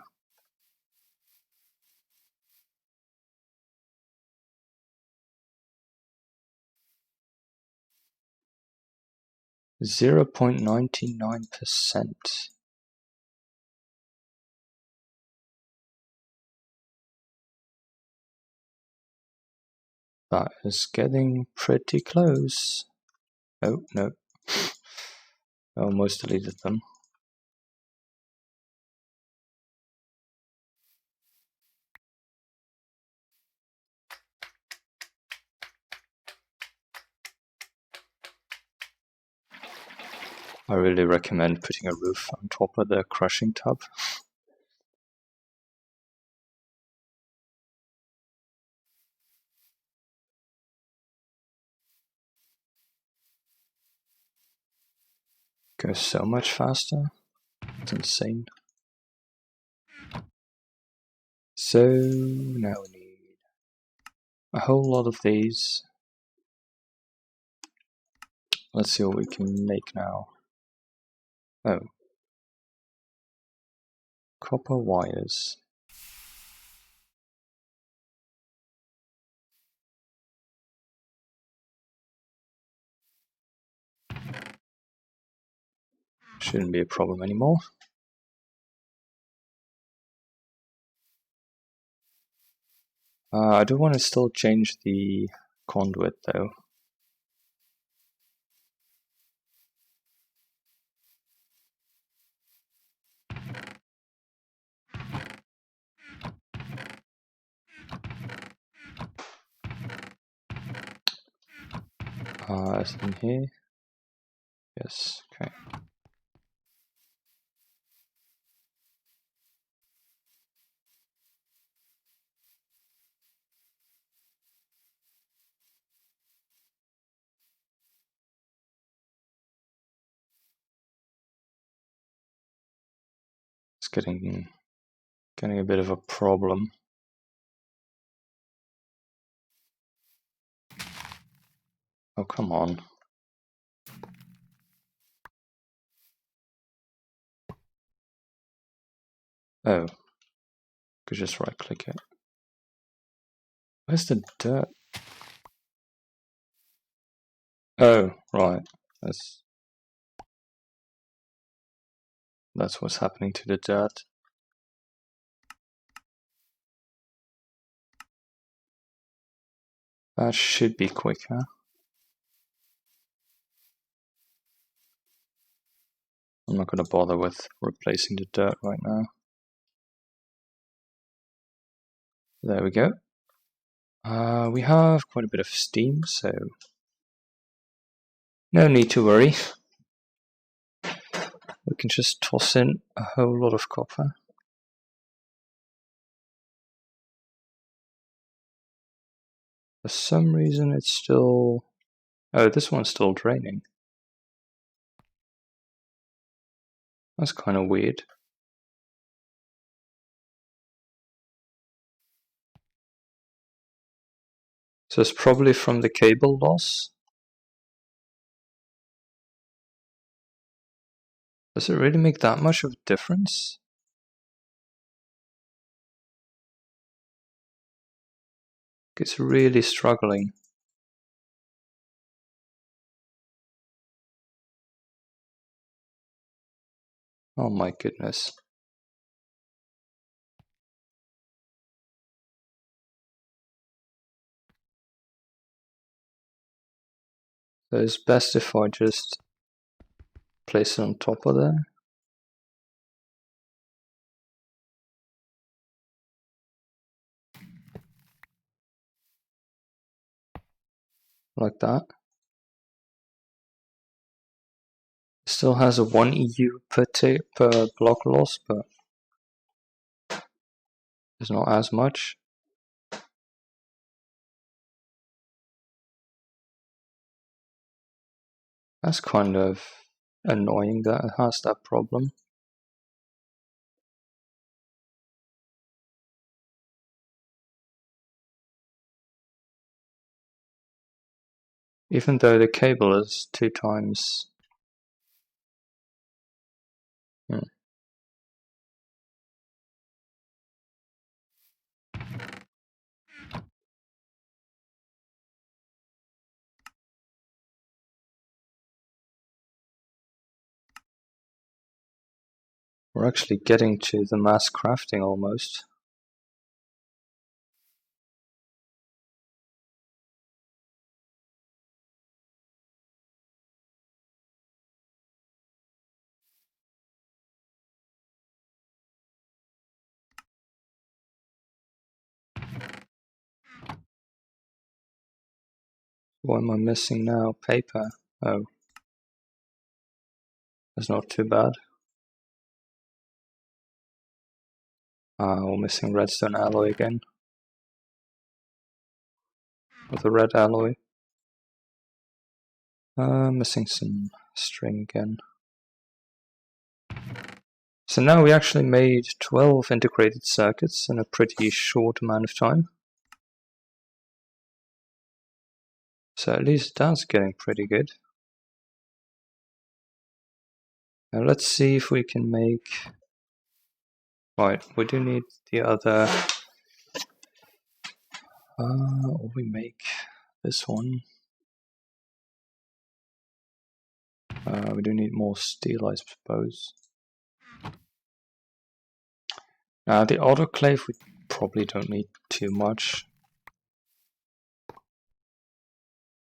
%0.99%. That is getting pretty close. Oh, no. I almost deleted them. I really recommend putting a roof on top of the crushing tub. Goes so much faster. It's insane. So now we need a whole lot of these. Let's see what we can make now. Oh. Copper wires. Shouldn't be a problem anymore. I do want to still change the conduit though. Is it in here? Yes, okay. It's getting a bit of a problem. Oh, come on. Oh, could just right click it. Where's the dirt? Oh, right. That's what's happening to the dirt. That should be quicker. I'm not going to bother with replacing the dirt right now. There we go. We have quite a bit of steam, so no need to worry. We can just toss in a whole lot of copper. For some reason it's still... Oh, this one's still draining. That's kind of weird. So it's probably from the cable loss. Does it really make that much of a difference? It's really struggling. Oh my goodness. So it's best if I just place it on top of there. Like that. It still has a 1 EU per block loss, but it's not as much. That's kind of annoying that it has that problem. Even though the cable is 2 times. We're actually getting to the mass crafting almost. What am I missing now? Paper. Oh. That's not too bad. We're missing redstone alloy again. With a red alloy. Missing some string again. So now we actually made 12 integrated circuits in a pretty short amount of time. So at least that's getting pretty good. Now let's see if we can make... Right, we do need the other... we make this one. We do need more steel, I suppose. Now the autoclave we probably don't need too much.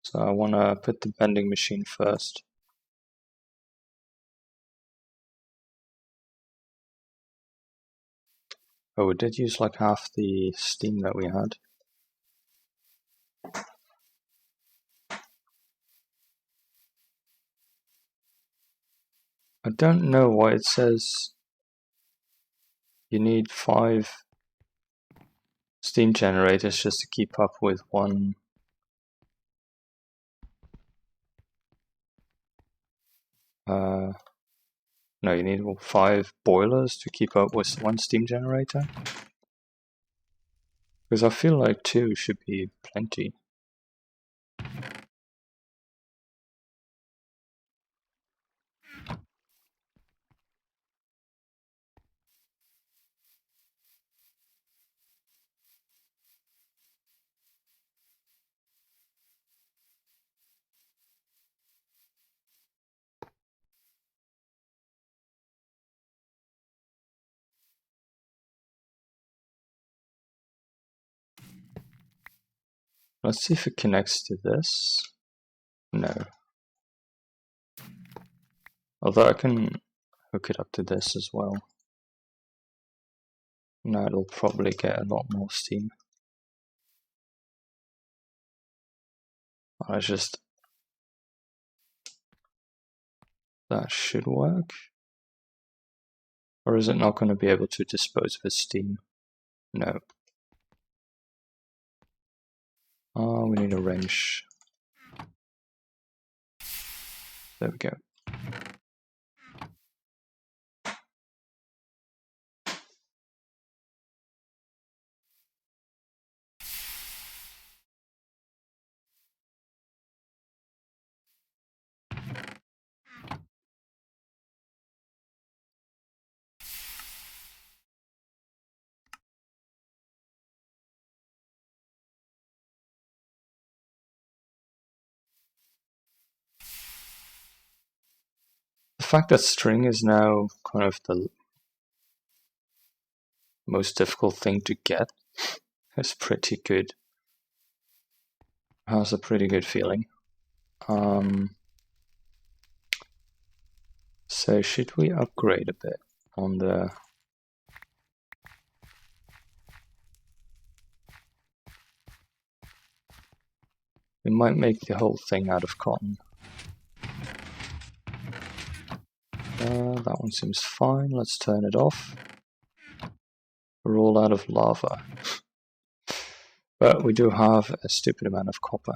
So I want to put the vending machine first. Oh, we did use like half the steam that we had. I don't know why it says you need 5 steam generators just to keep up with one. No, you need 5 boilers to keep up with one steam generator. Because I feel like 2 should be plenty. Let's see if it connects to this. No. Although I can hook it up to this as well. Now it'll probably get a lot more steam. I just... That should work. Or is it not going to be able to dispose of its steam? No. Oh, we need a wrench. There we go. fact that string is now kind of the most difficult thing to get is pretty good. Has a pretty good feeling. So should we upgrade a bit on the... We might make the whole thing out of cotton. That one seems fine. Let's turn it off. We're all out of lava. But we do have a stupid amount of copper.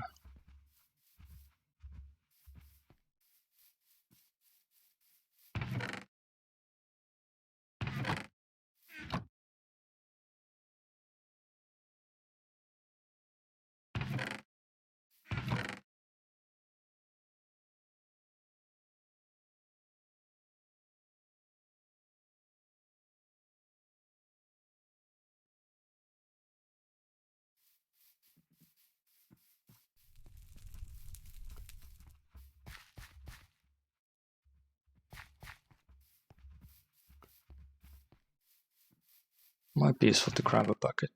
Might be useful to grab a bucket.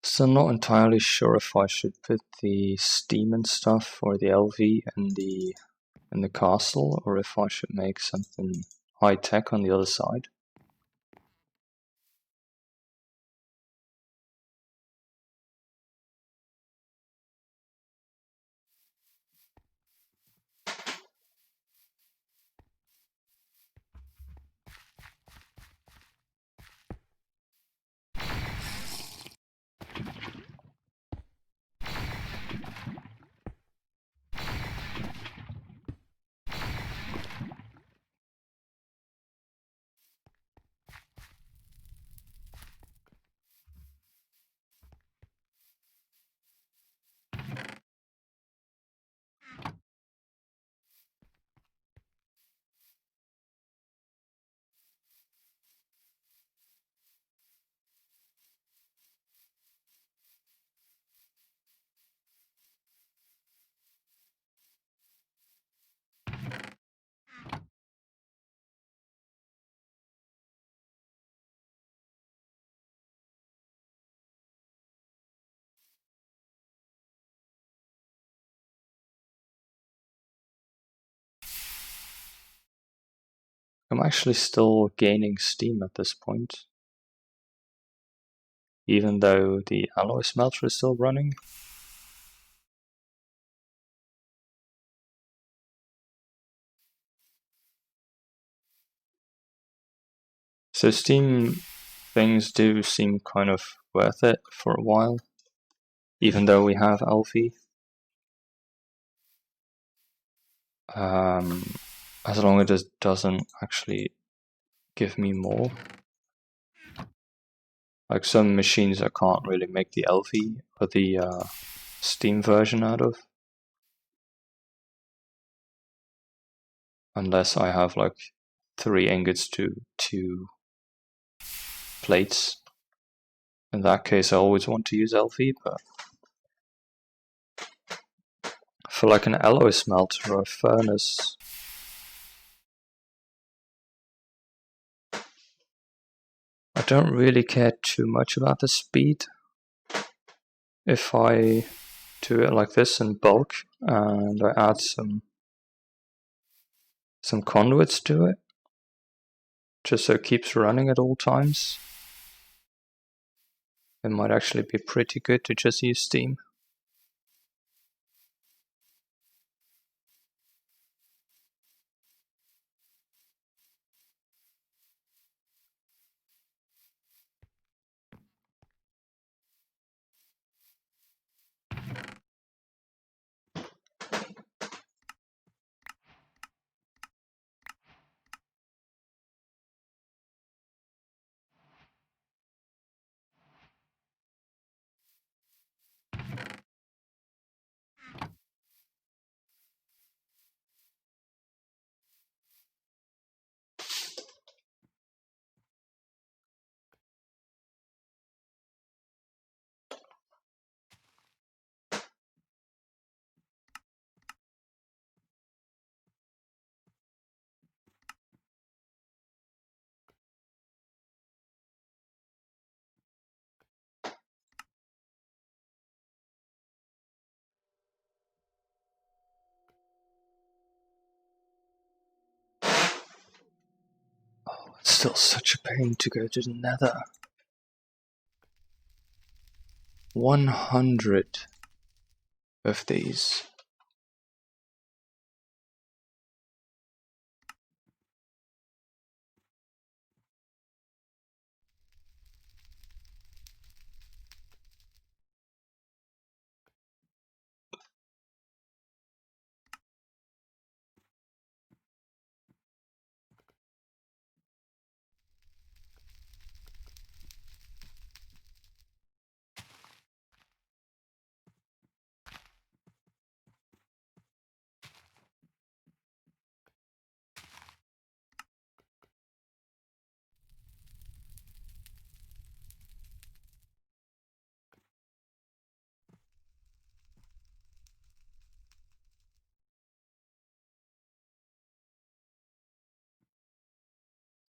So I'm not entirely sure if I should put the steam and stuff or the LV in the castle, or if I should make something high tech on the other side. I'm actually still gaining steam at this point, even though the alloy smelter is still running. So steam things do seem kind of worth it for a while, even though we have LV. As long as it doesn't actually give me more. Like some machines I can't really make the LV or the Steam version out of. Unless I have like 3 ingots to 2 plates. In that case I always want to use LV, but for like an alloy smelter or a furnace, I don't really care too much about the speed. If I do it like this in bulk and I add some conduits to it, just so it keeps running at all times, it might actually be pretty good to just use steam. It's still such a pain to go to the nether. 100 of these.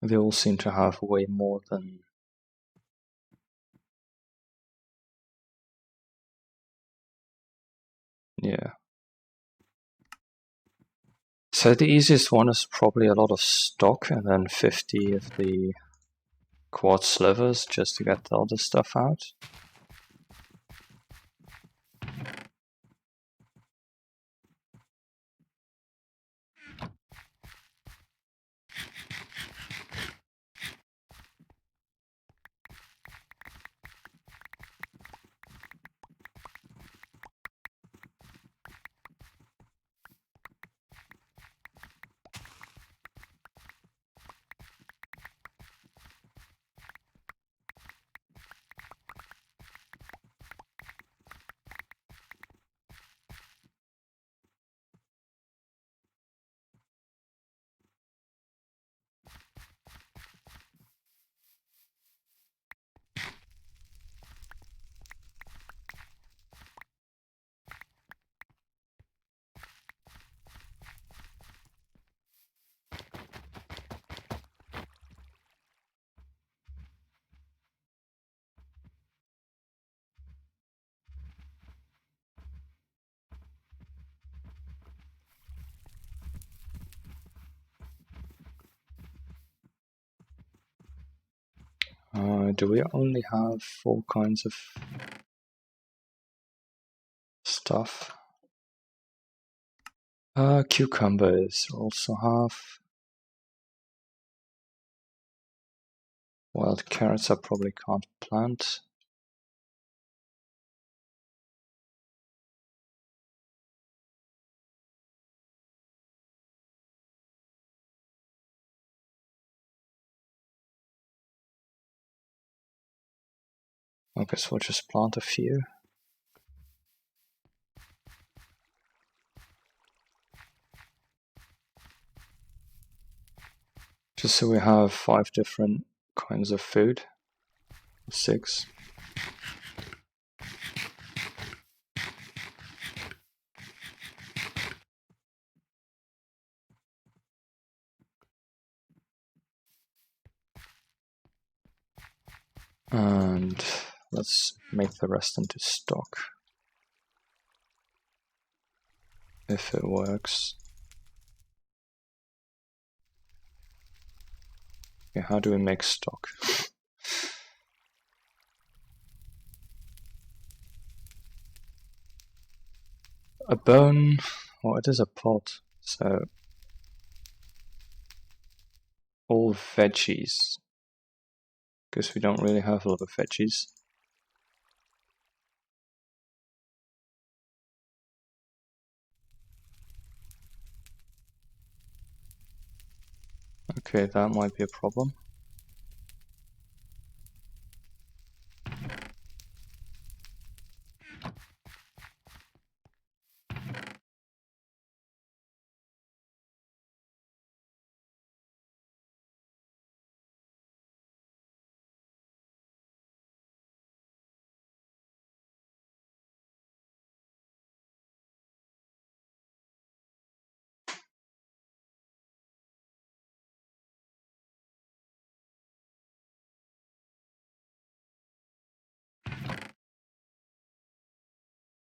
They all seem to have way more than... Yeah. So the easiest one is probably a lot of stock and then 50 of the quartz slivers just to get the other stuff out. Do we only have 4 kinds of stuff? Cucumbers also have. Wild carrots I probably can't plant. I guess we'll just plant a few. Just so we have 5 different kinds of food. 6. And let's make the rest into stock. If it works. Okay, how do we make stock? A bone, well, it is a pot, so all veggies, because we don't really have a lot of veggies. Okay, that might be a problem.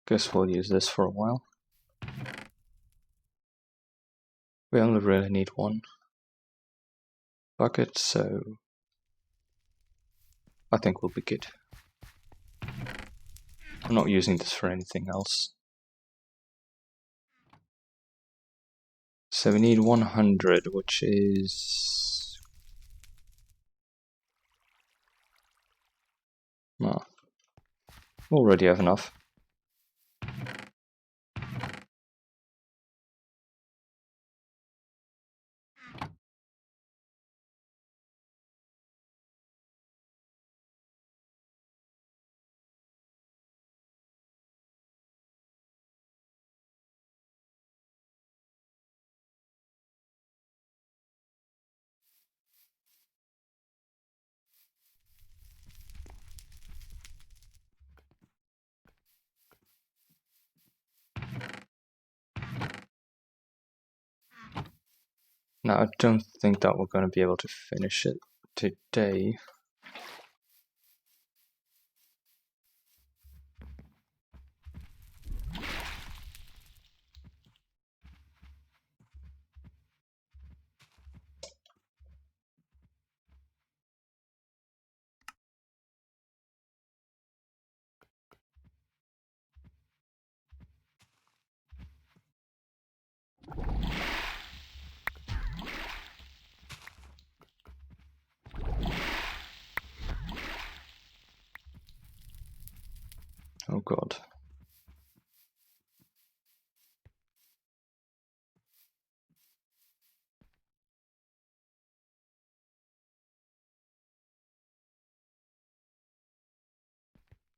Guess we'll use this for a while. We only really need 1. bucket, so I think we'll be good. I'm not using this for anything else. So we need 100, which is... well, already have enough. Now, I don't think that we're going to be able to finish it today. Oh god.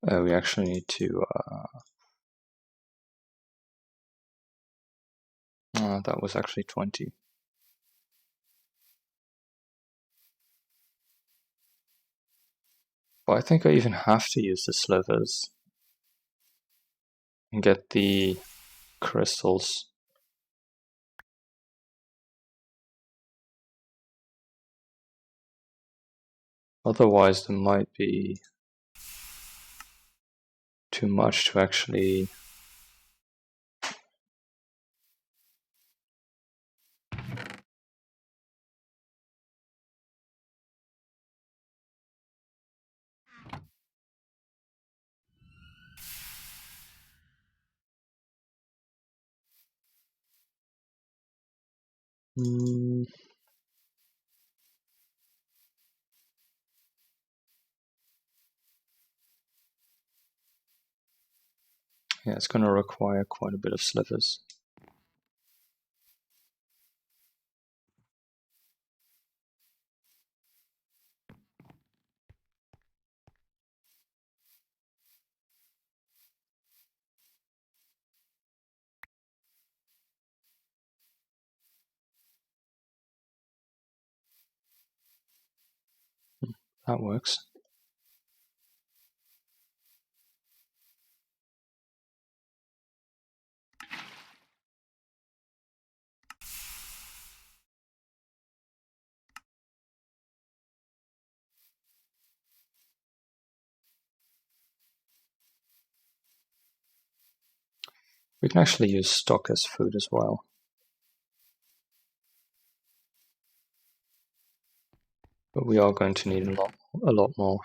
We actually need to... that was actually 20. But I think I even have to use the slivers and get the crystals. Otherwise, there might be too much to actually... yeah, it's going to require quite a bit of slivers. That works. We can actually use stock as food as well. But we are going to need a lot more.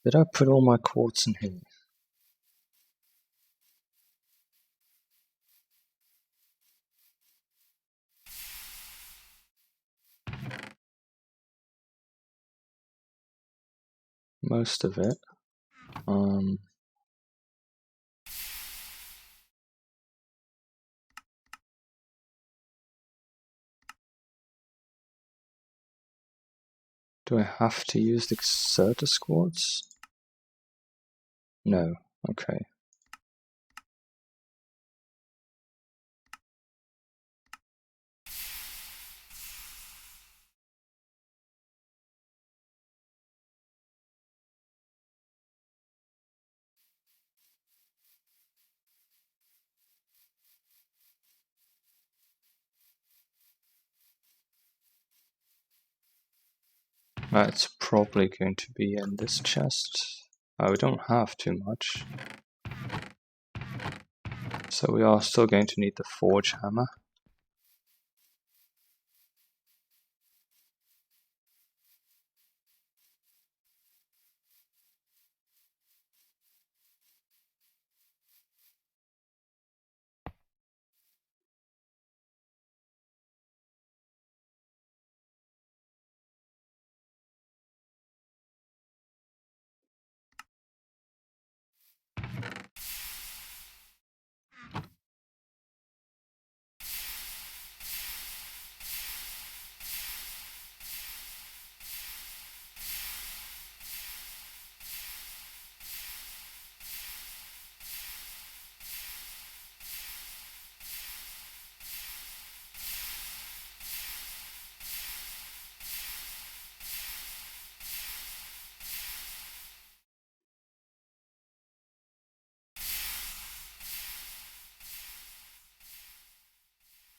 Did I put all my quartz in here? Most of it. Do I have to use the Xertus quartz? No. Okay. It's probably going to be in this chest. We don't have too much. So we are still going to need the forge hammer.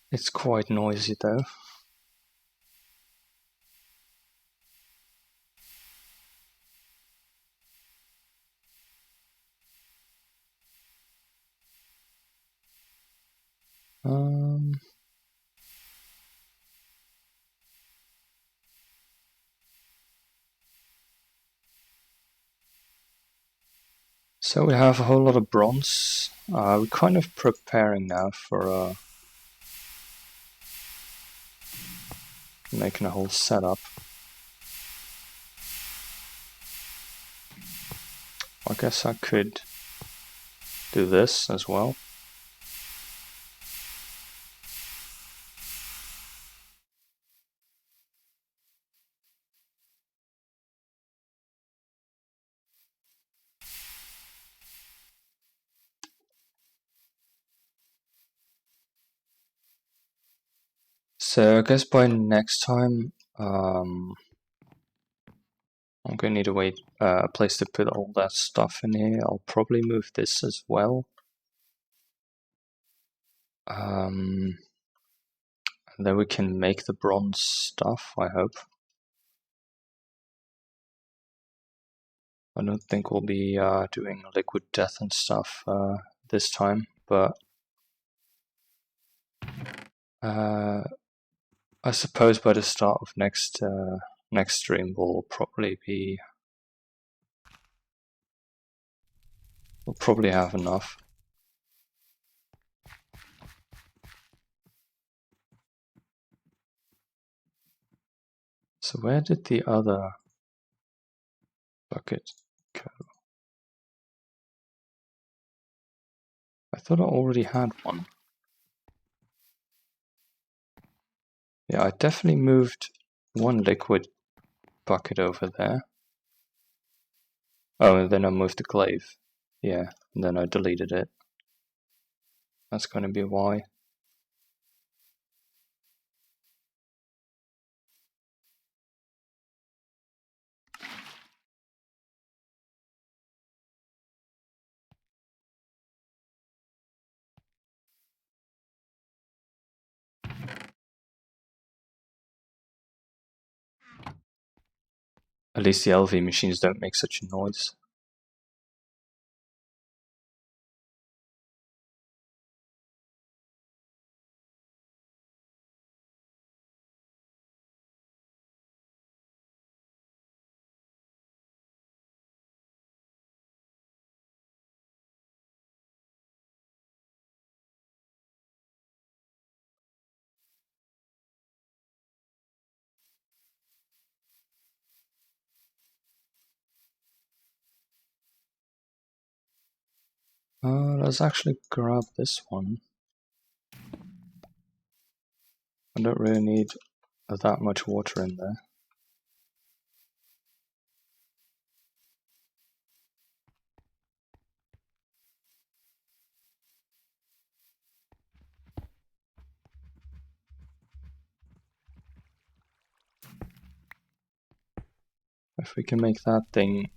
It's quite noisy though. So we have a whole lot of bronze. We're kind of preparing now for making a whole setup. I guess I could do this as well. So I guess by next time, I'm going to need a place to put all that stuff in here. I'll probably move this as well. And then we can make the bronze stuff, I hope. I don't think we'll be doing liquid death and stuff this time, but I suppose by the start of next stream we'll probably have enough. So where did the other bucket go? I thought I already had one. Yeah, I definitely moved one liquid bucket over there. Oh, and then I moved the glaive. Yeah, and then I deleted it. That's going to be why. At least the LV machines don't make such a noise. Let's actually grab this one. I don't really need that much water in there. If we can make that thing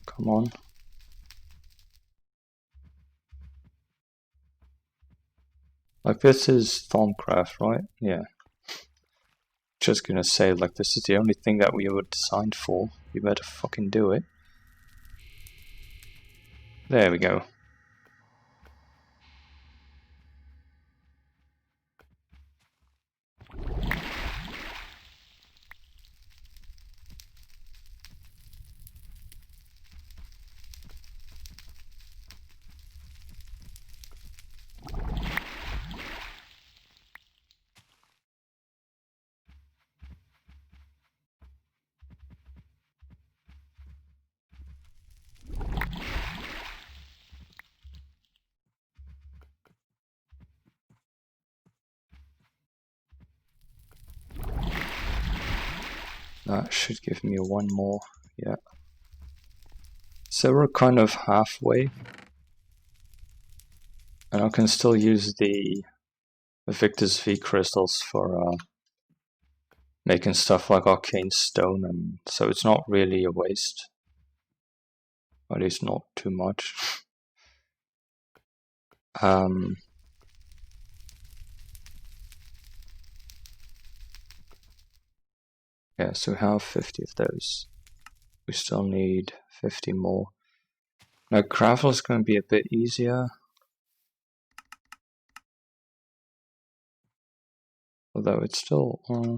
come on. Like this is Thaumcraft, right? Yeah. Just gonna say, like, this is the only thing that we were designed for. You better fucking do it. There we go. That should give me one more, yeah. So we're kind of halfway. And I can still use the Victor's V crystals for making stuff like arcane stone, and so it's not really a waste. At least not too much. Yeah, so we have 50 of those. We still need 50 more. Now gravel is going to be a bit easier. Although it's still... I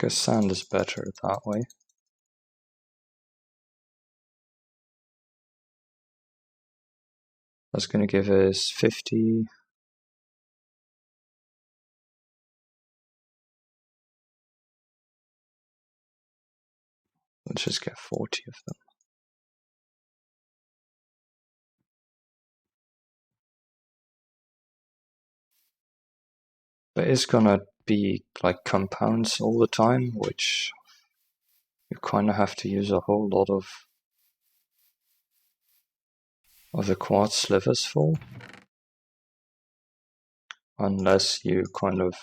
guess sand is better that way. That's going to give us 50... Let's just get 40 of them. But it's gonna be like compounds all the time, which you kind of have to use a whole lot of the quartz slivers for. Unless you kind of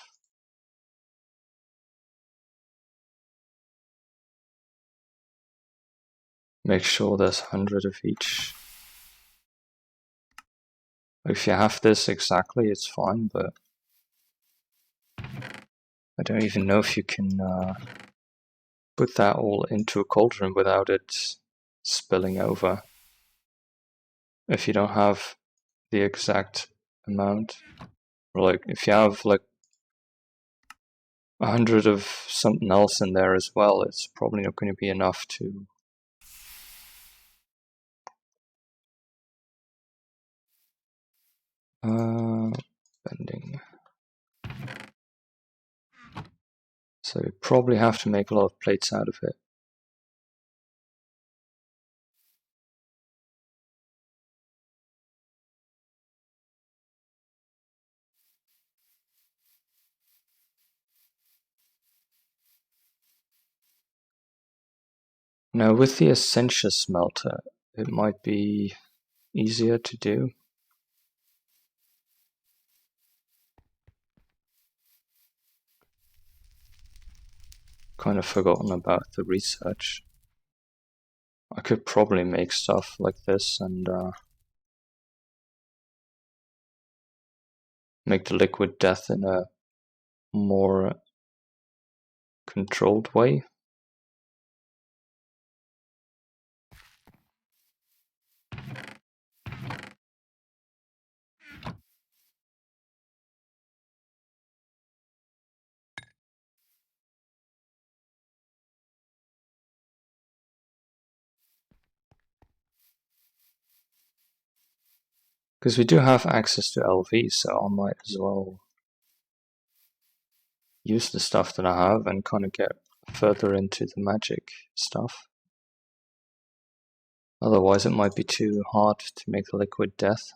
make sure there's 100 of each. If you have this exactly, it's fine, but I don't even know if you can put that all into a cauldron without it spilling over. If you don't have the exact amount. Or like, if you have like 100 of something else in there as well, it's probably not going to be enough to... bending. So you probably have to make a lot of plates out of it. Now with the Essentia smelter, it might be easier to do. Kind of forgotten about the research. I could probably make stuff like this and make the liquid death in a more controlled way. Because we do have access to LV, so I might as well use the stuff that I have and kind of get further into the magic stuff. Otherwise it might be too hard to make the liquid death.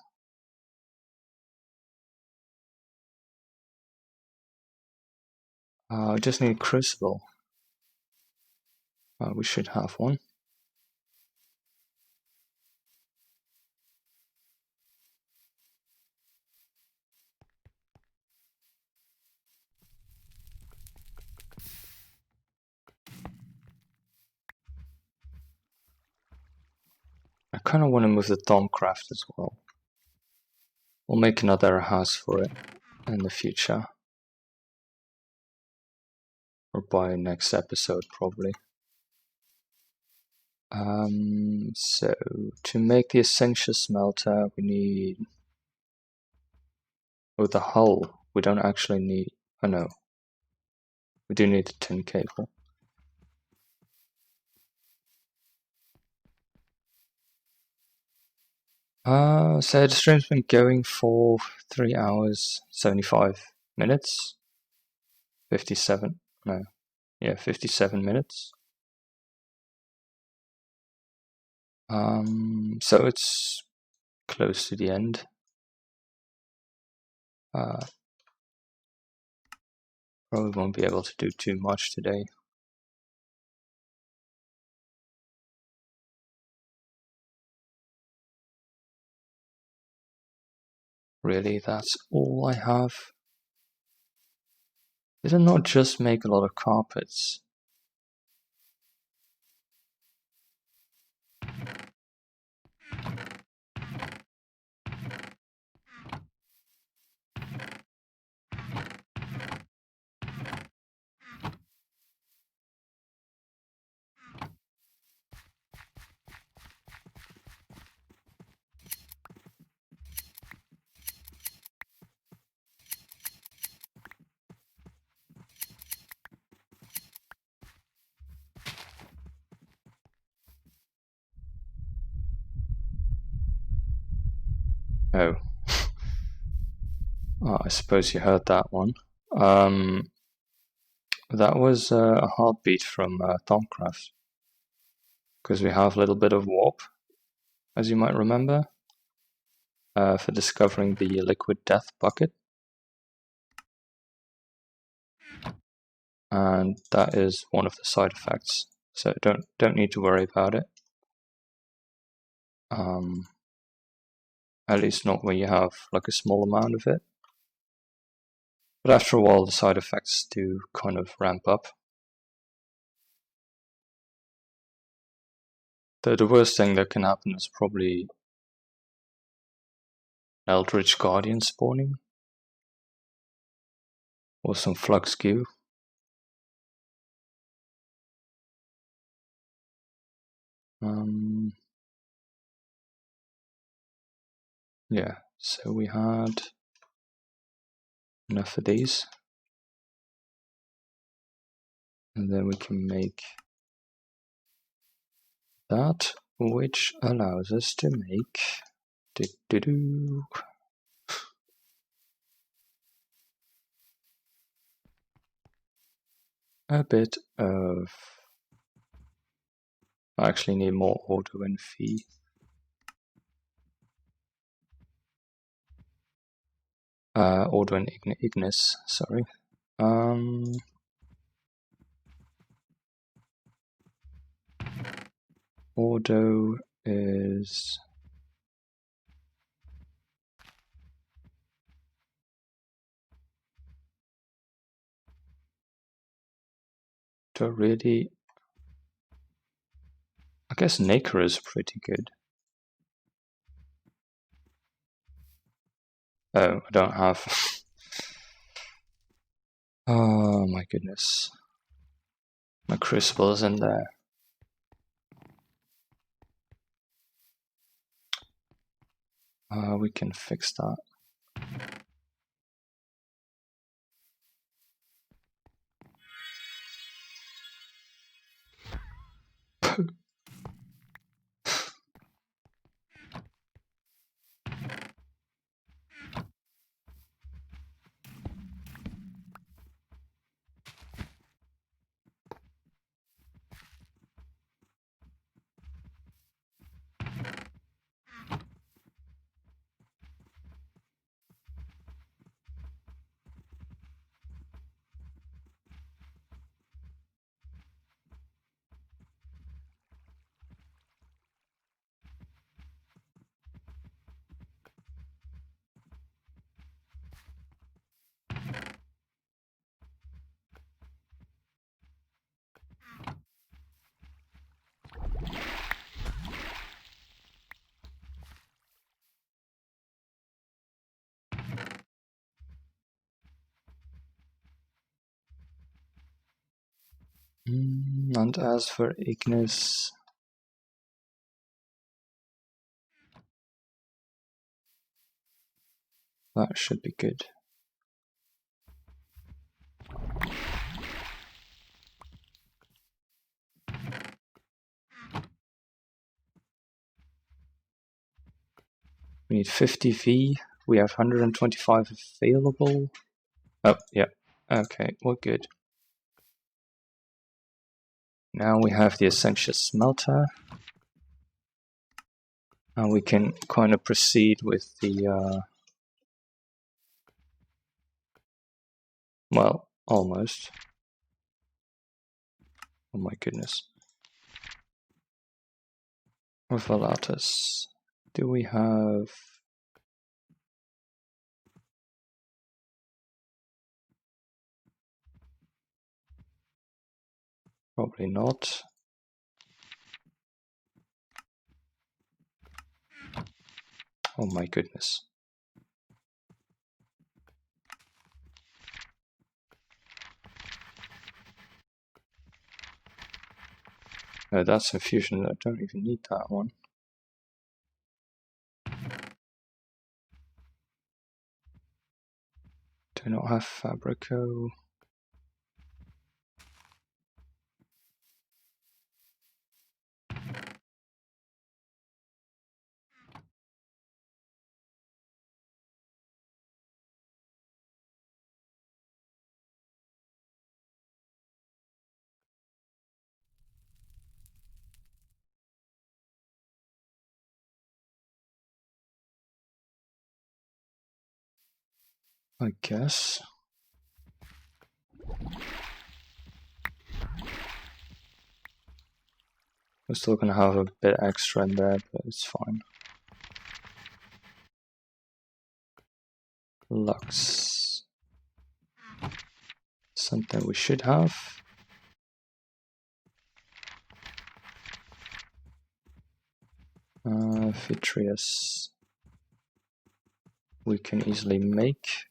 I just need crucible. We should have one. kind of want to move the Thaumcraft as well. We'll make another house for it in the future. Or by next episode, probably. So, to make the Essentia Smelter, we need... With the hull, we don't actually need... Oh no. We do need the tin cable. So the stream's been going for 3 hours, 75 minutes. 57, no. Yeah, 57 minutes. So it's close to the end. Probably won't be able to do too much today. Really, that's all I have. Did I not just make a lot of carpets? Oh. Oh, I suppose you heard that one. That was a heartbeat from Thaumcraft. Because we have a little bit of warp, as you might remember, for discovering the liquid death bucket. And that is one of the side effects. So don't need to worry about it. At least not when you have like a small amount of it. But after a while, the side effects do kind of ramp up. The worst thing that can happen is probably Eldritch Guardian spawning. Or some flux goo. Yeah, so we had enough of these. And then we can make that, which allows us to make a bit of... I actually need more auto and fee. Auto and Ignis, sorry. Auto is... Do I really... I guess Nacre is pretty good. Oh, I don't have... Oh my goodness. My crucible is in there. We can fix that. And as for Ignis, that should be good. We need 50 V. We have 125 available. Oh, yeah. Okay, we're good. Now we have the Essentia Smelter. And we can kind of proceed with the... well, almost. Oh my goodness. With Volatus. Do we have... probably not. Oh my goodness. No, that's infusion. I don't even need that one. Do not have Fabrico. I guess. We're still gonna have a bit extra in there, but it's fine. Lux. Something we should have. Vitreous. We can easily make.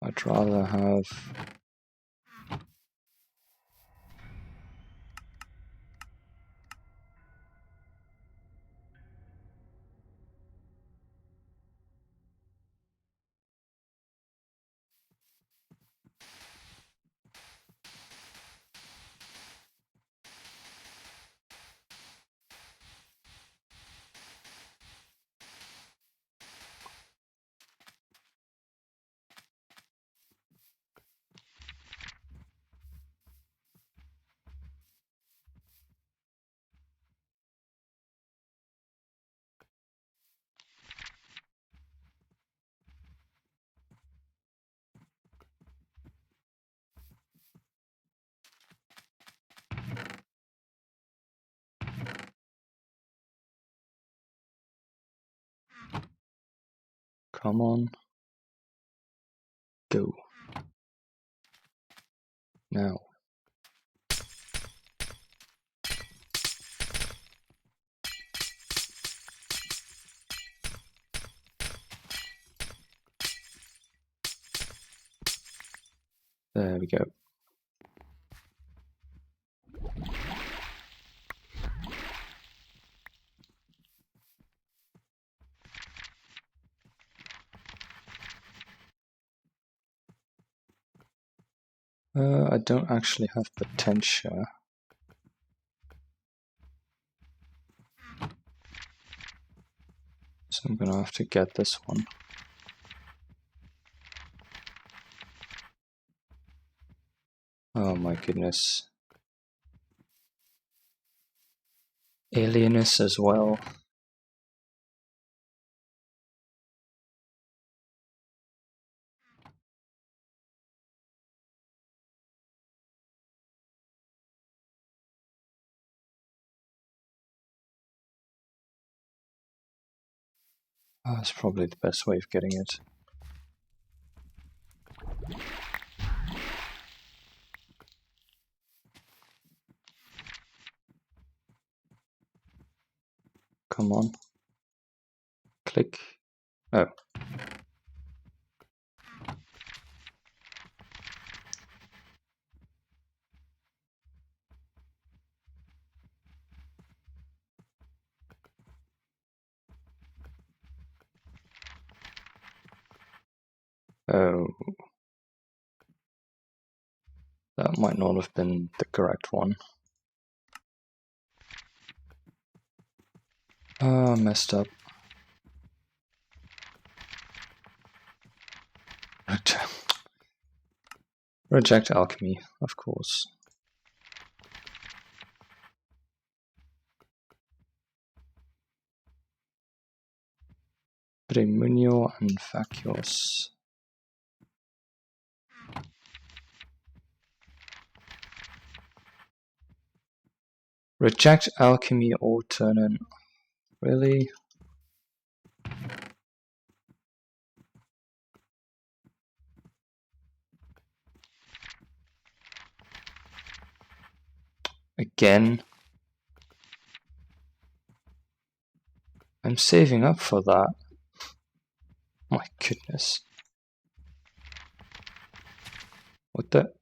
I'd rather have... Come on. Go. Now. There we go. I don't actually have Potentia. So I'm gonna have to get this one. Oh my goodness. Alienus as well. That's probably the best way of getting it. Come on. Click. Oh. Oh. That might not have been the correct one. Ah, messed up. Reject alchemy, of course. Premunio and vacuos. Reject alchemy or turn in. Really? Again? I'm saving up for that. My goodness. What the?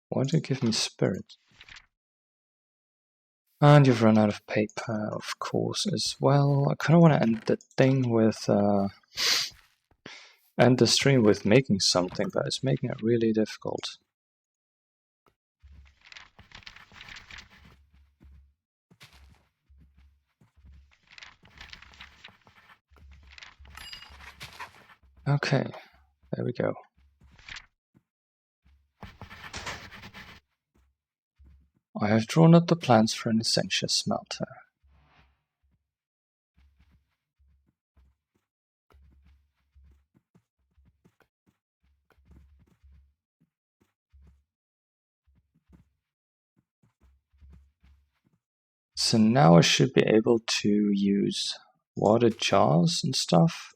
Why did it give me spirit? And you've run out of paper, of course, as well. I kind of want to end the thing with, end the stream with making something, but it's making it really difficult. Okay, there we go. I have drawn up the plans for an Essentia smelter. So now I should be able to use water jars and stuff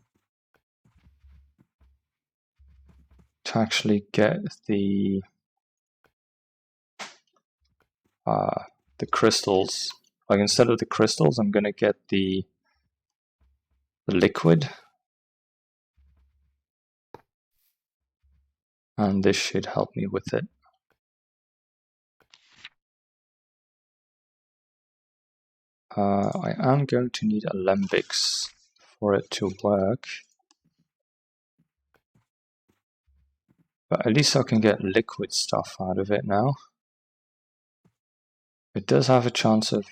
to actually get the crystals. Like instead of the crystals, I'm gonna get the liquid, and this should help me with it. I am going to need alembics for it to work, but at least I can get liquid stuff out of it now. It does have a chance of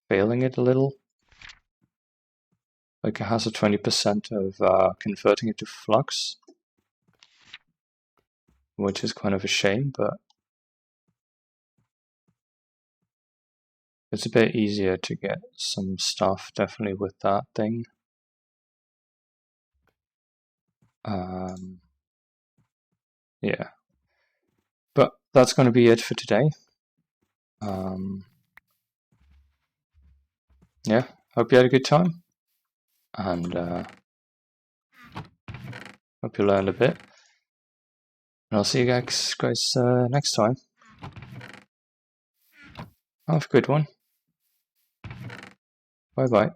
failing it a little. Like it has a 20% of converting it to flux, which is kind of a shame, but it's a bit easier to get some stuff, definitely with that thing. Yeah. But that's going to be it for today. Yeah, hope you had a good time. And hope you learned a bit. And I'll see you guys next time. Have a good one. Bye bye.